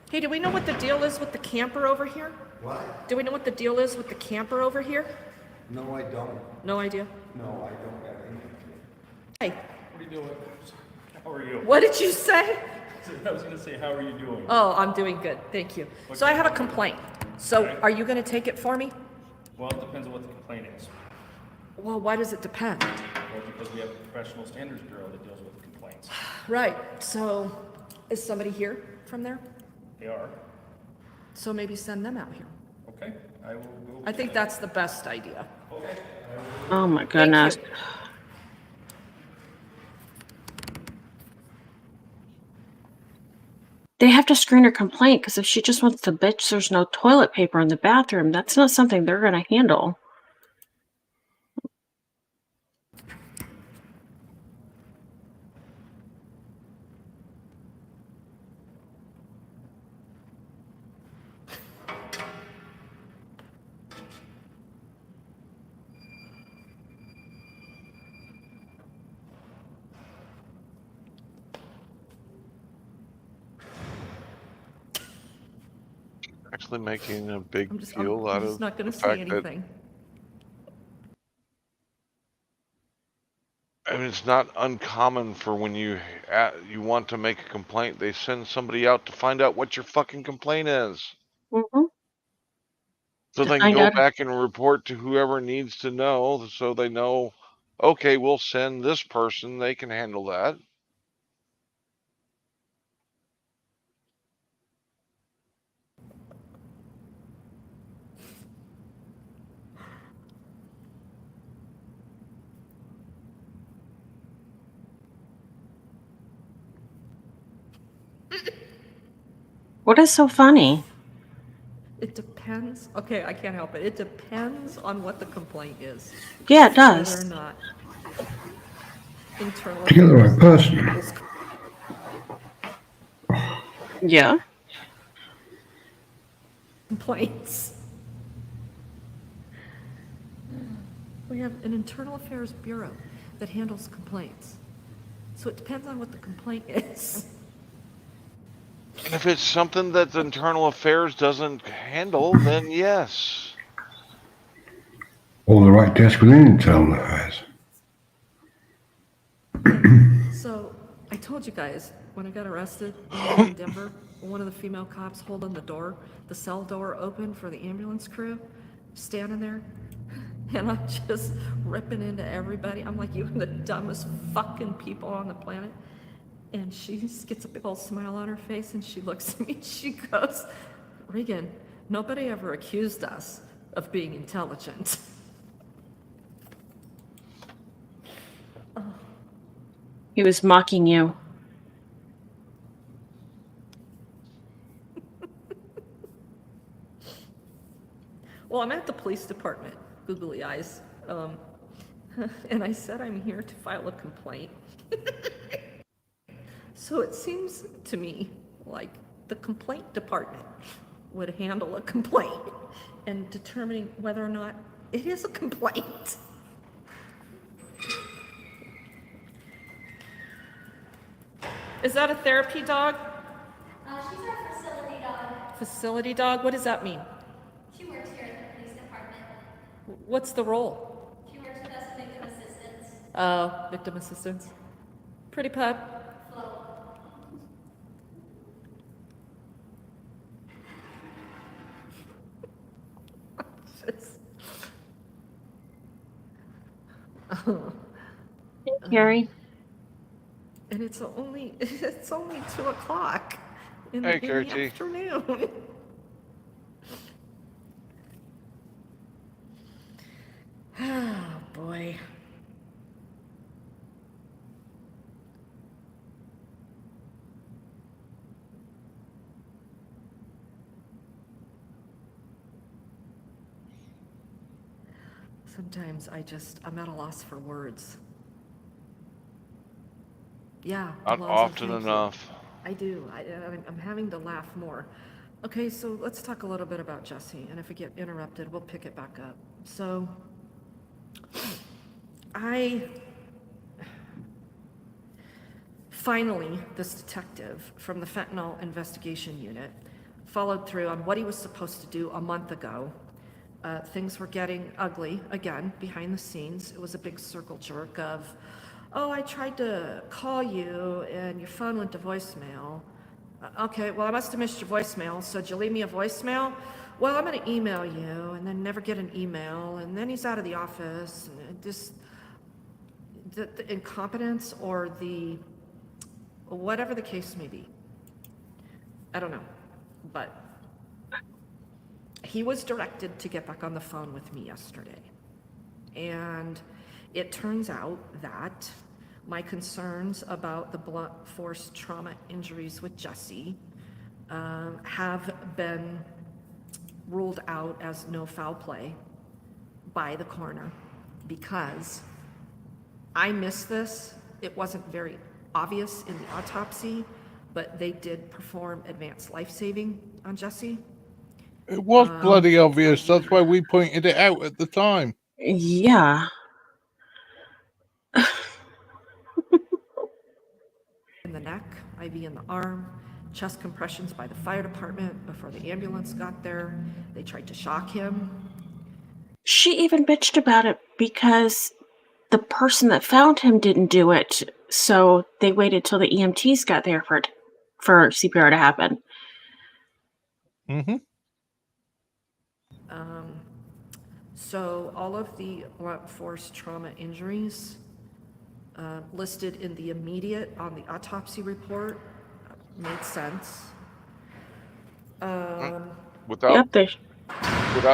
Hey, do we know what the deal is with the camper over here? What? Do we know what the deal is with the camper over here? No, I don't. No idea. No, I don't have any. Hey, What are you doing? How are you? what did you say? I was going to say, how are you doing? Oh, I'm doing good, thank you. So I have a complaint. So Okay. are you gonna take it for me? Well, it depends on what the complaint is. Well, why does it depend? Well, because we have a professional standards bureau that deals with complaints. Right, so is somebody here from there? They are. So maybe send them out here. Okay, I will go. I think that's the best idea. Okay. Oh my goodness. Thank you. They have to screen her complaint because if she just wants to bitch there's no toilet paper in the bathroom, that's not something they're going to handle. Actually making a big I'm deal out just of not gonna the say fact that anything. I mean, it's not uncommon for when you want to make a complaint, they send somebody out to find out what your fucking complaint is. Mm-hmm. So To they can find go out. back and report to whoever needs to know, so they know, okay, we'll send this person, they can handle that. What is so funny? It depends. Okay, I can't help it. It depends on what the complaint is. Yeah, it does. Whether or not internal You're the right affairs person. is Yeah. complaints. We have an internal affairs bureau that handles complaints. So it depends on what the complaint is. And if it's something that the internal affairs doesn't handle, then yes. Or the right desk within internal affairs. So I told you guys when I got arrested in Denver, one of the female cops holding the door, the cell door open for the ambulance crew, standing there, and I'm just ripping into everybody. I'm like, you're the dumbest fucking people on the planet. And she just gets a big old smile on her face and she looks at me and she goes, Regan, nobody ever accused us of being intelligent. He was mocking you. Well, I'm at the police department, googly eyes. And I said I'm here to file a complaint. So it seems to me like the complaint department would handle a complaint and determining whether or not it is a complaint. Is that a therapy dog? She's our facility dog. Facility dog? What does that mean? She works here at the police department. What's the role? She works with us as victim assistants. Oh, victim assistance. Pretty pup. Gary. And it's only 2:00 in Hey, the Carrie T. afternoon. Oh boy. Sometimes I'm at a loss for words. Yeah. Not Delosa, often thank you. enough. I do. I'm having to laugh more. Okay, so let's talk a little bit about Jesse, and if we get interrupted, we'll pick it back up. So, finally, this detective from the fentanyl investigation unit followed through on what he was supposed to do a month ago. Things were getting ugly again behind the scenes. It was a big circle jerk of, oh, I tried to call you and your phone went to voicemail. Okay, well, I must have missed your voicemail. So did you leave me a voicemail? Well, I'm going to email you, and then never get an email, and then he's out of the office. And just the incompetence or the whatever the case may be. I don't know, but he was directed to get back on the phone with me yesterday. And it turns out that my concerns about the blunt force trauma injuries with Jesse have been ruled out as no foul play by the coroner because I missed this. It wasn't very obvious in the autopsy, but they did perform advanced life-saving on Jesse. It was bloody obvious. That's why we pointed it out at the time. Yeah. In the neck, IV in the arm, chest compressions by the fire department before the ambulance got there. They tried to shock him. She even bitched about it because the person that found him didn't do it. So they waited till the EMTs got there for CPR to happen. Mm-hmm. So all of the blunt force trauma injuries listed in the immediate on the autopsy report made sense. Without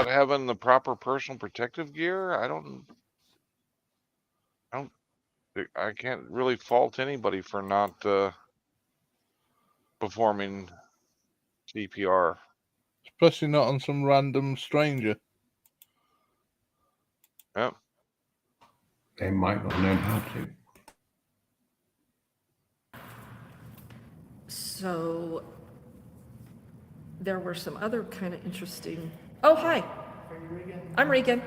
having the proper personal protective gear, I can't really fault anybody for not performing CPR. Especially not on some random stranger. Yep. They might not know how to. So there were some other kind of interesting. Oh, hi. Are you Regan? I'm Regan.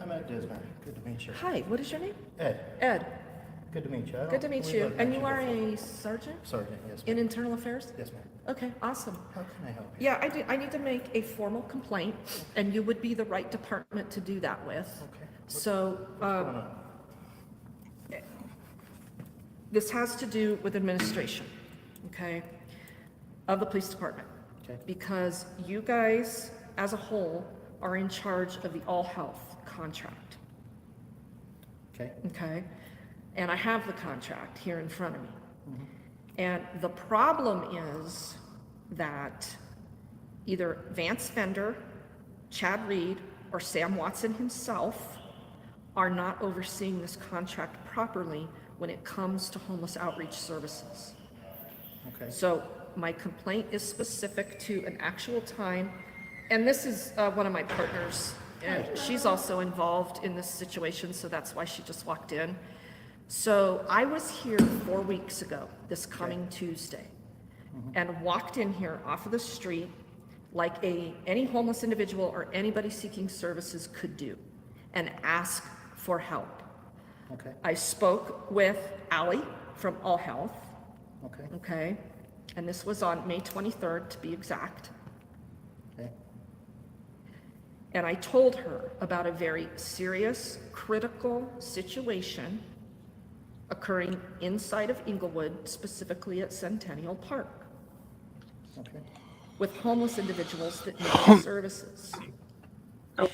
I'm Ed Dismer. Good to meet you. Hi, what is your name? Ed. Ed. Good to meet you. Good to meet you. And you are a sergeant? Sergeant, yes. In internal affairs? Yes, ma'am. Okay, awesome. How can I help you? Yeah, I need to make a formal complaint, and you would be the right department to do that with. Okay. So, What's going on? this has to do with administration, okay, of the police department. Okay. Because you guys, as a whole, are in charge of the all health contract. Okay. Okay? And I have the contract here in front of me. Mm-hmm. And the problem is that either Vance Fender, Chad Reed, or Sam Watson himself are not overseeing this contract properly when it comes to homeless outreach services. Okay. So my complaint is specific to an actual time, and this is one of my partners, and she's also involved in this situation, so that's why she just walked in. So I was here 4 weeks ago, this coming Tuesday, and walked in here off of the street like any homeless individual or anybody seeking services could do, and ask for help. Okay. I spoke with Allie from All Health. Okay. Okay, and this was on May 23rd to be exact. Okay. And I told her about a very serious, critical situation occurring inside of Inglewood, specifically at Centennial Park, Okay. with homeless individuals that need services. Okay.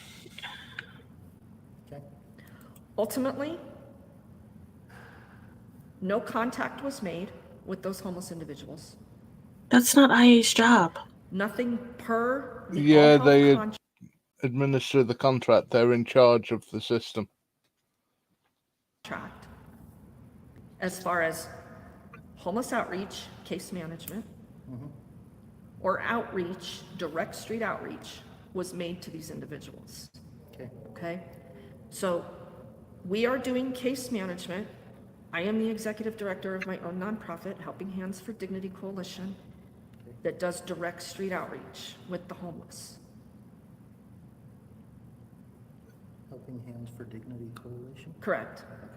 Ultimately, no contact was made with those homeless individuals. That's not IA's job. Nothing per the Yeah, All Health they contract. administer the contract. They're in charge of the system. As far as homeless outreach, case management, or outreach, direct street outreach, was made to these individuals. Okay. Okay? So we are doing case management. I am the executive director of my own nonprofit, Helping Hands for Dignity Coalition, that does direct street outreach with the homeless. Helping Hands for Dignity Coalition? Correct. Okay.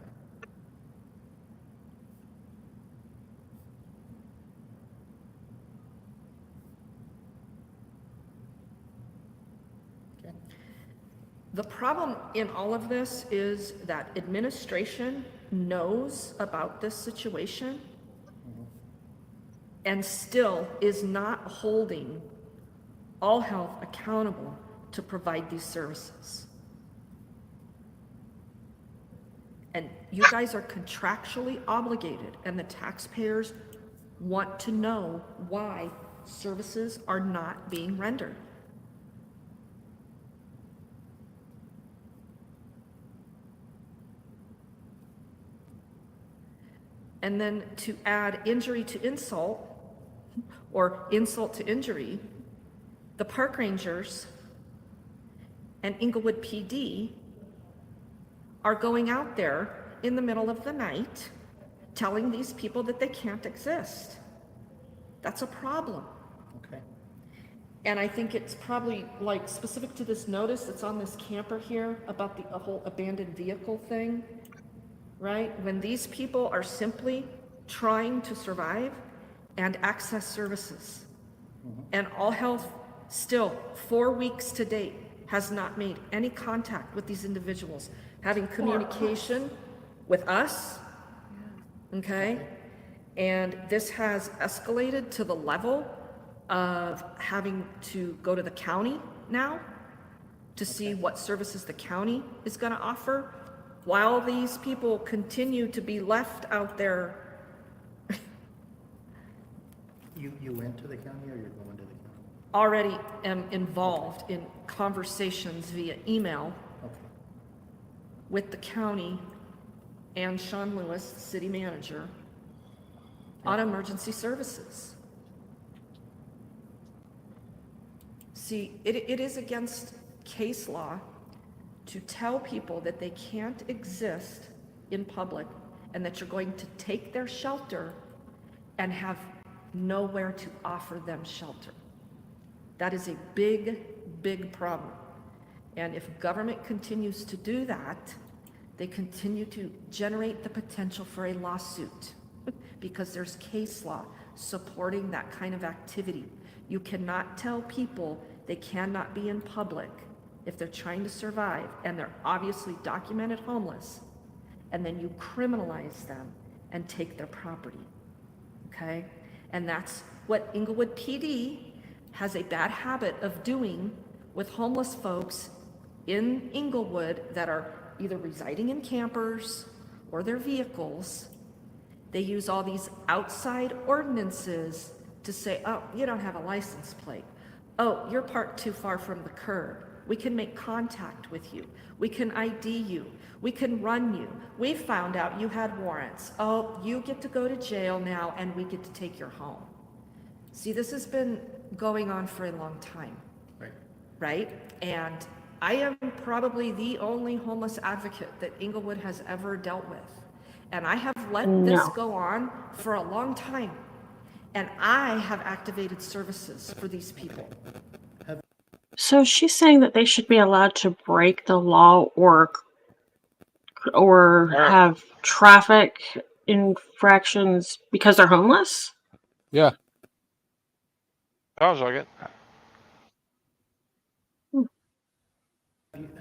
The problem in all of this is that administration knows about this situation and still is not holding All Health accountable to provide these services. And you guys are contractually obligated, and the taxpayers want to know why services are not being rendered. And then to add injury to insult, or insult to injury, the park rangers and Inglewood PD are going out there in the middle of the night telling these people that they can't exist. That's a problem. Okay. And I think it's probably like specific to this notice that's on this camper here about the whole abandoned vehicle thing, right? When these people are simply trying to survive and access services. And All Health still, 4 weeks to date, has not made any contact with these individuals, having communication with us, okay? And this has escalated to the level of having to go to the county now to see what services the county is gonna offer, while these people continue to be left out there. You went to the county or you're going to the county? Already am involved in conversations via email with the county and Sean Lewis, the city manager, on emergency services. See, it is against case law to tell people that they can't exist in public and that you're going to take their shelter and have nowhere to offer them shelter. That is a big, big problem. And if government continues to do that, they continue to generate the potential for a lawsuit because there's case law supporting that kind of activity. You cannot tell people they cannot be in public if they're trying to survive and they're obviously documented homeless, and then you criminalize them and take their property, okay? And that's what Inglewood PD has a bad habit of doing with homeless folks in Inglewood that are either residing in campers or their vehicles. They use all these outside ordinances to say, oh, you don't have a license plate. Oh, you're parked too far from the curb. We can make contact with you. We can ID you. We can run you. We found out you had warrants. Oh, you get to go to jail now and we get to take your home. See, this has been going on for a long time. Right? And I am probably the only homeless advocate that Inglewood has ever dealt with. And I have let this go on for a long time. And I have activated services for these people. So she's saying that they should be allowed to break the law or have traffic infractions because they're homeless? Yeah. Sounds like it.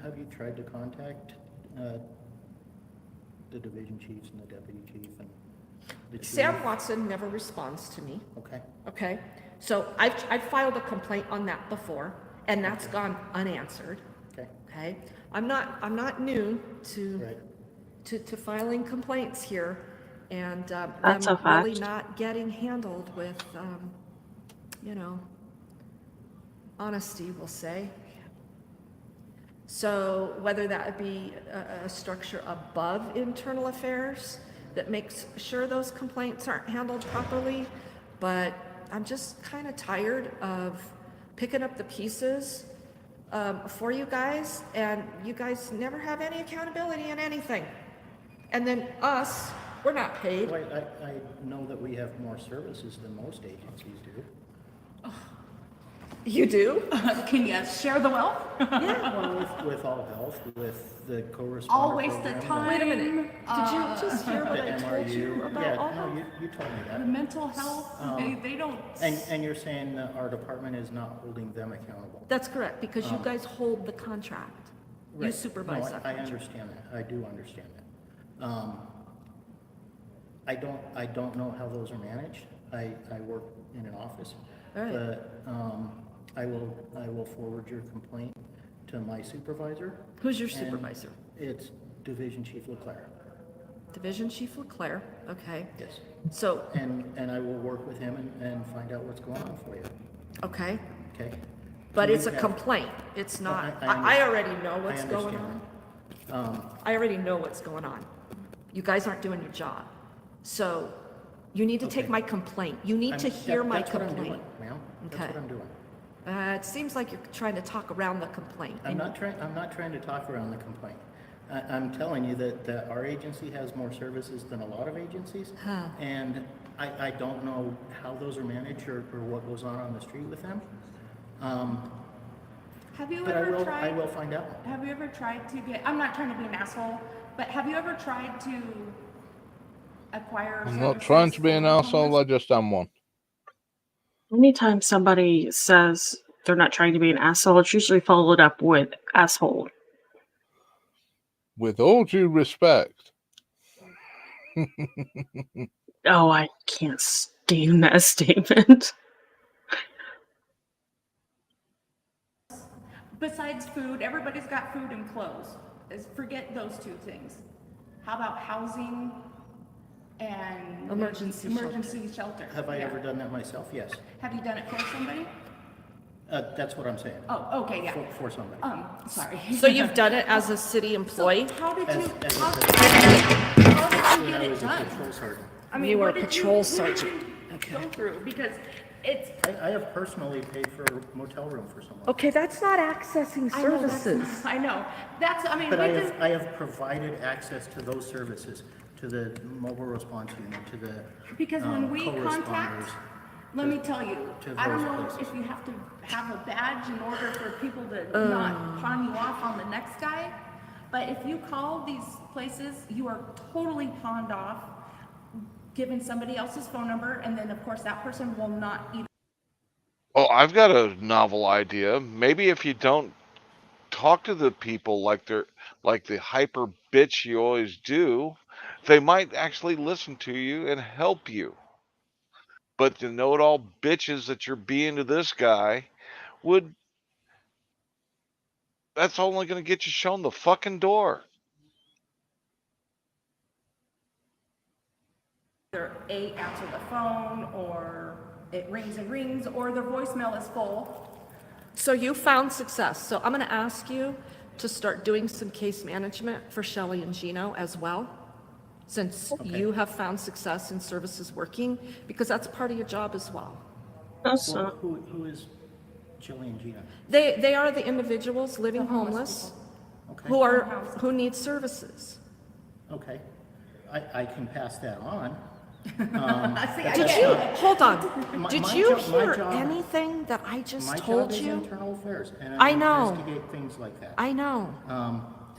Have you tried to contact the division chiefs and the deputy chief and the chief? Sam Watson never responds to me. Okay. Okay. So I've filed a complaint on that before, and that's gone unanswered. Okay. Okay. I'm not new to filing complaints here, and That's them a fact. really not getting handled with honesty, we'll say. So whether that would be a structure above internal affairs that makes sure those complaints aren't handled properly, but I'm just kind of tired of picking up the pieces for you guys, and you guys never have any accountability in anything. And then us, we're not paid. Well, I know that we have more services than most agencies do. You do? Can you share the wealth? Yeah. Well, with All Health, with the co-responder I'll waste the program, time. Wait a minute. Did you just hear what the I told you MRU. about Yeah, all no, that? you told me that. The mental health, they don't. And you're saying that our department is not holding them accountable? That's correct, because you guys hold the contract. You Right. supervise No, that I contract. understand that. I do understand that. I don't know how those are managed. I work in an office. All right. But I will forward your complaint to my supervisor. Who's your and supervisor? It's Division Chief Leclerc. Division Chief Leclerc, okay. Yes. So, And I will work with him and find out what's going on for you. okay, Okay? but You it's a have- complaint. It's not, I I already know what's I going understand on. that. I already know what's going on. You guys aren't doing your job. So, you need to take Okay. my complaint. You need to hear my That's what I'm complaint. doing, ma'am. That's Okay. what I'm doing. It seems like you're trying to talk around the complaint. I'm not trying to talk around the complaint. I'm telling you that our agency has more services than a lot of agencies. Huh. And I don't know how those are managed or what goes on the street with them. Have you But ever I tried? will find out. Have you ever tried to get? I'm not trying to be an asshole, but have you ever tried to acquire? I'm not trying to be an asshole, I just am one. Anytime somebody says they're not trying to be an asshole, it's usually followed up with asshole. With all due respect. Oh, I can't stand that statement. Besides food, everybody's got food and clothes. Forget those two things. How about housing and Emergency shelter? Have I Yeah. ever done that myself? Yes. Have you done it for somebody? That's what I'm saying. Oh, okay, yeah. For somebody. Sorry. So you've done it as a city employee? How did you? As How a- did you When get I it was a done? patrol sergeant. I mean, You were what a did patrol what did sergeant. you Go through because it's. I have personally paid for a motel room for someone. Okay, that's not accessing I know, services. I know. That's. I mean, But we I did have provided access to those services, to the mobile response unit, to the because when we contact. co-responders. Let me tell you, to I don't those know places. if you have to have a badge in order for people to not pawn you off on the next guy, but if you call these places, you are totally pawned off, given somebody else's phone number, and then of course that person will not either. Oh, I've got a novel idea. Maybe if you don't talk to the people like they're like the hyper bitch you always do, they might actually listen to you and help you. But the know-it-all bitches that you're being to this guy would that's only going to get you shown the fucking door. Either A, answer the phone, or it rings and rings, or their voicemail is full. So you found success. So I'm going to ask you to start doing some case management for Shelley and Gino as well, since you have found success in services working, because that's part of your job as well. Well, who is Chili and Gina? They are the individuals living homeless who need services. Okay, I can pass that on. Hold on. Did My you job- my hear job- anything that I just My told job is you? internal affairs, and I I know. investigate things like that. I know.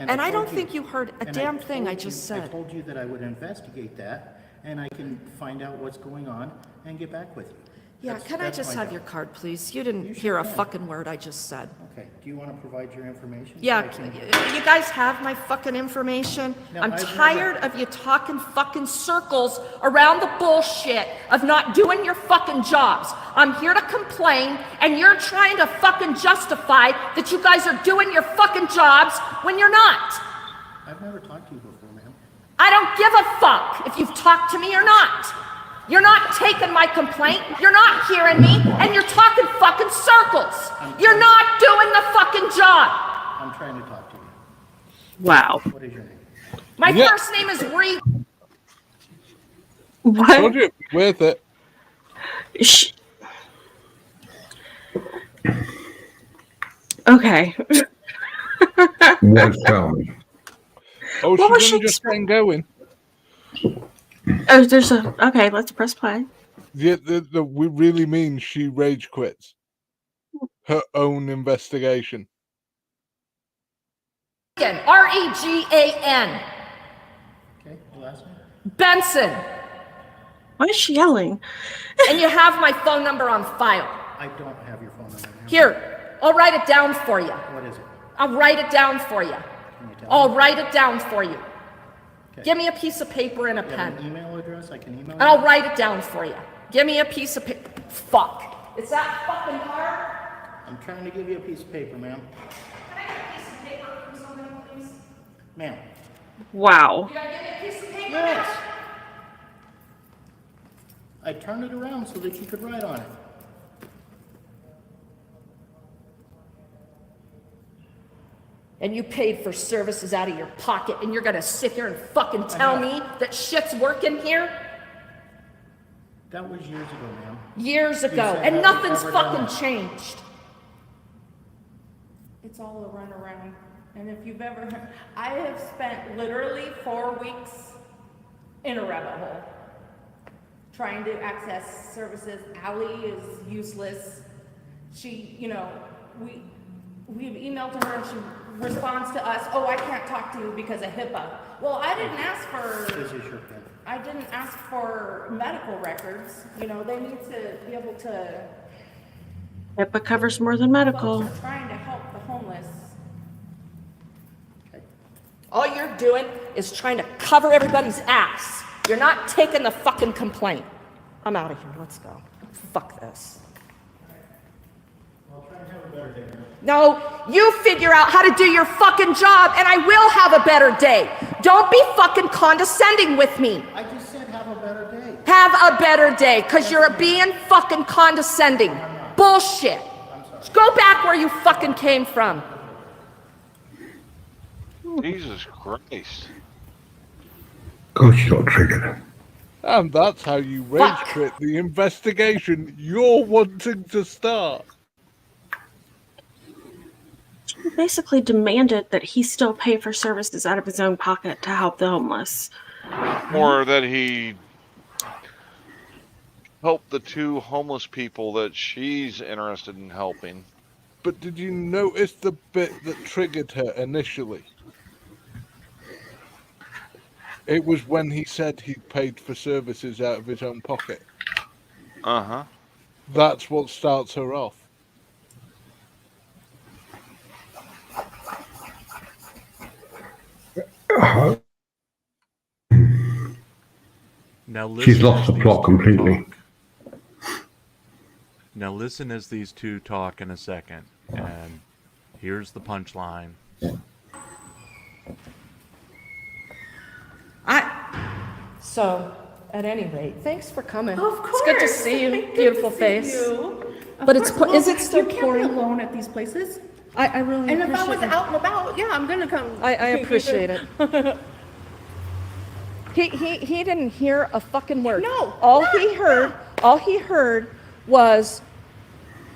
And I told don't think you heard a and damn thing I told just you- I said. told you that I would investigate that, and I can find out what's going on and get back with you. Yeah, That's- can I that's just my have job. your card, please? You didn't You sure hear a can. fucking word I just said. Okay, do you want to provide your information? Yeah, So I can- you guys have my fucking information. No, I'm I've tired never- of you talking fucking circles around the bullshit of not doing your fucking jobs. I'm here to complain, and you're trying to fucking justify that you guys are doing your fucking jobs when you're not. I've never talked to you before, ma'am. I don't give a fuck if you've talked to me or not. You're not taking my complaint, you're not hearing me, and you're talking fucking circles. You're not doing the fucking job. I'm trying to talk to you. Wow. What is your name? My Yeah. first name is Reed. What? Told you, worth it. Okay. What's going? Oh, What was she's she gonna just get going. Oh, there's a. Okay, let's press play. Yeah, we really mean she rage quits. Her own investigation. R-E-G-A-N. Okay, your last name? Benson. Why is she yelling? And you have my phone number on file. I don't have your phone number. ma'am. Here, I'll write it down for you. What is it? I'll write it down for you. Can you tell I'll me? write it down for you. Okay. Give me a piece of paper and a You have pen. an email address? I can email And I'll you? write it down for you. Give me a piece of paper. Fuck. Is that fucking hard? I'm trying to give you a piece of paper, ma'am. Can I get a piece of paper from somebody, please? Ma'am. Wow. You gotta give me a piece of paper Yes. now? I turned it around so that you could write on it. And you paid for services out of your pocket, and you're gonna sit here and fucking tell me that shit's working here? That was years ago, ma'am. Years You ago, said, and "Have you nothing's ever done fucking that?" changed. It's all a runaround. And if you've ever, I have spent literally 4 weeks in a rabbit hole trying to access services. Allie is useless. She, we've emailed to her and she responds to us, oh, I can't talk to you because of HIPAA. Well, I didn't ask for, This is your pen. I didn't ask for medical records. They need to be able to, HIPAA covers more than medical. folks are trying to help the homeless. All you're doing is trying to cover everybody's ass. You're not taking the fucking complaint. I'm out of here. Let's go. Fuck this. I'll try and have a better day, ma'am. No, you figure out how to do your fucking job, and I will have a better day. Don't be fucking condescending with me. I just said have a better day. Have a better day, because you're being fucking condescending. Bullshit. Go back where you fucking came from. Jesus Christ. Oh, she got triggered. And that's how you rage quit the investigation you're wanting to start. She basically demanded that he still pay for services out of his own pocket to help the homeless. Or that he help the 2 homeless people that she's interested in helping. But did you notice the bit that triggered her initially? It was when he said he paid for services out of his own pocket. Uh-huh. That's what starts her off. Now She's listen lost as the these plot two completely. talk. Now listen as these two talk in a second, and here's the punchline. So, at any rate, thanks for coming. Of It's good to course. see you, Good to beautiful see face. you. But is it still You can't be pouring? alone at these places. I really And if I was appreciate it. out and about, yeah, I'm gonna come. I appreciate it. He didn't hear a fucking word. No, All he heard was,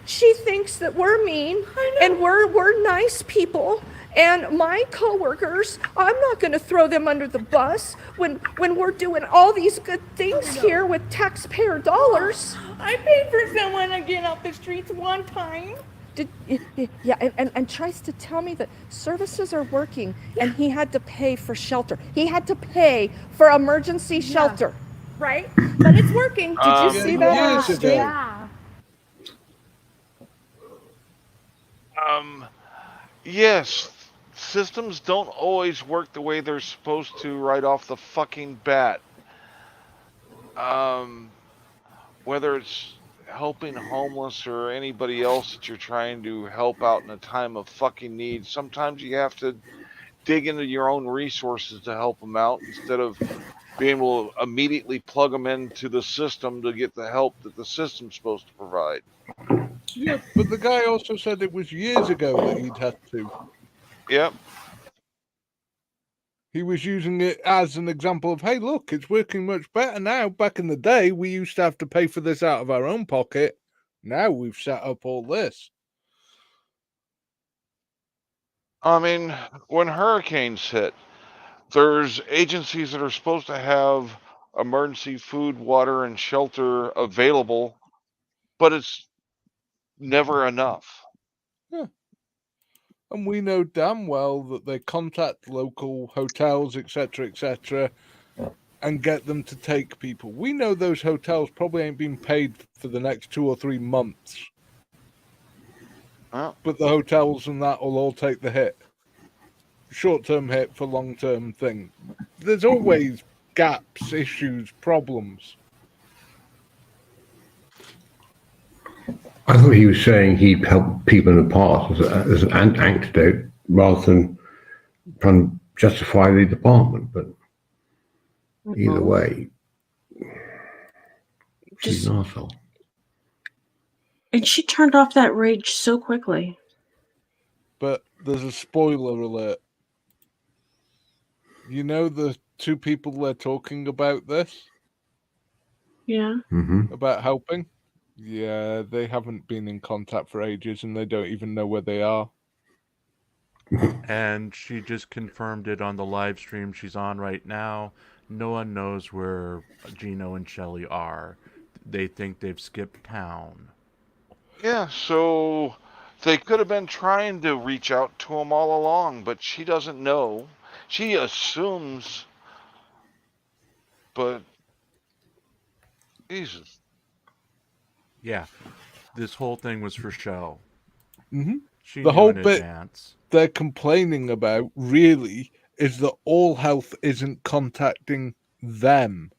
she thinks that we're mean and we're nice people. And my coworkers, I'm not going to throw them under the bus when we're doing all these good things here with taxpayer dollars. I paid for someone to get off the streets one time. And tries to tell me that services are working and he had to pay for shelter. He had to pay for emergency shelter. Right? But it's working. Did you see that on the street? Yeah. Yes, systems don't always work the way they're supposed to right off the fucking bat. Whether it's helping homeless or anybody else that you're trying to help out in a time of fucking need, sometimes you have to dig into your own resources to help them out instead of being able to immediately plug them into the system to get the help that the system's supposed to provide. Yeah, but the guy also said it was years ago that he'd had to. Yep. He was using it as an example of, hey, look, it's working much better now. Back in the day, we used to have to pay for this out of our own pocket. Now we've set up all this. I mean, when hurricanes hit, there's agencies that are supposed to have emergency food, water, and shelter available, but it's never enough. Yeah. And we know damn well that they contact local hotels, etc., and get them to take people. We know those hotels probably ain't been paid for the next 2 or 3 months. Oh. But the hotels and that will all take the hit. Short-term hit for long-term thing. There's always gaps, issues, problems. I thought he was saying he'd helped people in the past as an antidote rather than trying to justify the department. But either way, she's an arsehole. And she turned off that rage so quickly. But there's a spoiler alert. You know the 2 people they're talking about this? Yeah. Mm-hmm. About helping? Yeah, they haven't been in contact for ages and they don't even know where they are. And she just confirmed it on the live stream she's on right now. No one knows where Gino and Shelly are. They think they've skipped town. Yeah, so they could have been trying to reach out to him all along, but she doesn't know. She assumes, but Jesus. Yeah, this whole thing was for show. Mm-hmm. She the knew whole in bit advance. They're complaining about really is that All Health isn't contacting them,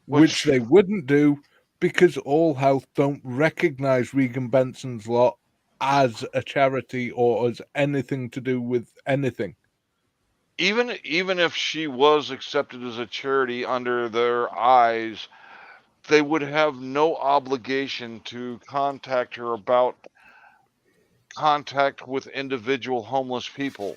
which they wouldn't do because All Health don't recognize Regan Benson's lot as a charity or as anything to do with anything. Even if she was accepted as a charity under their eyes, they would have no obligation to contact her about contact with individual homeless people.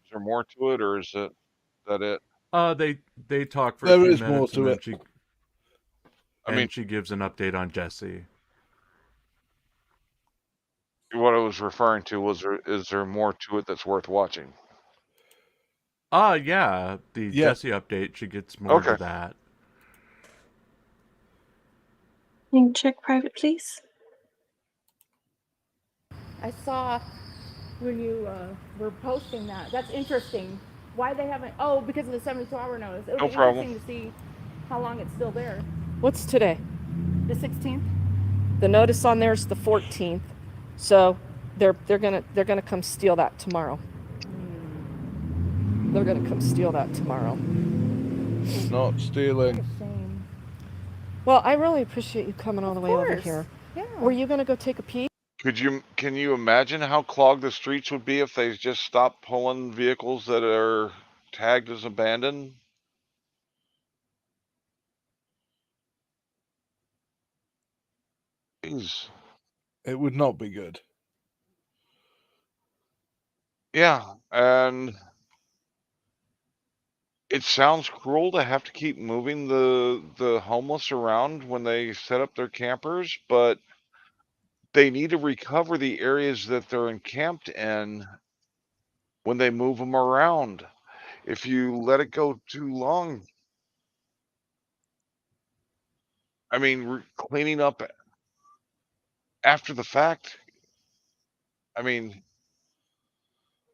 Is there more to it, or is that it? They talk for There a few is more minutes, to and it. then she gives an update on Jesse. What I was referring to was, is there more to it that's worth watching? Yeah, the Jesse update. She gets more to that. Can you check private, please? I saw when you were posting that. That's interesting. Why they haven't? Oh, because of the 72-hour notice. It'll be interesting to see how long it's still there. What's today? The 16th. The notice on there is the 14th, so they're gonna come steal that tomorrow. They're gonna come steal that tomorrow. Not stealing. Well, I really appreciate you coming all the way over here. Yeah. Were you gonna go take a pee? Can you imagine how clogged the streets would be if they just stopped pulling vehicles that are tagged as abandoned? Jeez. It would not be good. Yeah, and it sounds cruel to have to keep moving the homeless around when they set up their campers, but they need to recover the areas that they're encamped in when they move them around. If you let it go too long, I mean, cleaning up after the fact, I mean,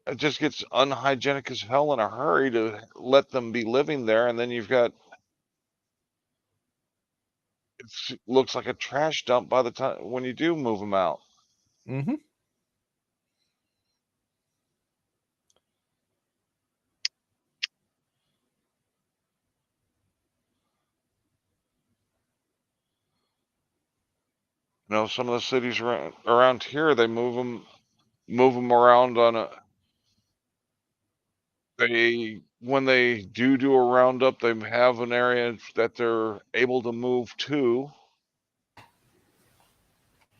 it just gets unhygienic as hell in a hurry to let them be living there, and then you've got it looks like a trash dump by the time when you do move them out. Mm-hmm. You know, some of the cities around here, they move them around on a. They when they do a roundup, they have an area that they're able to move to,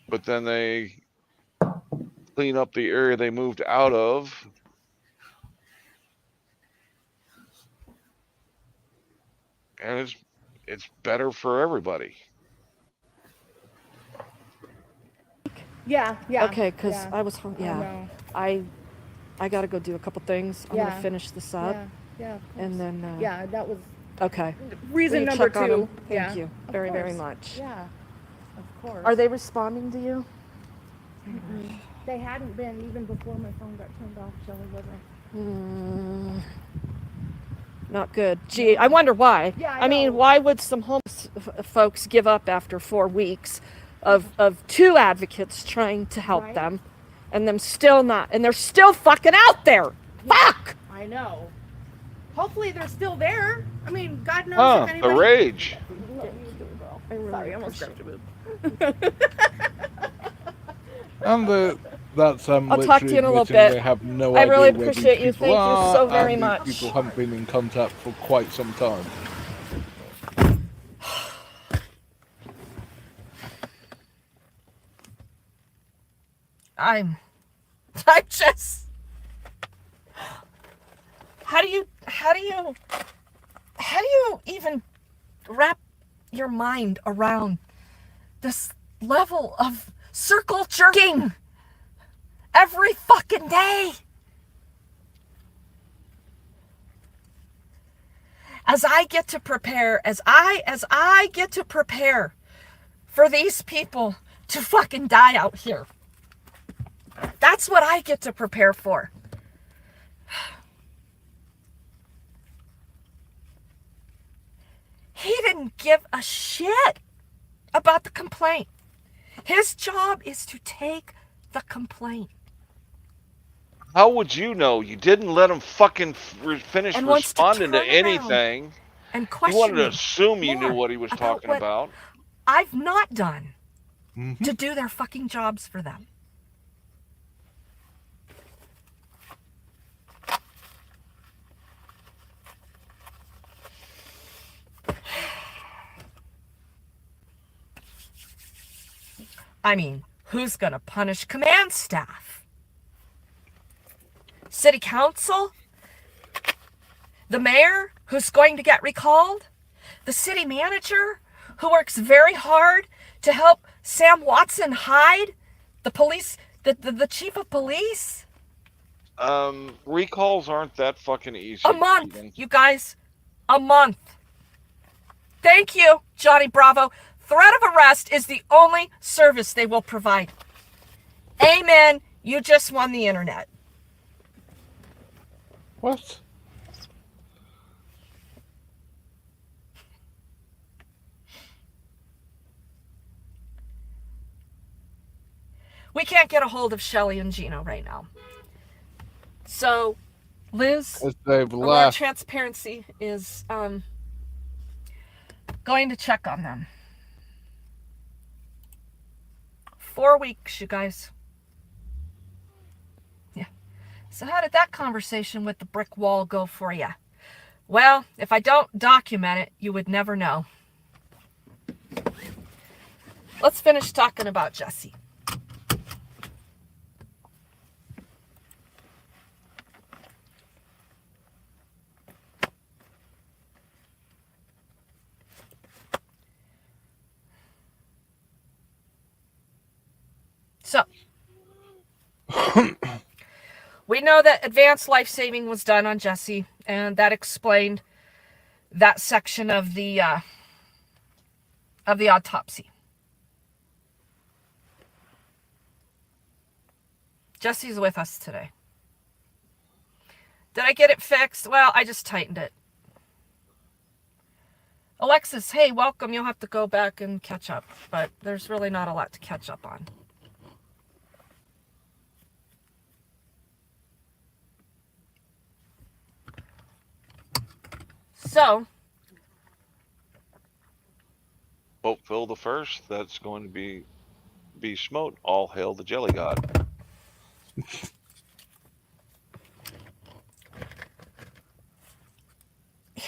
but then they clean up the area they moved out of. And it's better for everybody. Yeah, yeah. Okay, because yeah. I was know. I gotta go do a couple things. I'm Yeah. gonna finish this up. Yeah, of course. And then Yeah, that was okay. reason Will you number check on 2. them? Thank Yeah, you of very, very course. much. Yeah, of course. Are they responding to you? They hadn't been even before my phone got turned off. Shelley wasn't. Not good. Gee, I wonder why. Yeah, I mean, why would some homeless folks give up after 4 weeks of 2 advocates trying to help Right. them, and them still not, and they're still fucking out there. Fuck! I know. Hopefully they're still there. I mean, God knows if anybody. The rage. I really Sorry, I almost grabbed your boob. And that's I'll talk to you in a little admitting bit. They have no I idea really where appreciate these you. people Thank you are, so very and much. These people haven't been in contact for quite some time. I'm just. How do you even wrap your mind around this level of circle jerking every fucking day? As I get to prepare for these people to fucking die out here. That's what I get to prepare for. He didn't give a shit about the complaint. His job is to take the complaint. How would you know? You didn't let him fucking finish And wants to responding to turn around anything. and You question wanted to me assume you knew more what he was about talking what about. I've not done Mm-hmm. to do their fucking jobs for them. I mean, who's going to punish command staff? City council? The mayor, who's going to get recalled? The city manager, who works very hard to help Sam Watson hide? The police, the chief of police? Recalls aren't that fucking easy. A month, you guys. A month. Thank you, Johnny Bravo. Threat of arrest is the only service they will provide. Amen. You just won the internet. What? We can't get a hold of Shelly and Gino right now. So, Liz, Alarm Transparency is going to check on them. 4 weeks, you guys. Yeah. So how did that conversation with the brick wall go for you? Well, if I don't document it, you would never know. Let's finish talking about Jesse. So, we know that advanced life-saving was done on Jesse, and that explained that section of the autopsy. Jesse's with us today. Did I get it fixed? Well, I just tightened it. Alexis, hey, welcome. You'll have to go back and catch up, but there's really not a lot to catch up on. So, Pope Phil the First, that's going to be smote. All hail the jelly god.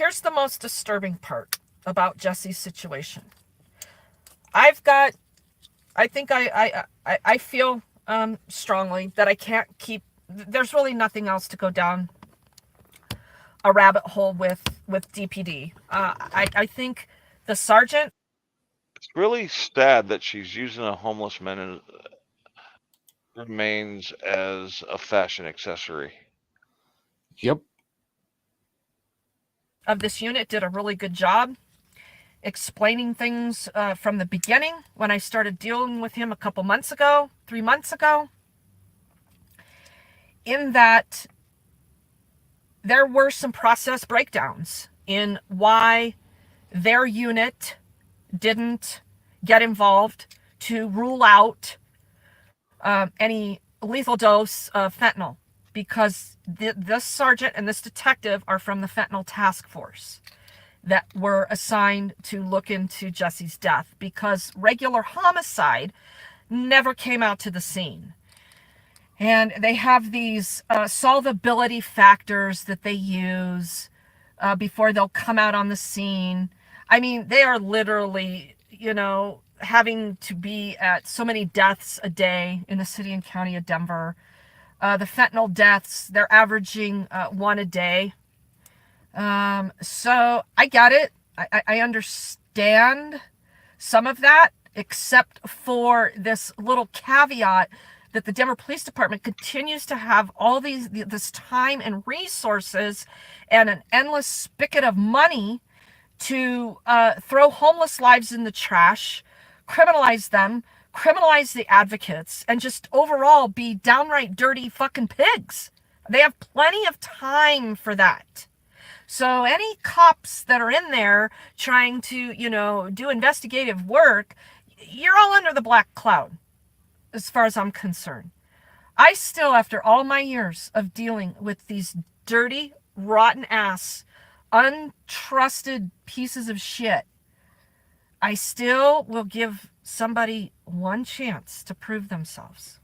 here's the most disturbing part about Jesse's situation. I feel strongly that I can't keep, there's really nothing else to go down a rabbit hole with DPD. I think the sergeant. It's really sad that she's using a homeless man remains as a fashion accessory. Yep. Of this unit did a really good job explaining things from the beginning when I started dealing with him 3 months ago, in that there were some process breakdowns in why their unit didn't get involved to rule out any lethal dose of fentanyl, because this sergeant and this detective are from the fentanyl task force that were assigned to look into Jesse's death, because regular homicide never came out to the scene. And they have these solvability factors that they use before they'll come out on the scene. I mean, they are literally, having to be at so many deaths a day in the city and county of Denver. The fentanyl deaths, they're averaging 1 a day. So I get it. I understand some of that, except for this little caveat that the Denver Police Department continues to have all this time and resources and an endless spigot of money to throw homeless lives in the trash, criminalize them, criminalize the advocates, and just overall be downright dirty fucking pigs. They have plenty of time for that. So any cops that are in there trying to, do investigative work, you're all under the black cloud, as far as I'm concerned. I still, after all my years of dealing with these dirty, rotten ass, untrusted pieces of shit, I still will give somebody one chance to prove themselves.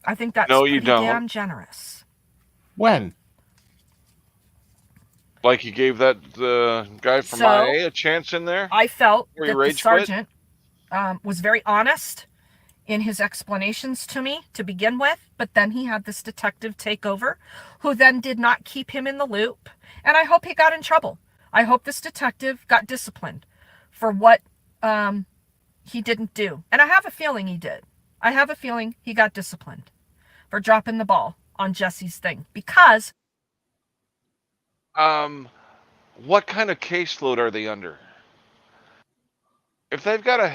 I think that's pretty damn generous. When? Like you gave the guy from IA a chance in there? I felt that the sergeant was very honest in his explanations to me to begin with, but then he had this detective take over who then did not keep him in the loop. And I hope he got in trouble. I hope this detective got disciplined for what he didn't do. And I have a feeling he did. I have a feeling he got disciplined for dropping the ball on Jesse's thing, because what kind of caseload are they under? If they've got a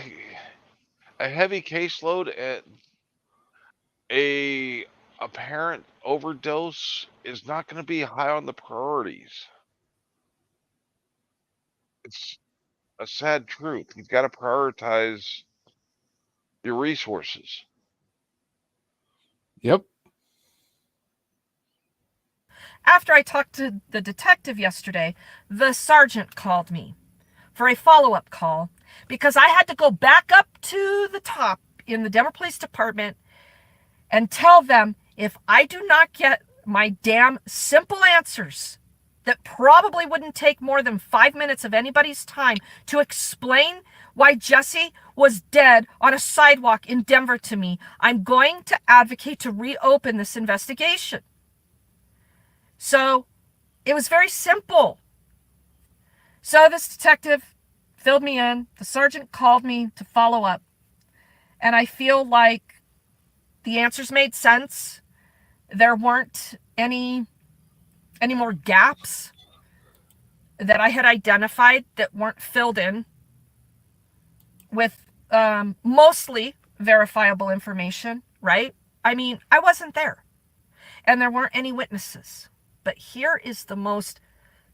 heavy caseload, a apparent overdose is not going to be high on the priorities. It's a sad truth. You've got to prioritize your resources. Yep. After I talked to the detective yesterday, the sergeant called me for a follow-up call, because I had to go back up to the top in the Denver Police Department and tell them if I do not get my damn simple answers that probably wouldn't take more than 5 minutes of anybody's time to explain why Jesse was dead on a sidewalk in Denver to me, I'm going to advocate to reopen this investigation. So it was very simple. So this detective filled me in. The sergeant called me to follow up. And I feel like the answers made sense. There weren't any more gaps that I had identified that weren't filled in with mostly verifiable information, right? I mean, I wasn't there. And there weren't any witnesses. But here is the most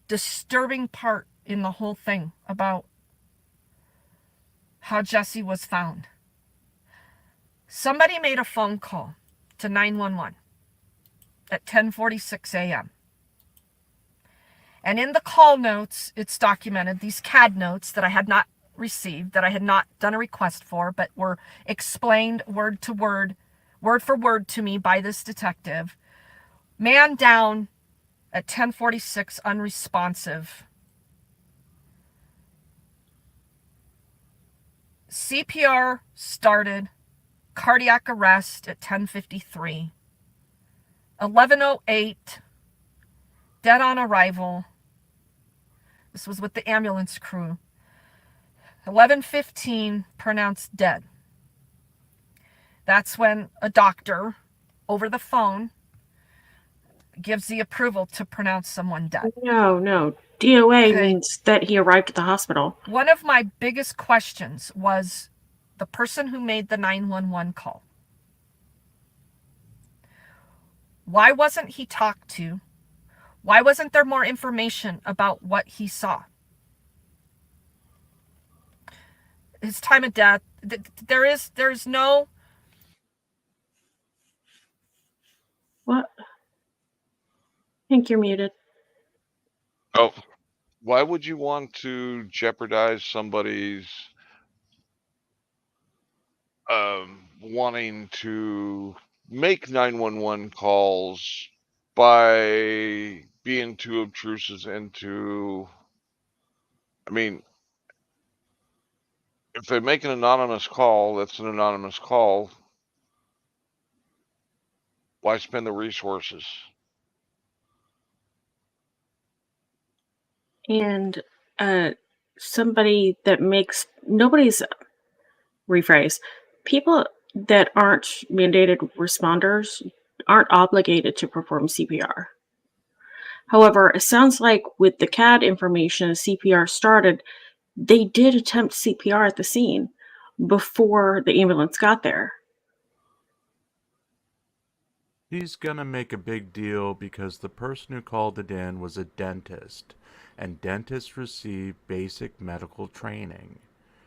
disturbing part in the whole thing about how Jesse was found. Somebody made a phone call to 911 at 10:46 a.m. And in the call notes, it's documented, these CAD notes that I had not received, that I had not done a request for, but were explained word for word to me by this detective. Man down at 10:46, unresponsive. CPR started, cardiac arrest at 10:53. 11:08, dead on arrival. This was with the ambulance crew. 11:15, pronounced dead. That's when a doctor, over the phone, gives the approval to pronounce someone dead. No. DOA means that he arrived at the hospital. One of my biggest questions was the person who made the 911 call. Why wasn't he talked to? Why wasn't there more information about what he saw? His time of death, there's no... What? I think you're muted. Oh, why would you want to jeopardize somebody's wanting to make 911 calls by being too obtrusive into... I mean, if they make an anonymous call, that's an anonymous call. Why spend the resources? And somebody that makes nobody's rephrase. People that aren't mandated responders aren't obligated to perform CPR. However, it sounds like with the CAD information, CPR started, they did attempt CPR at the scene before the ambulance got there. He's gonna make a big deal because the person who called it in was a dentist, and dentists receive basic medical training.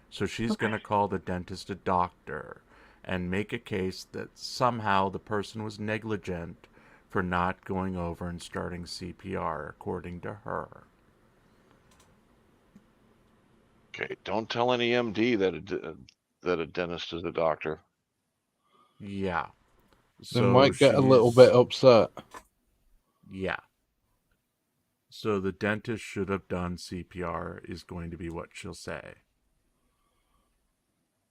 So she's gonna call the dentist a doctor and make a case that somehow the person was negligent for not going over and starting CPR, according to her. Okay, don't tell any MD that a dentist is a doctor. Yeah. They might get a little bit upset. Yeah. So the dentist should have done CPR is going to be what she'll say.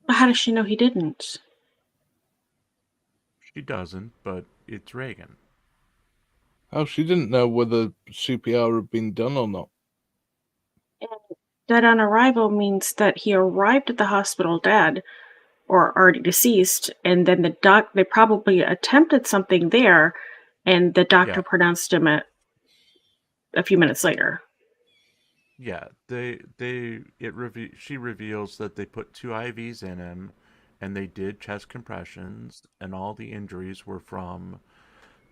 How does she know he didn't? She doesn't, but it's Reagan. Oh, she didn't know whether CPR had been done or not. Dead on arrival means that he arrived at the hospital dead or already deceased, and then they probably attempted something there, and the doctor pronounced him a few minutes later. Yeah, she reveals that they put 2 IVs in him, and they did chest compressions, and all the injuries were from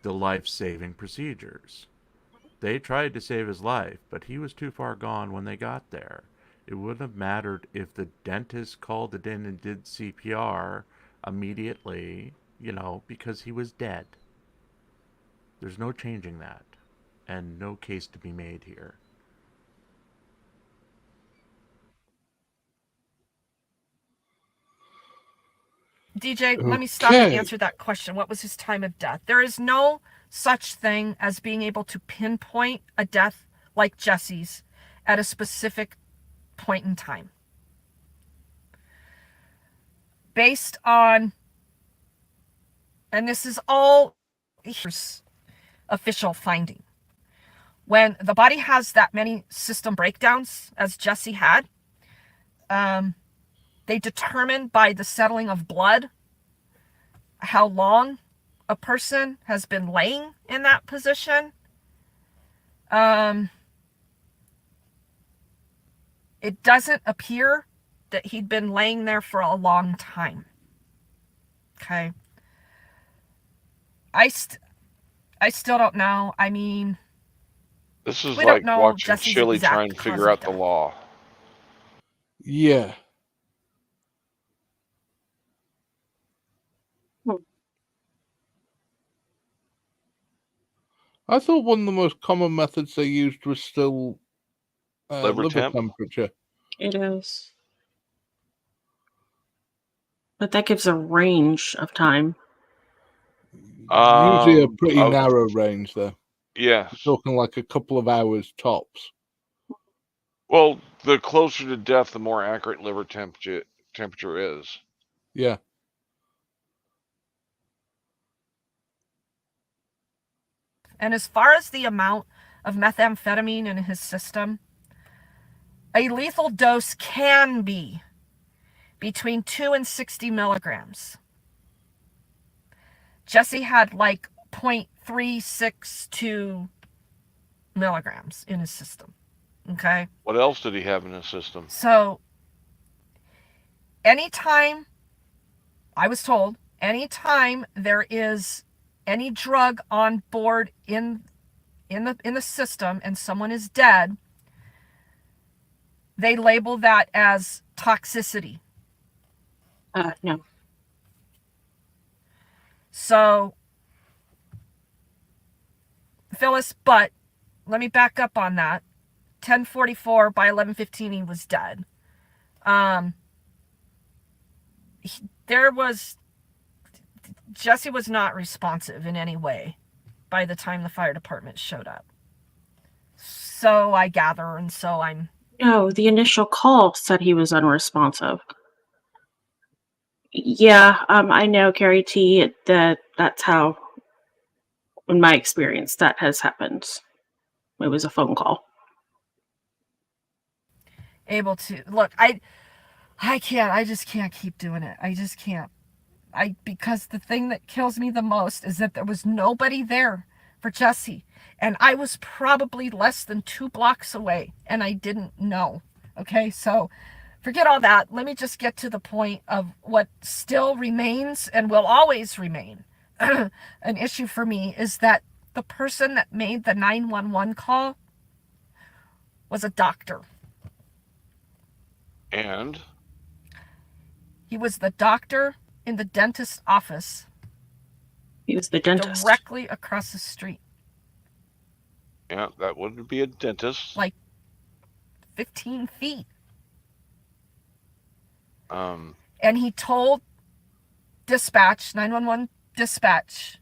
the life-saving procedures. They tried to save his life, but he was too far gone when they got there. It wouldn't have mattered if the dentist called it in and did CPR immediately, because he was dead. There's no changing that, and no case to be made here. DJ, let me stop and answer that question. What was his time of death? There is no such thing as being able to pinpoint a death like Jesse's at a specific point in time. Based on, and this is all official finding, when the body has that many system breakdowns as Jesse had, they determine by the settling of blood how long a person has been laying in that position. It doesn't appear that he'd been laying there for a long time. Okay. I still don't know. I mean, this is we like don't know watching Jesse's Chili exact try and cause figure of out the death. law. Yeah. I thought one of the most common methods they used was still liver temperature. It is. But that gives a range of time. Usually a pretty narrow range, though. Yeah. We're talking like a couple of hours tops. Well, the closer to death, the more accurate liver temperature is. Yeah. And as far as the amount of methamphetamine in his system, a lethal dose can be between 2 and 60 milligrams. Jesse had like 0.362 milligrams in his system. Okay? What else did he have in his system? So, anytime, I was told, anytime there is any drug on board in the system and someone is dead, they label that as toxicity. No. So, Phyllis, but let me back up on that. 10:44 by 11:15 he was dead. Jesse was not responsive in any way by the time the fire department showed up. So I gather, and so I'm... No, the initial call said he was unresponsive. Yeah, I know, Carrie T, that's how, in my experience, that has happened. It was a phone call. Able to... Look, I just can't keep doing it. I just can't. Because the thing that kills me the most is that there was nobody there for Jesse. And I was probably less than 2 blocks away, and I didn't know. Okay, so forget all that. Let me just get to the point of what still remains and will always remain an issue for me, is that the person that made the 911 call was a doctor. And? He was the doctor in the dentist's office. He was the dentist. Directly across the street. Yeah, that wouldn't be a dentist. Like 15 feet. And he told dispatch, 911 dispatch,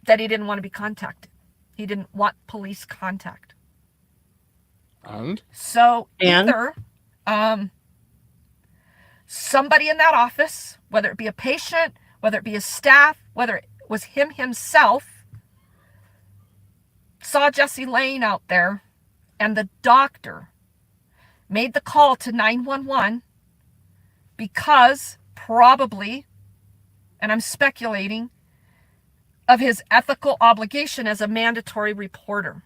that he didn't want to be contacted. He didn't want police contact. And? So either somebody in that office, whether it be a patient, whether it be a staff, whether it was him himself, saw Jesse laying out there, and the doctor made the call to 911 because probably, and I'm speculating, of his ethical obligation as a mandatory reporter.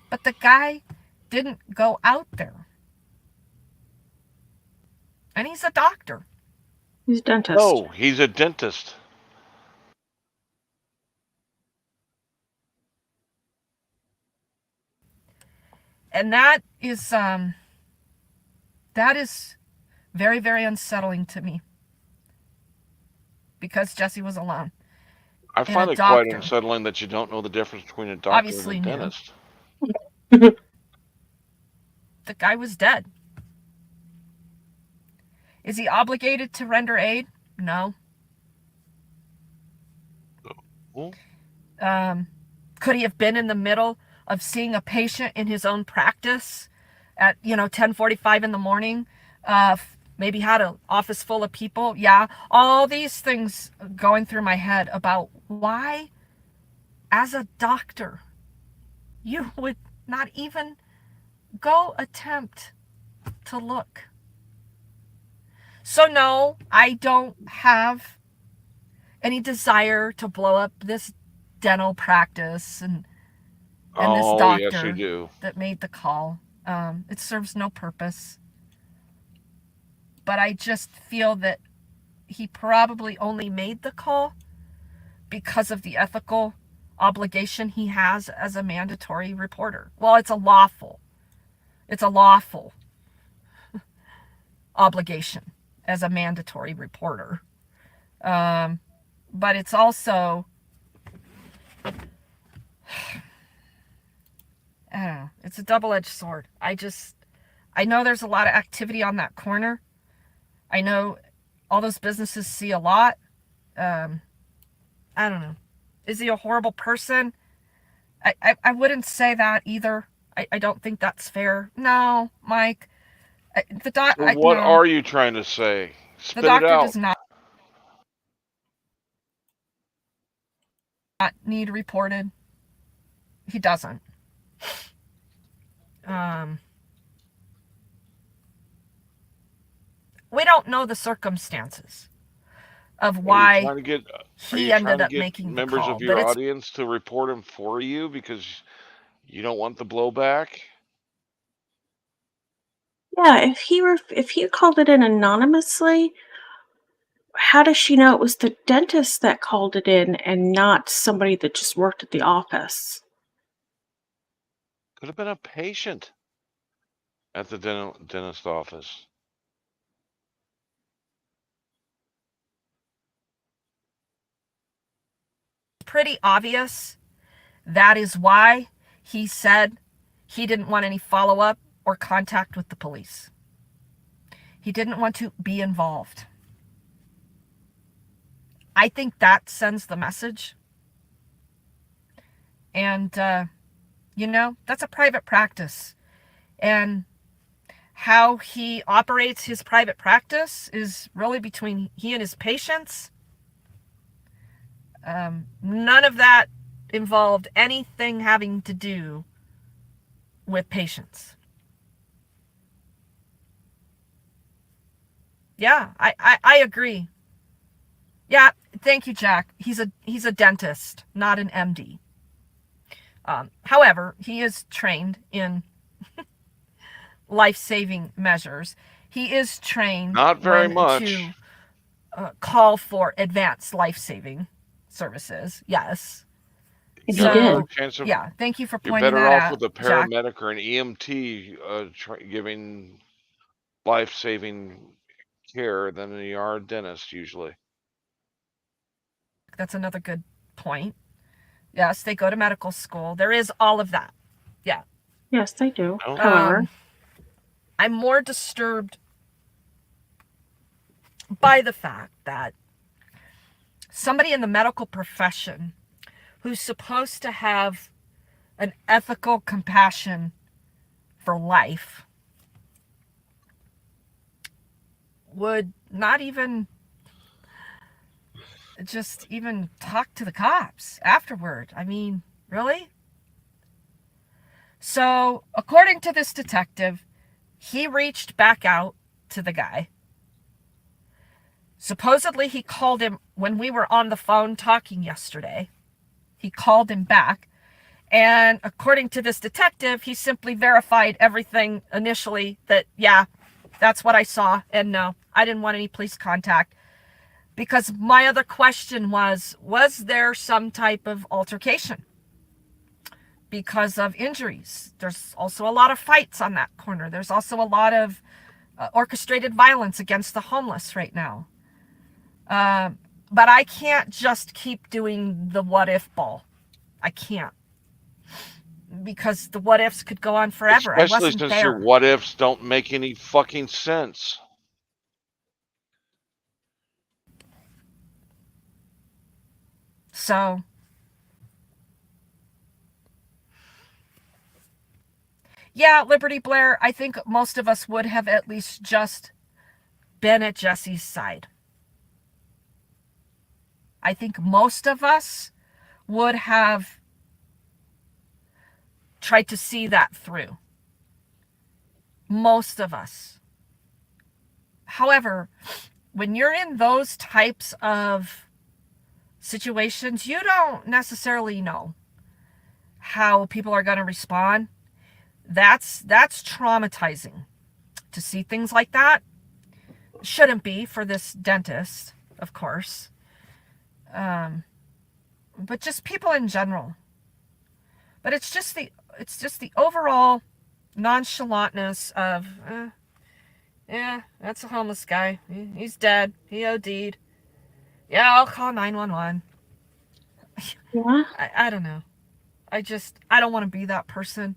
But the guy didn't go out there. And he's a doctor. He's a dentist. No, he's a dentist. And that is very, very unsettling to me. Because Jesse was alone. I find it quite unsettling that you don't know the difference between a doctor Obviously and a dentist. The guy was dead. Is he obligated to render aid? No. Could he have been in the middle of seeing a patient in his own practice at 10:45 in the morning? Maybe had an office full of people. Yeah, all these things going through my head about why, as a doctor, you would not even go attempt to look. So no, I don't have any desire to blow up this dental practice and this doctor yes, you do. that made the call. It serves no purpose. But I just feel that he probably only made the call because of the ethical obligation he has as a mandatory reporter. Well, it's a lawful obligation as a mandatory reporter. But it's also, I don't know, it's a double-edged sword. I know there's a lot of activity on that corner. I know all those businesses see a lot. I don't know. Is he a horrible person? I wouldn't say that either. I don't think that's fair. No, Mike. What are you trying to say? Spit the doctor it out. does not need reported. He doesn't. We don't know the circumstances of why he ended up making the members call, of your audience to report him for you because you don't want the blowback? Yeah, if he called it in anonymously, how does she know it was the dentist that called it in and not somebody that just worked at the office? Could have been a patient at the dentist office. Pretty obvious. That is why he said he didn't want any follow-up or contact with the police. He didn't want to be involved. I think that sends the message. And, that's a private practice. And how he operates his private practice is really between he and his patients. None of that involved anything having to do with patients. Yeah, I agree. Yeah, thank you, Jack. He's a dentist, not an MD. However, he is trained in life-saving measures. He is trained not very much to call for advanced life-saving services. Yes. And he did. Yeah, thank you for pointing that out. You're better off with a paramedic Jack. or an EMT giving life-saving care than you are a dentist usually. That's another good point. Yes, they go to medical school. There is all of that. Yeah. Yes, they do. However, I'm more disturbed by the fact that somebody in the medical profession who's supposed to have an ethical compassion for life would not even talk to the cops afterward. I mean, really? So, according to this detective, he reached back out to the guy. Supposedly, he called him when we were on the phone talking yesterday. He called him back. And according to this detective, he simply verified everything initially that, yeah, that's what I saw. And no, I didn't want any police contact. Because my other question was there some type of altercation because of injuries? There's also a lot of fights on that corner. There's also a lot of orchestrated violence against the homeless right now. But I can't just keep doing the what if ball. I can't. Because the what ifs could go on forever. Especially since your what ifs don't make any fucking sense. So, yeah, Liberty Blair, I think most of us would have at least just been at Jesse's side. I think most of us would have tried to see that through. Most of us. However, when you're in those types of situations, you don't necessarily know how people are going to respond. That's traumatizing to see things like that. Shouldn't be for this dentist, of course. But just people in general. But it's just the overall nonchalantness of that's a homeless guy. He's dead. He OD'd. Yeah, I'll call 911. Yeah. I don't know. I don't want to be that person.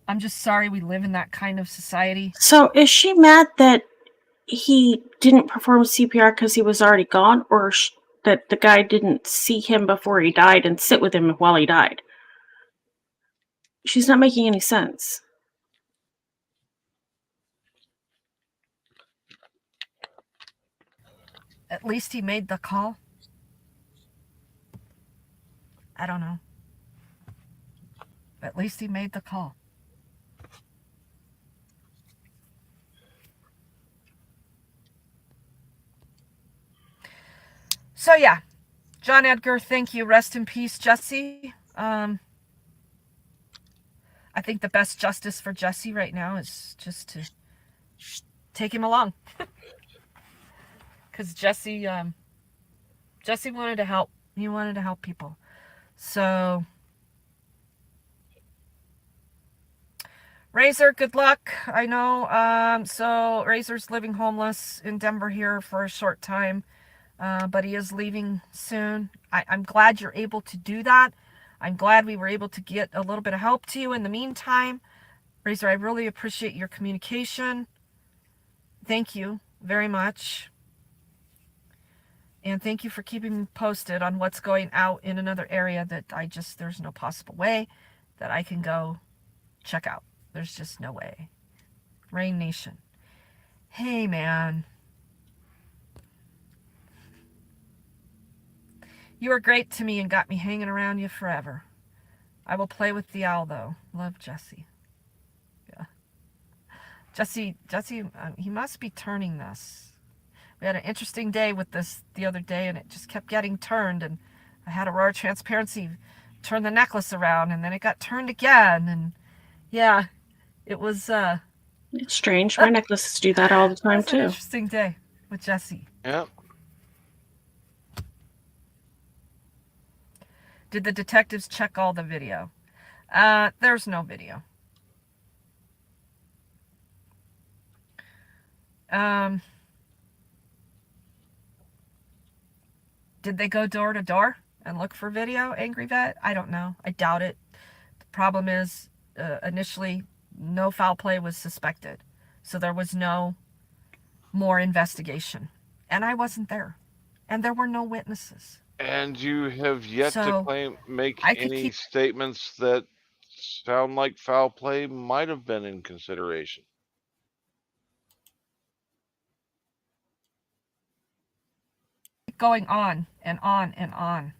I'm just sorry we live in that kind of society. So is she mad that he didn't perform CPR because he was already gone, or that the guy didn't see him before he died and sit with him while he died? She's not making any sense. At least he made the call. I don't know. At least he made the call. So yeah, John Edgar, thank you. Rest in peace, Jesse. I think the best justice for Jesse right now is just to take him along. Because Jesse wanted to help. He wanted to help people. So, Razor, good luck. I know. So Razor's living homeless in Denver here for a short time, but he is leaving soon. I'm glad you're able to do that. I'm glad we were able to get a little bit of help to you in the meantime. Razor, I really appreciate your communication. Thank you very much. And thank you for keeping me posted on what's going out in another area that there's no possible way that I can go check out. There's just no way. Rain Nation. Hey, man. You were great to me and got me hanging around you forever. I will play with the owl, though. Love, Jesse. Yeah. Jesse, he must be turning this. We had an interesting day with this the other day, and it just kept getting turned, and I had Aurora Transparency turn the necklace around, and then it got turned again, and yeah, it was It's strange. My necklaces do that all the time, it was an too. interesting day with Jesse. Yeah. Did the detectives check all the video? There's no video. Did they go door to door and look for video, Angry Vet? I don't know. I doubt it. The problem is, initially, no foul play was suspected. So there was no more investigation. And I wasn't there. And there were no witnesses. And you have yet to make any statements that sound like foul play might have been in consideration. Going on and on and on.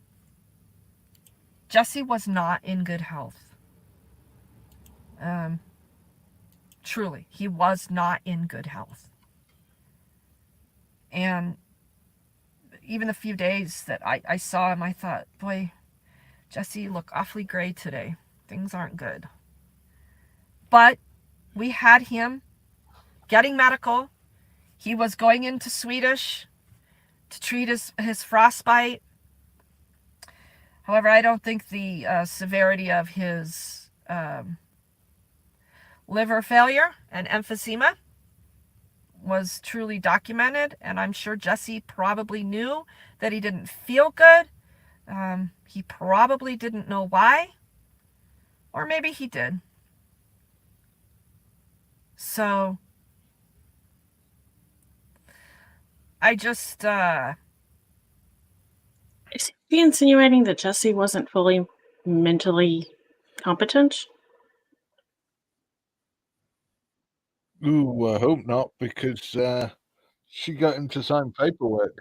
Jesse was not in good health. Truly, he was not in good health. And even the few days that I saw him, I thought, boy, Jesse, you look awfully gray today. Things aren't good. But we had him getting medical. He was going into Swedish to treat his frostbite. However, I don't think the severity of his liver failure and emphysema was truly documented, and I'm sure Jesse probably knew that he didn't feel good. He probably didn't know why, or maybe he did. So I just Be insinuating that Jesse wasn't fully mentally competent? Ooh, I hope not, because she got him to sign paperwork.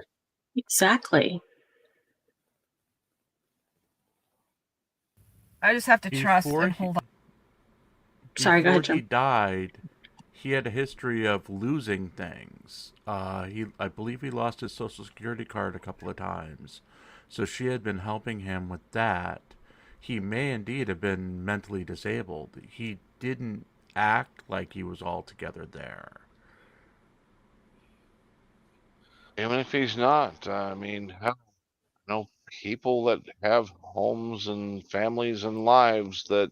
Exactly. I just have to trust Before and he, hold on. Sorry, go before ahead, he Jim. died, he had a history of losing things. I believe he lost his social security card a couple of times, so she had been helping him with that. He may indeed have been mentally disabled. He didn't act like he was altogether there. Even if he's not, I mean, hell, people that have homes and families and lives that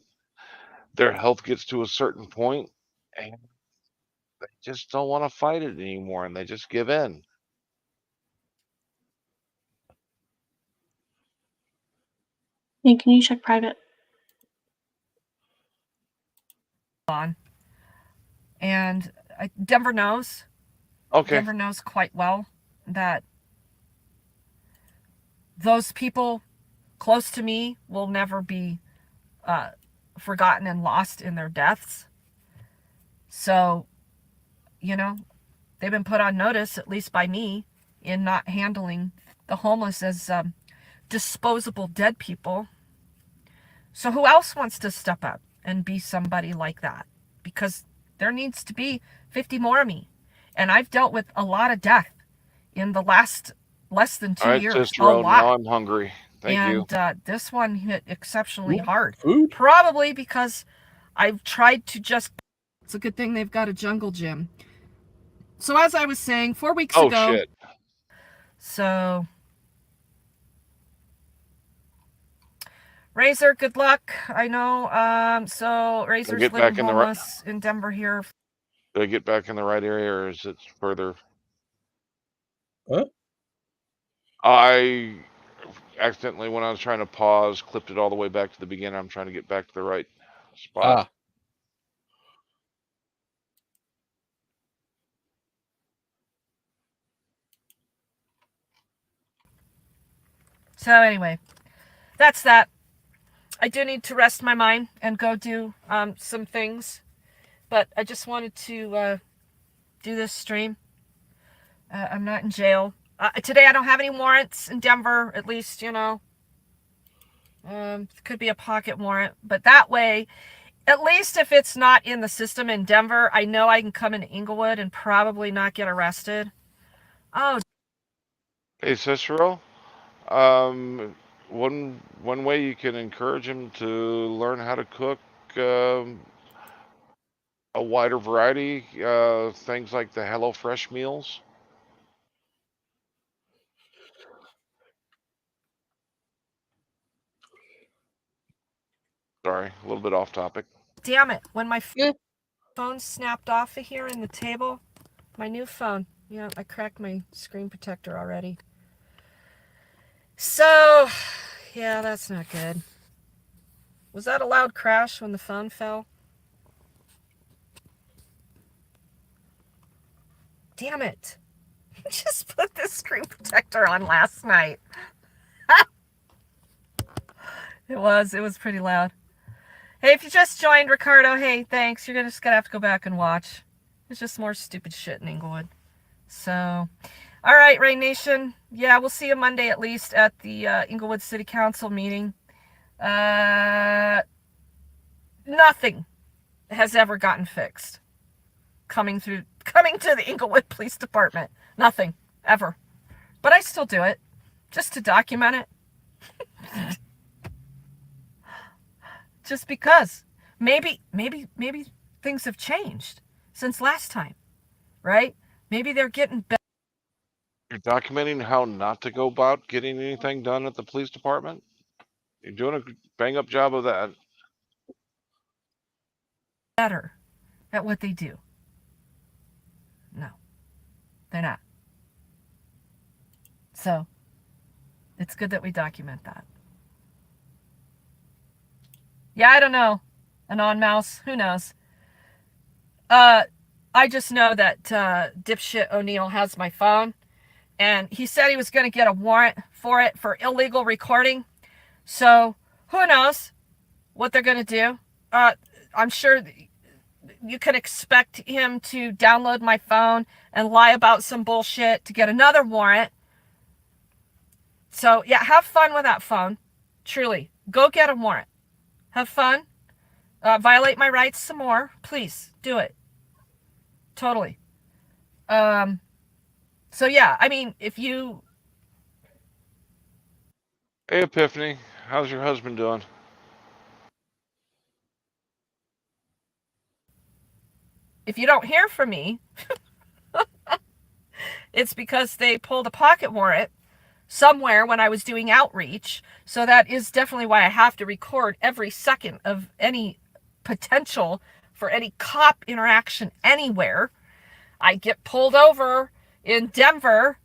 their health gets to a certain point and they just don't want to fight it anymore and they just give in. Hey, can you check private? On. And Denver knows. Okay. Denver knows quite well that those people close to me will never be forgotten and lost in their deaths. So, they've been put on notice, at least by me, in not handling the homeless as disposable dead people. So who else wants to step up and be somebody like that? Because there needs to be 50 more of me. And I've dealt with a lot of death in the last less than 2 All right, years. Sister A O, now lot. I'm hungry. Thank you. And this one hit exceptionally hard. Food? Probably because I've tried to just... It's a good thing they've got a jungle gym. So as I was saying, 4 weeks ago... Oh, shit. So... Razor, good luck. I know. So Razor's get living back in the homeless in Denver here. Did I get back in the right area or is it further? Huh? I accidentally, when I was trying to pause, clipped it all the way back to the beginning. I'm trying to get back to the right spot. So anyway, that's that. I do need to rest my mind and go do some things. But I just wanted to do this stream. I'm not in jail. Today I don't have any warrants in Denver, at least, could be a pocket warrant. But that way, at least if it's not in the system in Denver, I know I can come into Inglewood and probably not get arrested. Oh. Hey, Cicero. One way you can encourage him to learn how to cook a wider variety, things like the HelloFresh meals. Sorry, a little bit off topic. Damn it. When my phone snapped off of here in the table, my new phone, I cracked my screen protector already. So, yeah, that's not good. Was that a loud crash when the phone fell? Damn it. I just put this screen protector on last night. It was pretty loud. Hey, if you just joined, Ricardo, hey, thanks. You're just gonna have to go back and watch. There's just more stupid shit in Inglewood. So, all right, Rain Nation. Yeah, we'll see you Monday at least at the Inglewood City Council meeting. Nothing has ever gotten fixed coming to the Inglewood Police Department. Nothing, ever. But I still do it, just to document it. Just because. Maybe things have changed since last time, right? Maybe they're getting better. You're documenting how not to go about getting anything done at the police department? You're doing a bang-up job of that. Better at what they do. No, they're not. So, it's good that we document that. Yeah, I don't know. Anon Mouse, who knows? I just know that dipshit O'Neill has my phone, And he said he was going to get a warrant for it for illegal recording. So who knows what they're going to do. I'm sure you can expect him to download my phone and lie about some bullshit to get another warrant. So, yeah, have fun with that phone. Truly. Go get a warrant. Have fun. Violate my rights some more. Please, do it. Totally. So, yeah, I mean, if you... Hey, Epiphany. How's your husband doing? If you don't hear from me, it's because they pulled a pocket warrant somewhere when I was doing outreach. So that is definitely why I have to record every second of any potential for any cop interaction anywhere. I get pulled over in Denver,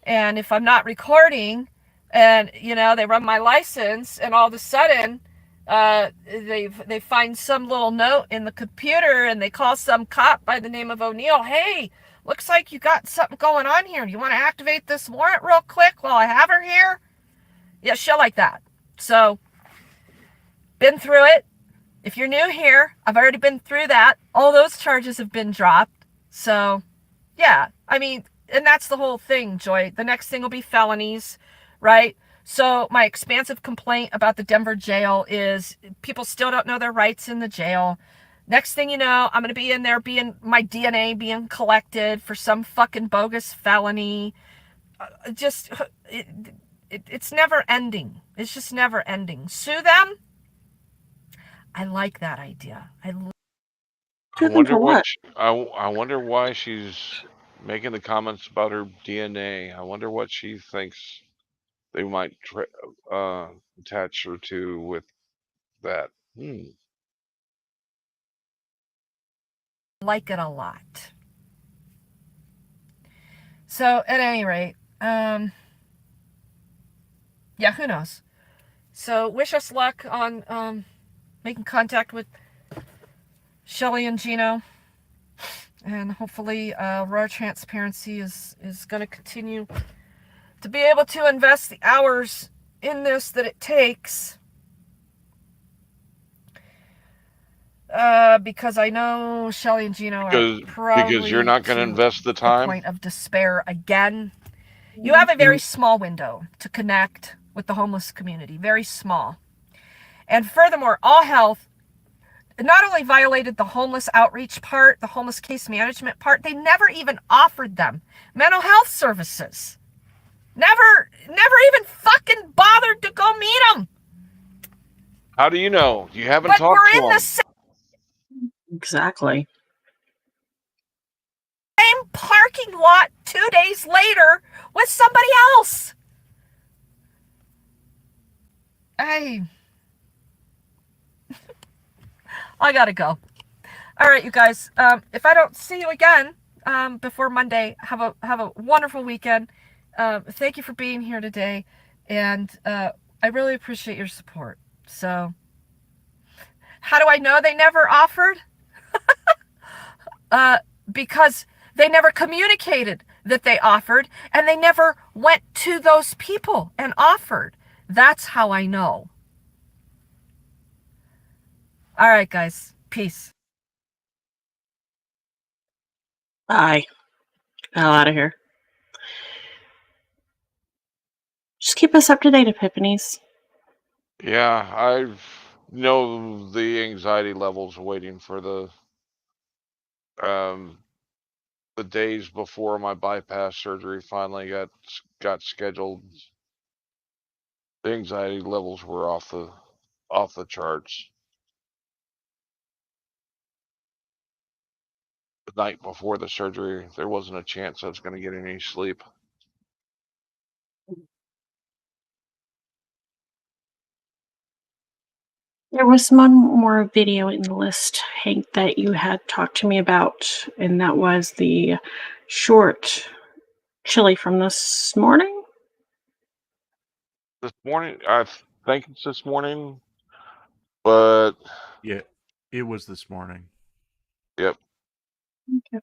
and if I'm not recording, and they run my license, and all of a sudden they find some little note in the computer, and they call some cop by the name of O'Neill. Hey, looks like you got something going on here. Do you want to activate this warrant real quick while I have her here? Yeah, shit like that. So, been through it. If you're new here, I've already been through that. All those charges have been dropped. So, yeah, I mean, and that's the whole thing, Joy. The next thing will be felonies, right? So my expansive complaint about the Denver jail is people still don't know their rights in the jail. Next thing you know, I'm going to be in there my DNA being collected for some fucking bogus felony. It's never ending. It's just never ending. Sue them? I like that idea. I wonder I wonder why she's making the comments about her DNA. I wonder what she thinks they might attach her to with that. Like it a lot. So at any rate, yeah, who knows? So wish us luck on making contact with Shelly and Gino, and hopefully Raw Transparency is going to continue to be able to invest the hours in this that it takes, because I know Shelly and Gino are probably because you're not going to invest the time. Point of despair again. You have a very small window to connect with the homeless community, very small. And furthermore, All Health not only violated the homeless outreach part, the homeless case management part, they never even offered them mental health services. Never even fucking bothered to go meet them. How do you know? You haven't talked to them. Exactly. Same parking lot 2 days later with somebody else. I gotta go. All right, you guys. If I don't see you again before Monday, have a wonderful weekend. Thank you for being here today, and I really appreciate your support. So, how do I know they never offered? Because they never communicated that they offered, and they never went to those people and offered. That's how I know. All right, guys. Peace. Bye. Hell out of here. Just keep us up to date, Epiphanies. Yeah, I know the anxiety levels waiting for the days before my bypass surgery finally got scheduled. The anxiety levels were off the charts. The night before the surgery, there wasn't a chance I was going to get any sleep. There was one more video in the list, Hank, that you had talked to me about, and that was the short chili from this morning. This morning, I think it's this morning, but yeah, it was this morning. Yep. Okay.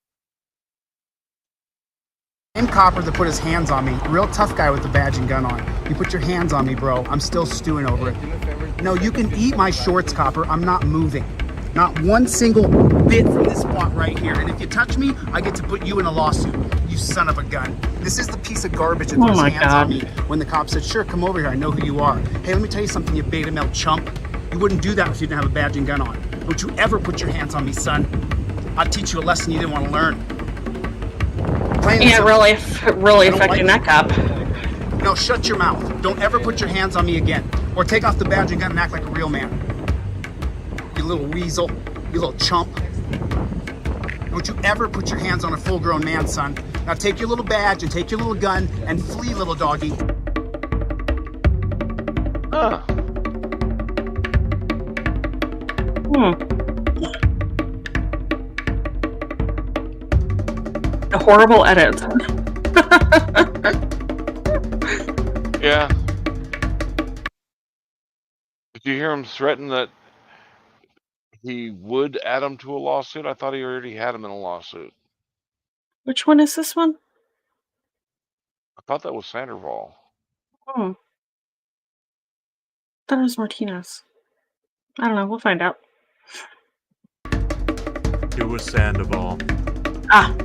Same copper that put his hands on me, real tough guy with the badge and gun on. You put your hands on me, bro. I'm still stewing over it. No, you can eat my shorts, copper. I'm not moving. Not one single bit from this spot right here. And if you touch me, I get to put you in a lawsuit. You son of a gun. This is the piece of garbage that put his hands on me when the cop said, sure, come over here. I know who you are. Hey, let me tell you something, you beta male chump. You wouldn't do that if you didn't have a badge and gun on. Don't you ever put your hands on me, son. I'll teach you a lesson you didn't want to learn. Yeah, really affecting that cop. No, shut your mouth. Don't ever put your hands on me again. Or take off the badge and gun and act like a real man. You little weasel. You little chump. Don't you ever put your hands on a full-grown man, son. Now take your little badge and take your little gun and flee, little doggy. A horrible edit. Yeah. Did you hear him threaten that he would add him to a lawsuit? I thought he already had him in a lawsuit. Which one is this one? I thought that was Sandoval. Oh. That was Martinez. I don't know. We'll find out. It was Sandoval. Ah.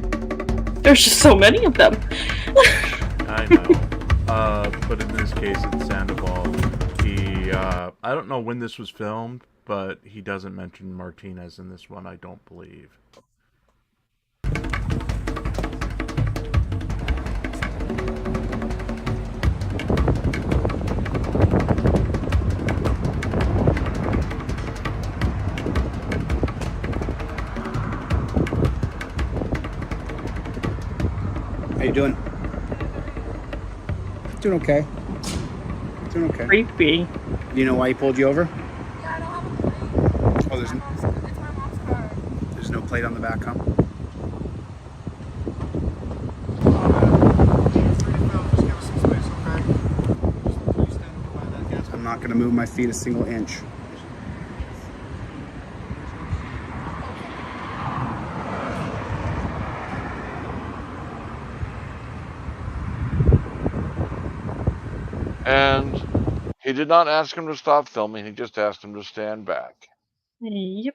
There's just so many of them. I know. But in this case, it's Sandoval. He, I don't know when this was filmed, but he doesn't mention Martinez in this one, I don't believe. How you doing? Doing okay. Doing okay. Creepy. Do you know why he pulled you over? Oh, there's no plate on the back, huh? I'm not going to move my feet a single inch. And he did not ask him to stop filming. He just asked him to stand back. Yep.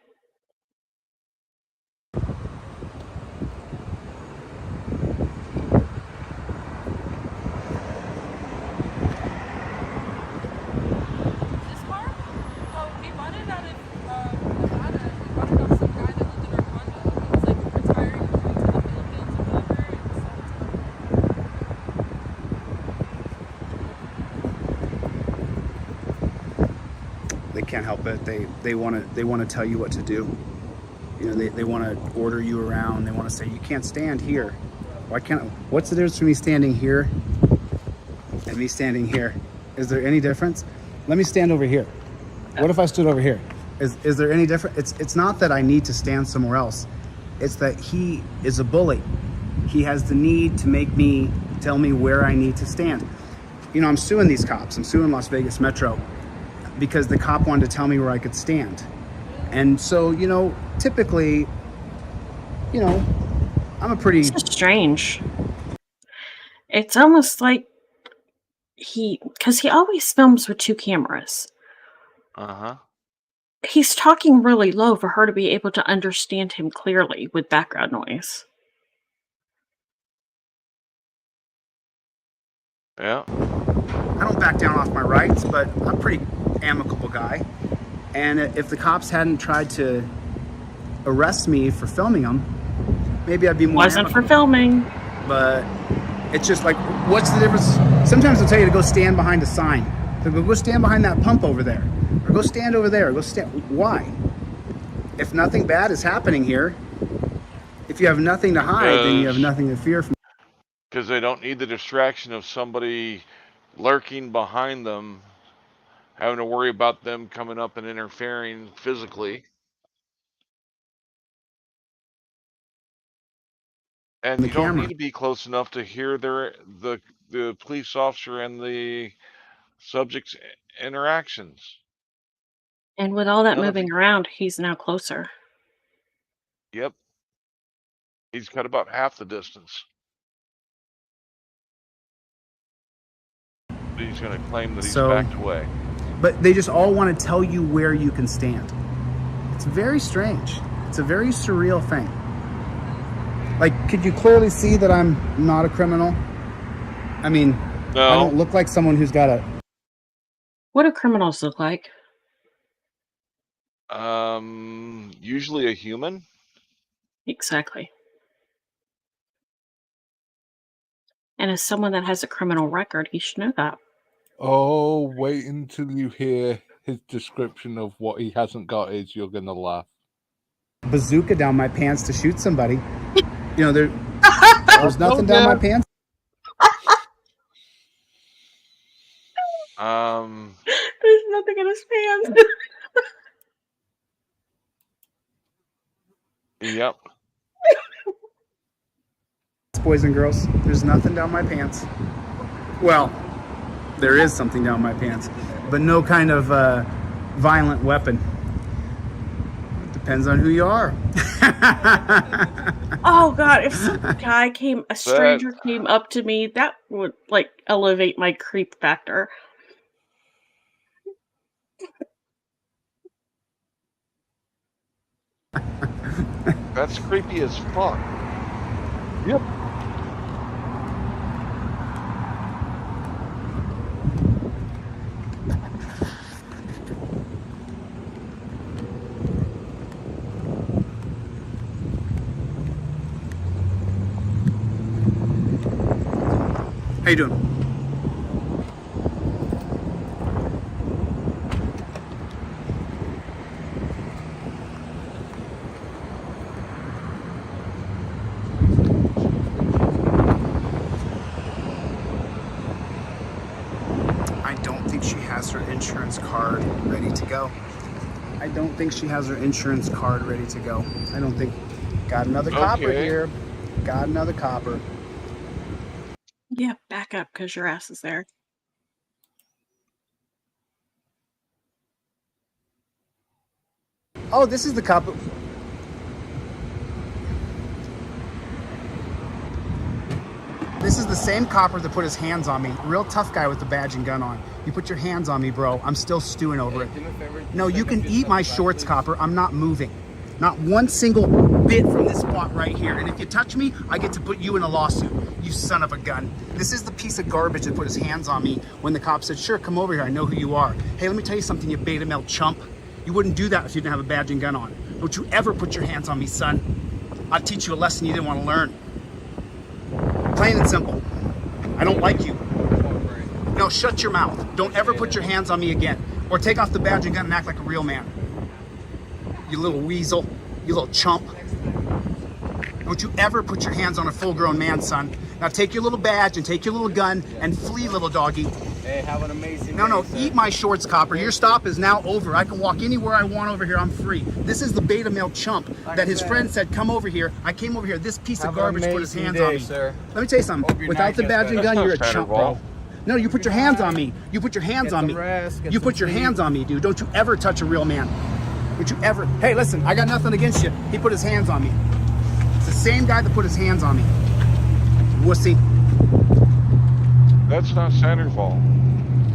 They can't help it. They want to tell you what to do. You know, they want to order you around. They want to say you can't stand here. Why can't? What's the difference between me standing here and me standing here? Is there any difference? Let me stand over here. What if I stood over here? Is there any difference? It's not that I need to stand somewhere else. It's that he is a bully. He has the need to make me tell me where I need to stand. You know, I'm suing these cops. I'm suing Las Vegas Metro because the cop wanted to tell me where I could stand. And so, you know, typically, you know, I'm a pretty... It's strange. It's almost like because he always films with two cameras. Uh-huh. He's talking really low for her to be able to understand him clearly with background noise. Yeah. I don't back down off my rights, but I'm a pretty amicable guy. And if the cops hadn't tried to arrest me for filming them, maybe I'd be more Wasn't amicable. for filming. But it's just like, what's the difference? Sometimes they'll tell you to go stand behind a sign. They'll go stand behind that pump over there. Or go stand over there. Go stand. Why? If nothing bad is happening here, if you have nothing to hide, then you have nothing to fear from. Because they don't need the distraction of somebody lurking behind them, having to worry about them coming up and interfering physically. And you don't need to be close enough to hear the police officer and the subject's interactions. And with all that None of moving around, he's now closer. Yep. He's cut about half the distance. He's going to claim that he's So- backed away. But they just all want to tell you where you can stand. It's very strange. It's a very surreal thing. Like, could you clearly see that I'm not a criminal? I mean, No. I don't look like someone who's got a... What do criminals look like? Usually a human. Exactly. And as someone that has a criminal record, you should know that. Oh, wait until you hear his description of what he hasn't got is you're going to laugh. bazooka down my pants to shoot somebody. You know, there's nothing down my pants. There's nothing in his pants. Yep. Boys and girls, there's nothing down my pants. Well, there is something down my pants, but no kind of violent weapon. Depends on who you are. Oh God! If some a stranger came up to me, that would like elevate my creep factor. That's creepy as fuck. Yep. How you doing? I don't think she has her insurance card ready to go. I don't think she has her insurance card ready to go. I don't think. Got another copper Okay. here. Got another copper. Yeah, back up because your ass is there. Oh, this is the copper. This is the same copper that put his hands on me. Real tough guy with the badge and gun on. You put your hands on me, bro. I'm still stewing over it. No, you can eat my shorts, copper. I'm not moving. Not one single bit from this spot right here. And if you touch me, I get to put you in a lawsuit. You son of a gun. This is the piece of garbage that put his hands on me when the cop said, sure, come over here. I know who you are. Hey, let me tell you something, you beta male chump. You wouldn't do that if you didn't have a badge and gun on. Don't you ever put your hands on me, son. I'll teach you a lesson you didn't want to learn. Plain and simple. I don't like you. No, shut your mouth. Don't ever put your hands on me again. Or take off the badge and gun and act like a real man. You little weasel. You little chump. Don't you ever put your hands on a full-grown man, son. Now take your little badge and take your little gun and flee, little doggy. Hey, have an amazing No, day, eat my shorts, copper. Your stop is now over. I can walk anywhere I want over here. I'm free. This is the beta male chump that his friend said, come over here. I came over here. This piece of garbage put his hands on me. Sir. Let me tell you something. Without the badge and gun, you're a chump, bro. No, you put your hands on me. You put your hands on me. You put your hands on me, dude. Don't you ever touch a real man. Don't you ever. Hey, listen, I got nothing against you. He put his hands on me. It's the same guy that put his hands on me. Wussy. That's not Sandoval.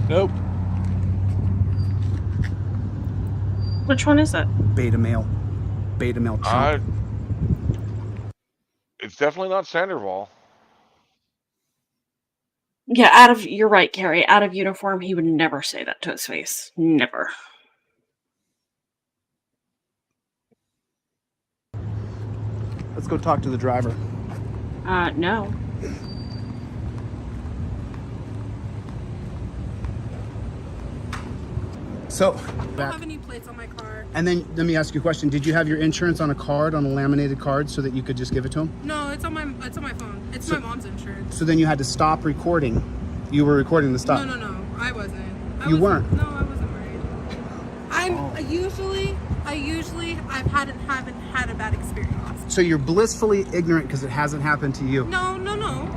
Nope. Which one is it? Beta male. Beta male chump. It's definitely not Sandoval. Yeah, you're right, Carrie. Out of uniform, he would never say that to his face. Never. Let's go talk to the driver. No. So, I don't have any plates on my car. and then let me ask you a question. Did you have your insurance on a card, on a laminated card, so that you could just give it to him? No, it's on my phone. It's my mom's insurance. So then you had to stop recording. You were recording the stop. No, I wasn't. You weren't? No, I wasn't worried. I haven't had a bad experience. So you're blissfully ignorant because it hasn't happened to you. No.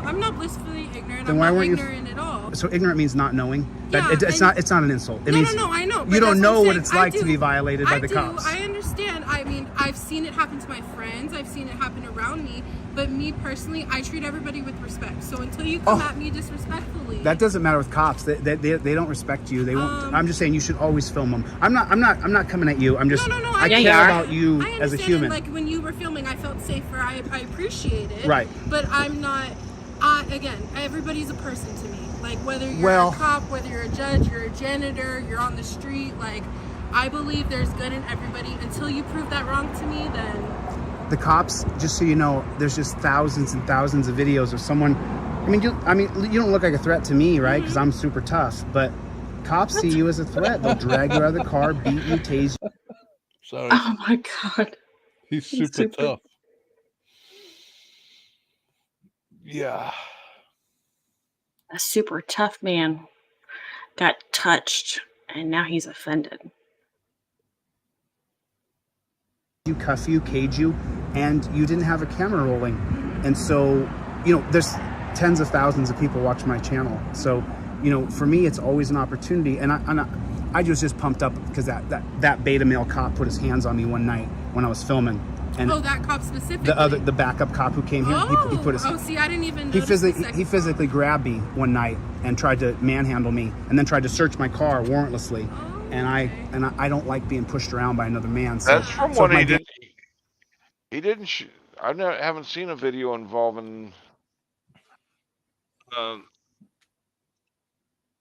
I'm not blissfully ignorant. Then I'm why not weren't you- ignorant at all. So ignorant means not knowing. Yeah, It's not an insult. It means I know. You don't know what it's like to be violated by the cops. I understand. I mean, I've seen it happen to my friends. I've seen it happen around me. But me personally, I treat everybody with respect. So until you come at me disrespectfully, that doesn't matter with cops. They don't respect you. They won't. I'm just saying you should always film them. I'm not coming at you. I'm just. No. I care about you I as a human. Like when you were filming, I felt safer. I appreciate it. Right. But I'm not. Again, everybody's a person to me. Like whether you're a cop, whether you're a judge, you're a janitor, you're on the street. Like I believe there's good in everybody. Until you prove that wrong to me, then. The cops, just so you know, there's just thousands and thousands of videos of someone. I mean, you don't look like a threat to me, right? Because I'm super tough. But cops see you as a threat. They'll drag you out of the car, beat you, tase you. Sorry. Oh my God. He's super tough. Yeah. A super tough man got touched, and now he's offended. You cuff you, cage you, and you didn't have a camera rolling. And so, there's tens of thousands of people watching my channel. So, for me, it's always an opportunity. And I was just pumped up because that beta male cop put his hands on me one night when I was filming. And that cop specifically? The backup cop who came here, he put his. See, I didn't even notice He physically grabbed me one night and tried to manhandle me, and then tried to search my car warrantlessly. And I don't like being pushed around by another man. So, that's from what he did. He didn't. I haven't seen a video involving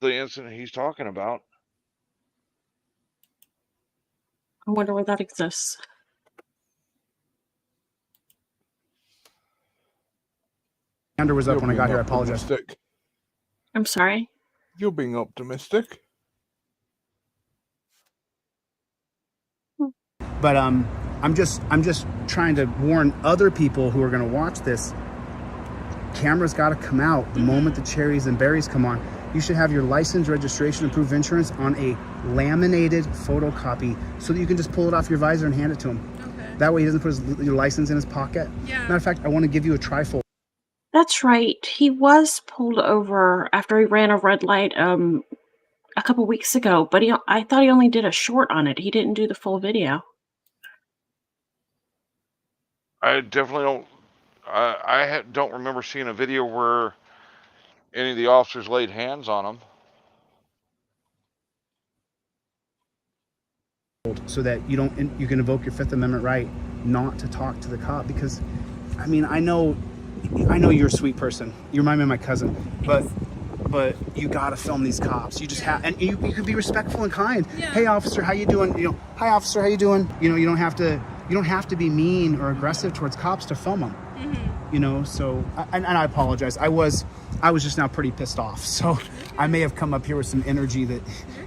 the incident he's talking about. I wonder where that exists. Andrew was up when I got here. I apologize. I'm sorry? You're being optimistic. But I'm just trying to warn other people who are going to watch this. Cameras got to come out the moment the cherries and berries come on. You should have your license, registration, and proof of insurance on a laminated photocopy so that you can just pull it off your visor and hand it to him. Okay. That way he doesn't put your license in his pocket. Yeah. Matter of fact, I want to give you a trifold. That's right. He was pulled over after he ran a red light a couple weeks ago, but I thought he only did a short on it. He didn't do the full video. I definitely don't. I don't remember seeing a video where any of the officers laid hands on him. So that you can invoke your Fifth Amendment right not to talk to the cop, because, I mean, I know you're a sweet person. You remind me of my cousin, but you gotta film these cops. You just have, and you can be respectful and kind. Yeah. Hey, officer, how you doing? Hi, officer, how you doing? You don't have to be mean or aggressive towards cops to film them. Mm-hmm. So and I apologize. I was just now pretty pissed off. So I may have come up here with some energy that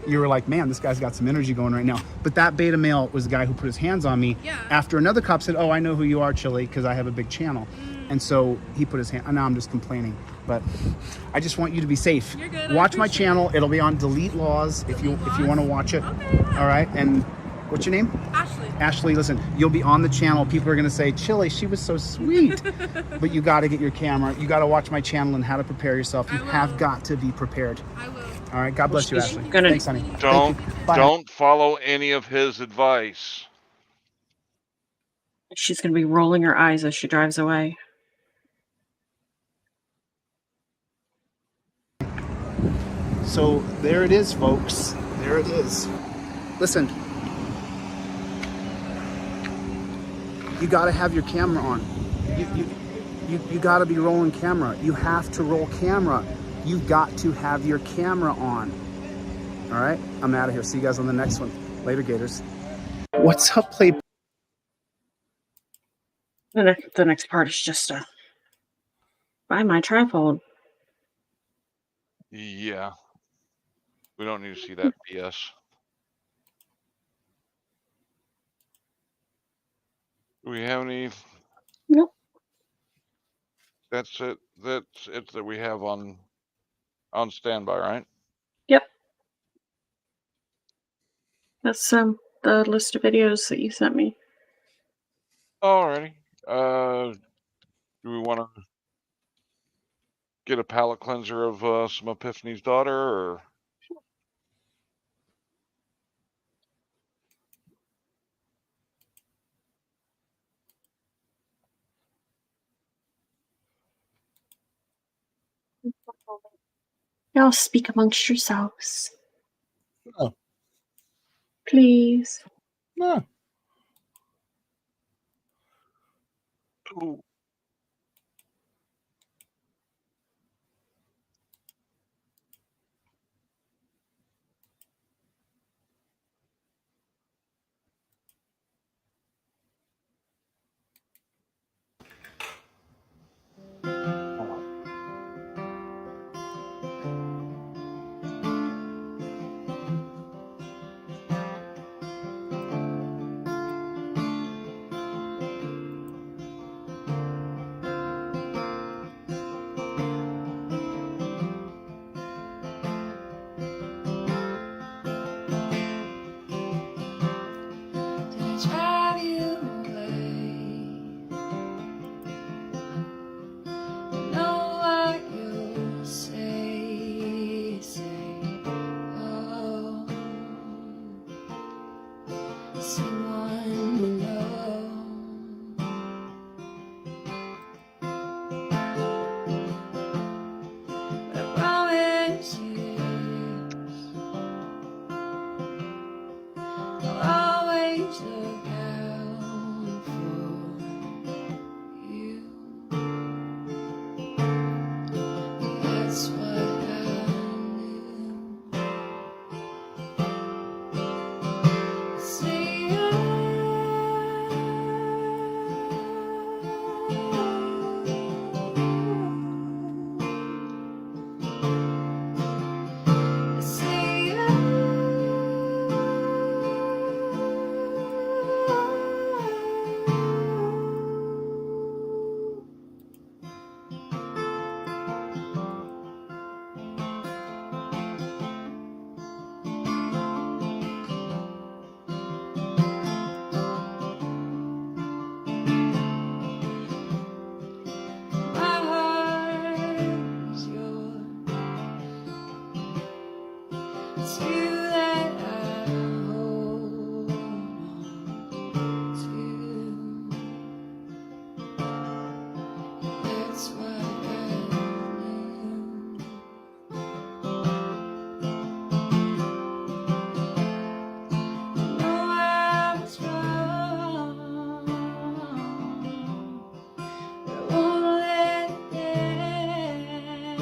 you were like, man, this guy's got some energy going right now. But that beta male was the guy who put his hands on me after another cop said, oh, I know who you are, Chili, because I have a big channel. And so he put his hand, and now I'm just complaining. But I just want you to be safe. You're good. Watch my channel. It'll be on Delete Laws if you want to watch it. Okay, yeah. All right. And what's your name? Ashley. Ashley, listen, you'll be on the channel. People are going to say, Chili, she was so sweet. But you got to get your camera. You got to watch my channel and how to prepare yourself. You have got to be prepared. I will. All right. God bless you, Ashley. Thanks, honey. Don't follow any of his advice. She's going to be rolling her eyes as she drives away. So there it is, folks. There it is. Listen, you got to have your camera on. You got to be rolling camera. You have to roll camera. You got to have your camera on. All right, I'm out of here. See you guys on the next one. Later, Gators. What's up, play? The next part is just buy my tripod. Yeah. We don't need to see that BS. Do we have any? Nope. That's it. That's it that we have on standby, right? Yep. That's the list of videos that you sent me. Alrighty. Do we want to? get a palate cleanser of some Epiphany's daughter, or Y'all speak amongst yourselves. No. Please. No. Ooh. Drive you away. Know what you'll say, oh, someone you know. But I promise you, I'll always look out for you. That's what I knew. See my heart is yours. It's you that I hold on to. That's what I knew. Know I was wrong, but I won't let it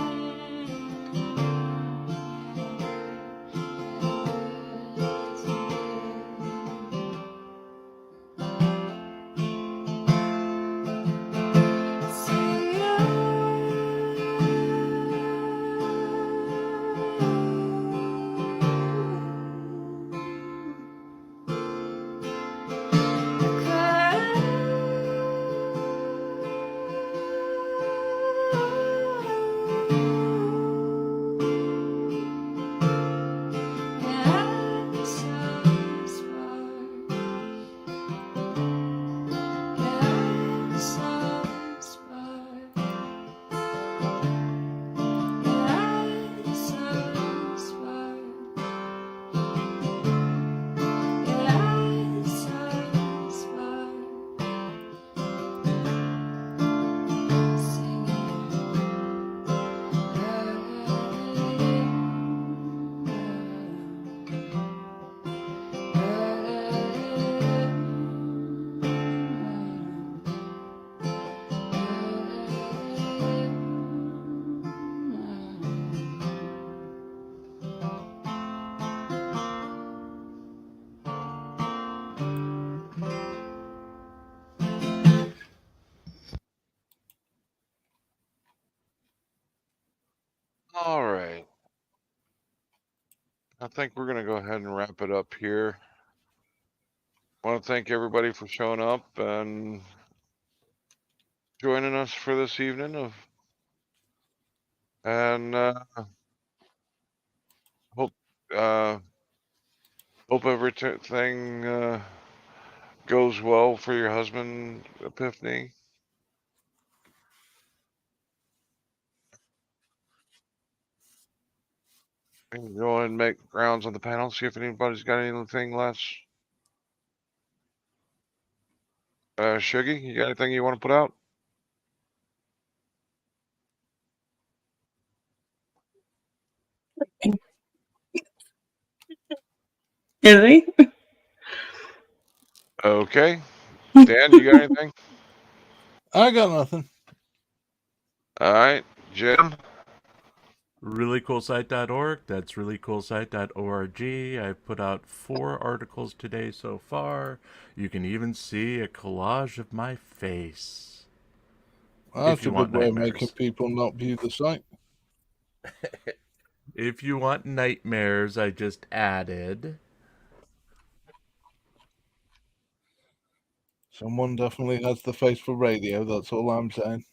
All right. I think we're gonna go ahead and wrap it up here. I want to thank everybody for showing up and joining us for this evening and hope uh, hope everything goes well for your husband, Epiphany. Go ahead and make rounds on the panel, see if anybody's got anything less. Shuggy, you got anything you want to put out? Is he? Okay. Dan, you got anything? I got nothing. All right. Jim? Reallycoolsite.org. That's reallycoolsite.org. I've put out 4 articles today so far. You can even see a collage of my face. That's a good way of making people not view the site. If you want nightmares, I just added. Someone definitely has the face for radio, that's all I'm saying.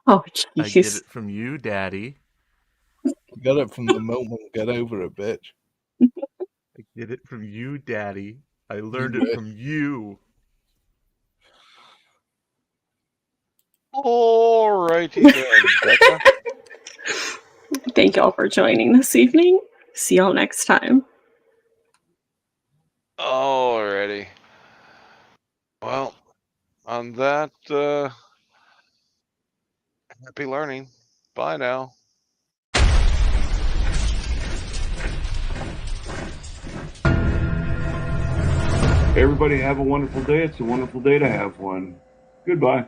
Oh, I get jeez. it from you, Daddy. Get it from the moment, get over it, bitch. I get it from you, Daddy. I learned it from you. Alrighty then, Becca. Thank y'all for joining this evening. See y'all next time. Alrighty. Well, on that, happy learning. Bye now. Everybody have a wonderful day. It's a wonderful day to have one. Goodbye.